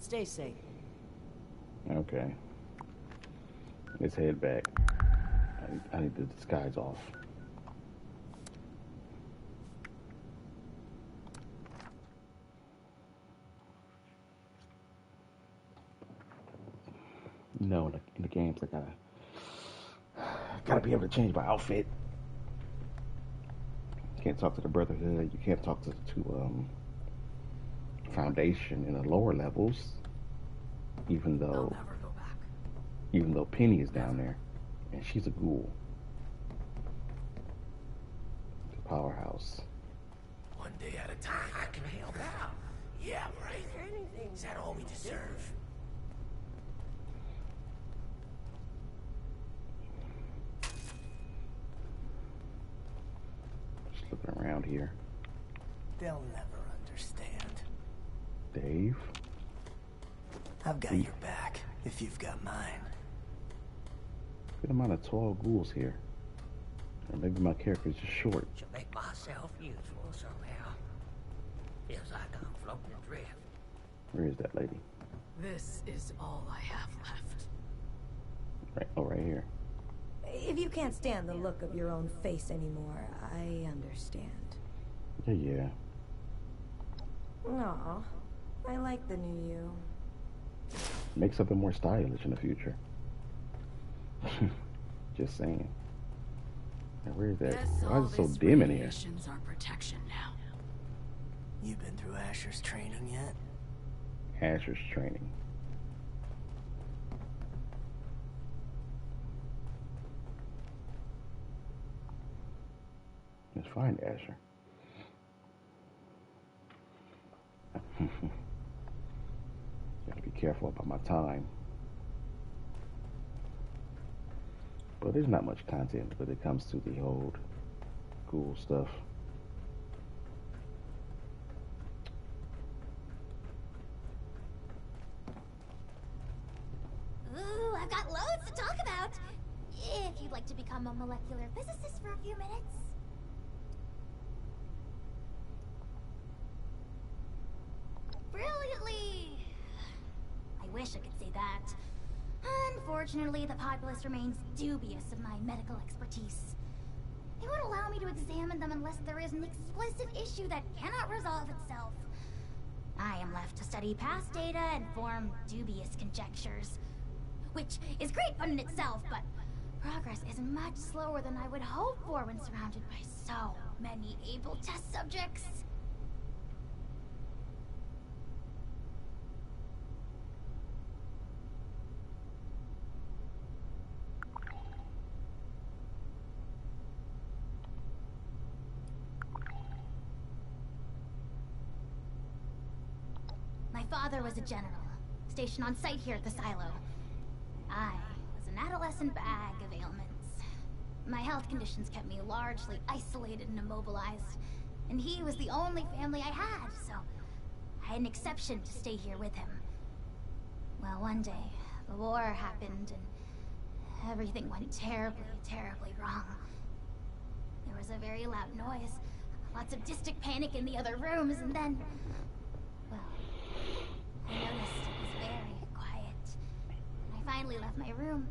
Stay safe. Okay. Let's head back. I need the disguise off. You know, in the games, I gotta be able to change my outfit. You can't talk to the Brotherhood. You can't talk to Foundation in the lower levels. Even though Penny is down there, and she's a ghoul. The powerhouse. One day at a time, I can help out. Yeah, right. Is that all we deserve? Just looking around here. They'll never understand. Dave? I've got your back, if you've got mine. Good amount of tall ghouls here. Or maybe my character's just short. Should make myself useful somehow. Feels like I'm floating adrift. Where is that lady? This is all I have left. Right, oh, right here. If you can't stand the look of your own face anymore, I understand. Yeah. Aw, I like the new you. Make something more stylish in the future. Just saying. Now, where is that? Why is it so dim in here? Our protection now. You been through Asher's training yet? Asher's training. Let's find Asher. Gotta be careful about my time. But there's not much content when it comes to the old cool stuff. Ooh, I've got loads to talk about. If you'd like to become a molecular physicist for a few minutes. Brilliantly. I wish I could say that. Unfortunately, the populace remains dubious of my medical expertise. They won't allow me to examine them unless there is an explicit issue that cannot resolve itself. I am left to study past data and form dubious conjectures. Which is great fun in itself, but progress is much slower than I would hope for when surrounded by so many able test subjects. My father was a general, stationed on site here at the silo. I was an adolescent bag of ailments. My health conditions kept me largely isolated and immobilized, and he was the only family I had, so I had an exception to stay here with him. Well, one day, the war happened, and everything went terribly, terribly wrong. There was a very loud noise, lots of distant panic in the other rooms, and then finally left my room,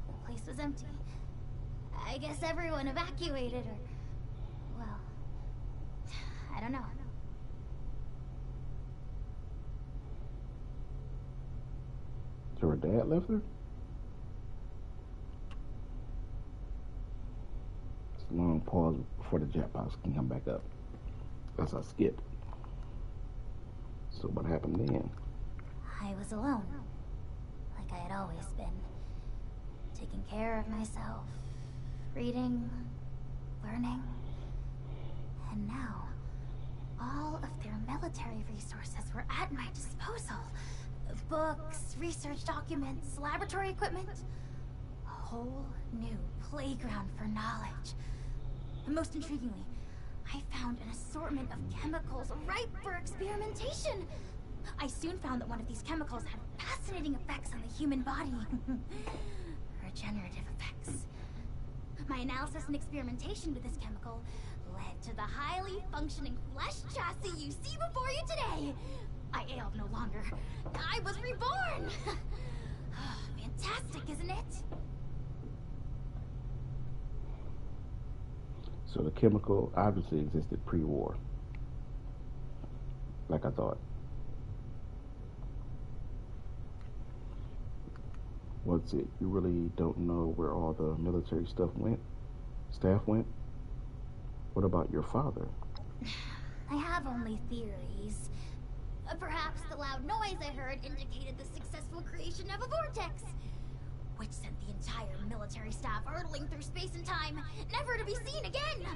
the place was empty. I guess everyone evacuated, or... well... I don't know. So her dad left her? It's a long pause before the Jetbox can come back up. As I skipped. So what happened then? I was alone. Like I had always been. Taking care of myself. Reading. Learning. And now, all of their military resources were at my disposal. Books, research documents, laboratory equipment. A whole new playground for knowledge. And most intriguingly, I found an assortment of chemicals ripe for experimentation. I soon found that one of these chemicals had fascinating effects on the human body. Regenerative effects. My analysis and experimentation with this chemical led to the highly functioning flesh chassis you see before you today. I ailed no longer. I was reborn! Fantastic, isn't it? So the chemical obviously existed pre-war. Like I thought. What's it? You really don't know where all the military staff went? What about your father? I have only theories. Perhaps the loud noise I heard indicated the successful creation of a vortex, which sent the entire military staff hurtling through space and time, never to be seen again.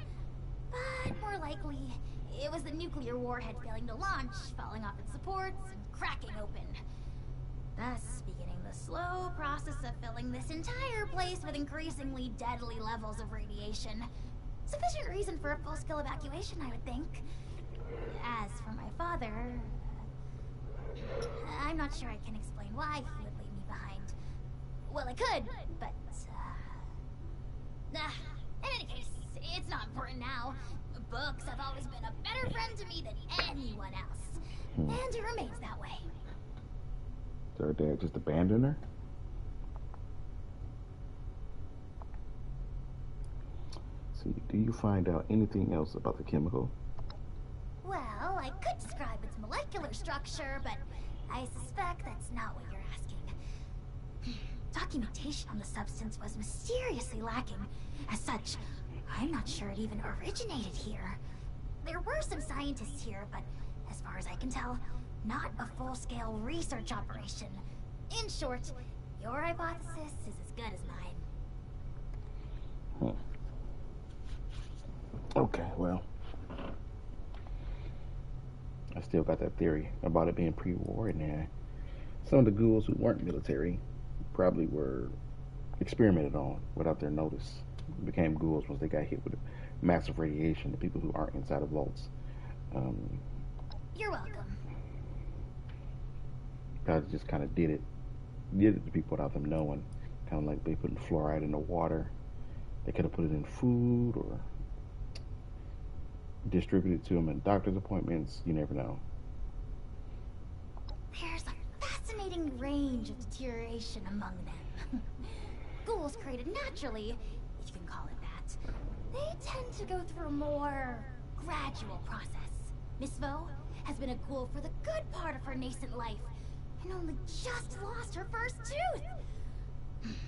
But more likely, it was the nuclear warhead failing to launch, falling off its supports, and cracking open. Thus beginning the slow process of filling this entire place with increasingly deadly levels of radiation. Sufficient reason for a full-scale evacuation, I would think. As for my father... I'm not sure I can explain why he would leave me behind. Well, I could, but... in any case, it's not important now. Books have always been a better friend to me than anyone else. And it remains that way. So her dad just abandoned her? See, do you find out anything else about the chemical? Well, I could describe its molecular structure, but I suspect that's not what you're asking. Documentation on the substance was mysteriously lacking. As such, I'm not sure it even originated here. There were some scientists here, but as far as I can tell, not a full-scale research operation. In short, your hypothesis is as good as mine. Okay, well, I still got that theory about it being pre-war, and some of the ghouls who weren't military probably were experimented on without their notice. Became ghouls once they got hit with massive radiation. The people who aren't inside of vaults. You're welcome. God just kind of did it to people without them knowing. Kind of like they putting fluoride in the water. They could have put it in food or distributed to them in doctor's appointments. You never know. There's a fascinating range of deterioration among them. Ghouls created naturally, if you can call it that, they tend to go through a more gradual process. Miss Vo has been a ghoul for the good part of her nascent life, and only just lost her first tooth.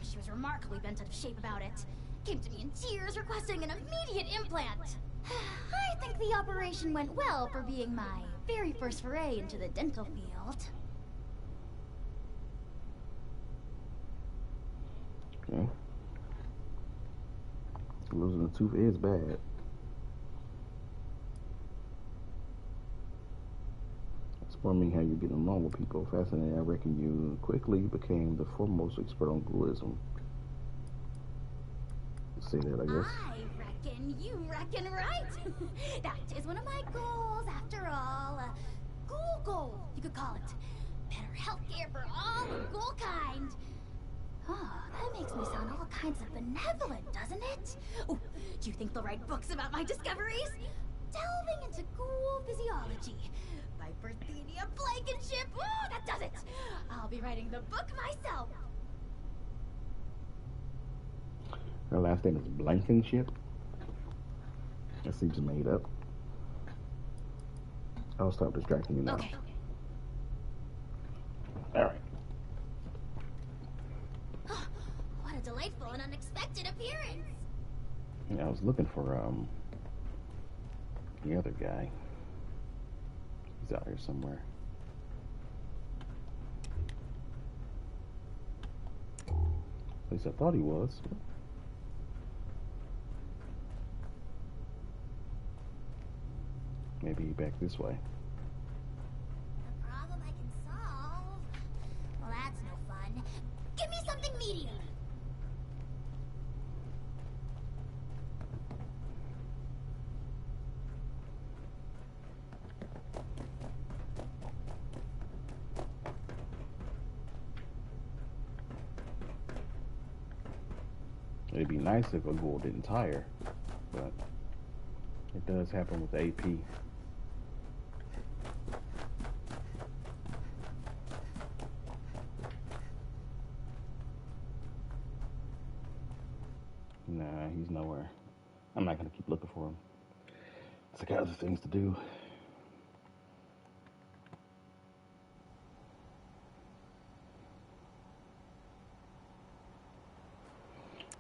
She was remarkably bent out of shape about it. Came to me in tears requesting an immediate implant. I think the operation went well for being my very first foray into the dental field. Okay. Losing a tooth is bad. Explain me how you're getting along with people. Fascinating. I reckon you quickly became the foremost expert on ghoulism. Say that, I guess. You reckon right. That is one of my goals, after all. A ghoul goal, you could call it. Better healthcare for all the ghoul kind. Oh, that makes me sound all kinds of benevolent, doesn't it? Oh, do you think they'll write books about my discoveries? Delving into ghoul physiology by Parthenia Blankenship. Oh, that does it. I'll be writing the book myself. Her last name is Blankenship. That seems made up. I'll stop distracting you now. Okay. All right. What a delightful and unexpected appearance. Yeah, I was looking for the other guy. He's out here somewhere. At least I thought he was. Maybe back this way. A problem I can solve? Well, that's no fun. Give me something meaty. It'd be nice if a ghoul didn't tire, but it does happen with AP. Nah, he's nowhere. I'm not gonna keep looking for him. I got other things to do.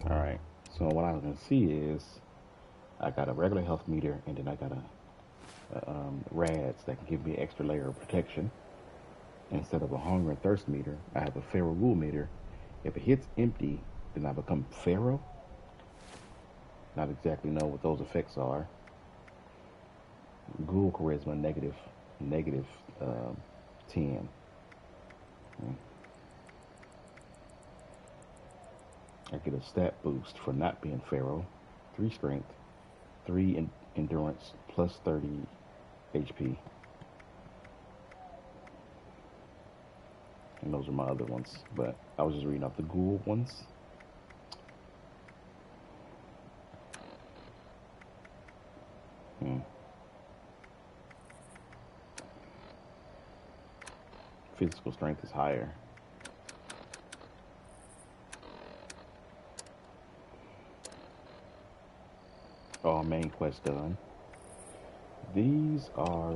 Alright, so what I was gonna see is I got a regular health meter, and then I got a rads that can give me an extra layer of protection. Instead of a hunger and thirst meter, I have a feral ghoul meter. If it hits empty, then I become feral. Not exactly know what those effects are. Ghoul charisma negative 10. I get a stat boost for not being feral. 3 strength, 3 endurance, plus 30 HP. And those are my other ones, but I was just reading off the ghoul ones. Physical strength is higher. Oh, main quest done. These are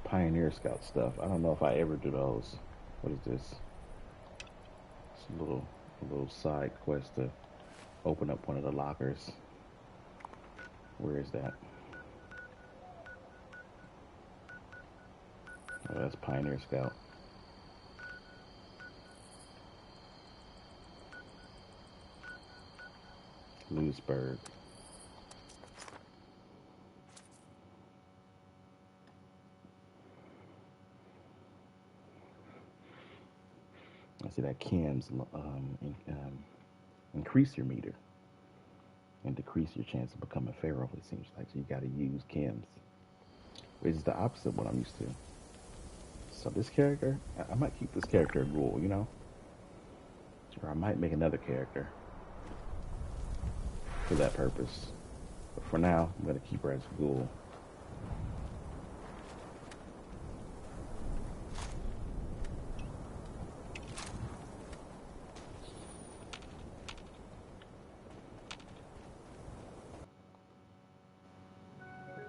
Pioneer Scout stuff. I don't know if I ever do those. What is this? It's a little side quest to open up one of the lockers. Where is that? Oh, that's Pioneer Scout. Lewisburg. I see that chems increase your meter and decrease your chance of becoming feral. It seems like, so you got to use chems, which is the opposite of what I'm used to. So this character, I might keep this character a ghoul, you know, or I might make another character for that purpose. But for now, I'm gonna keep her as a ghoul.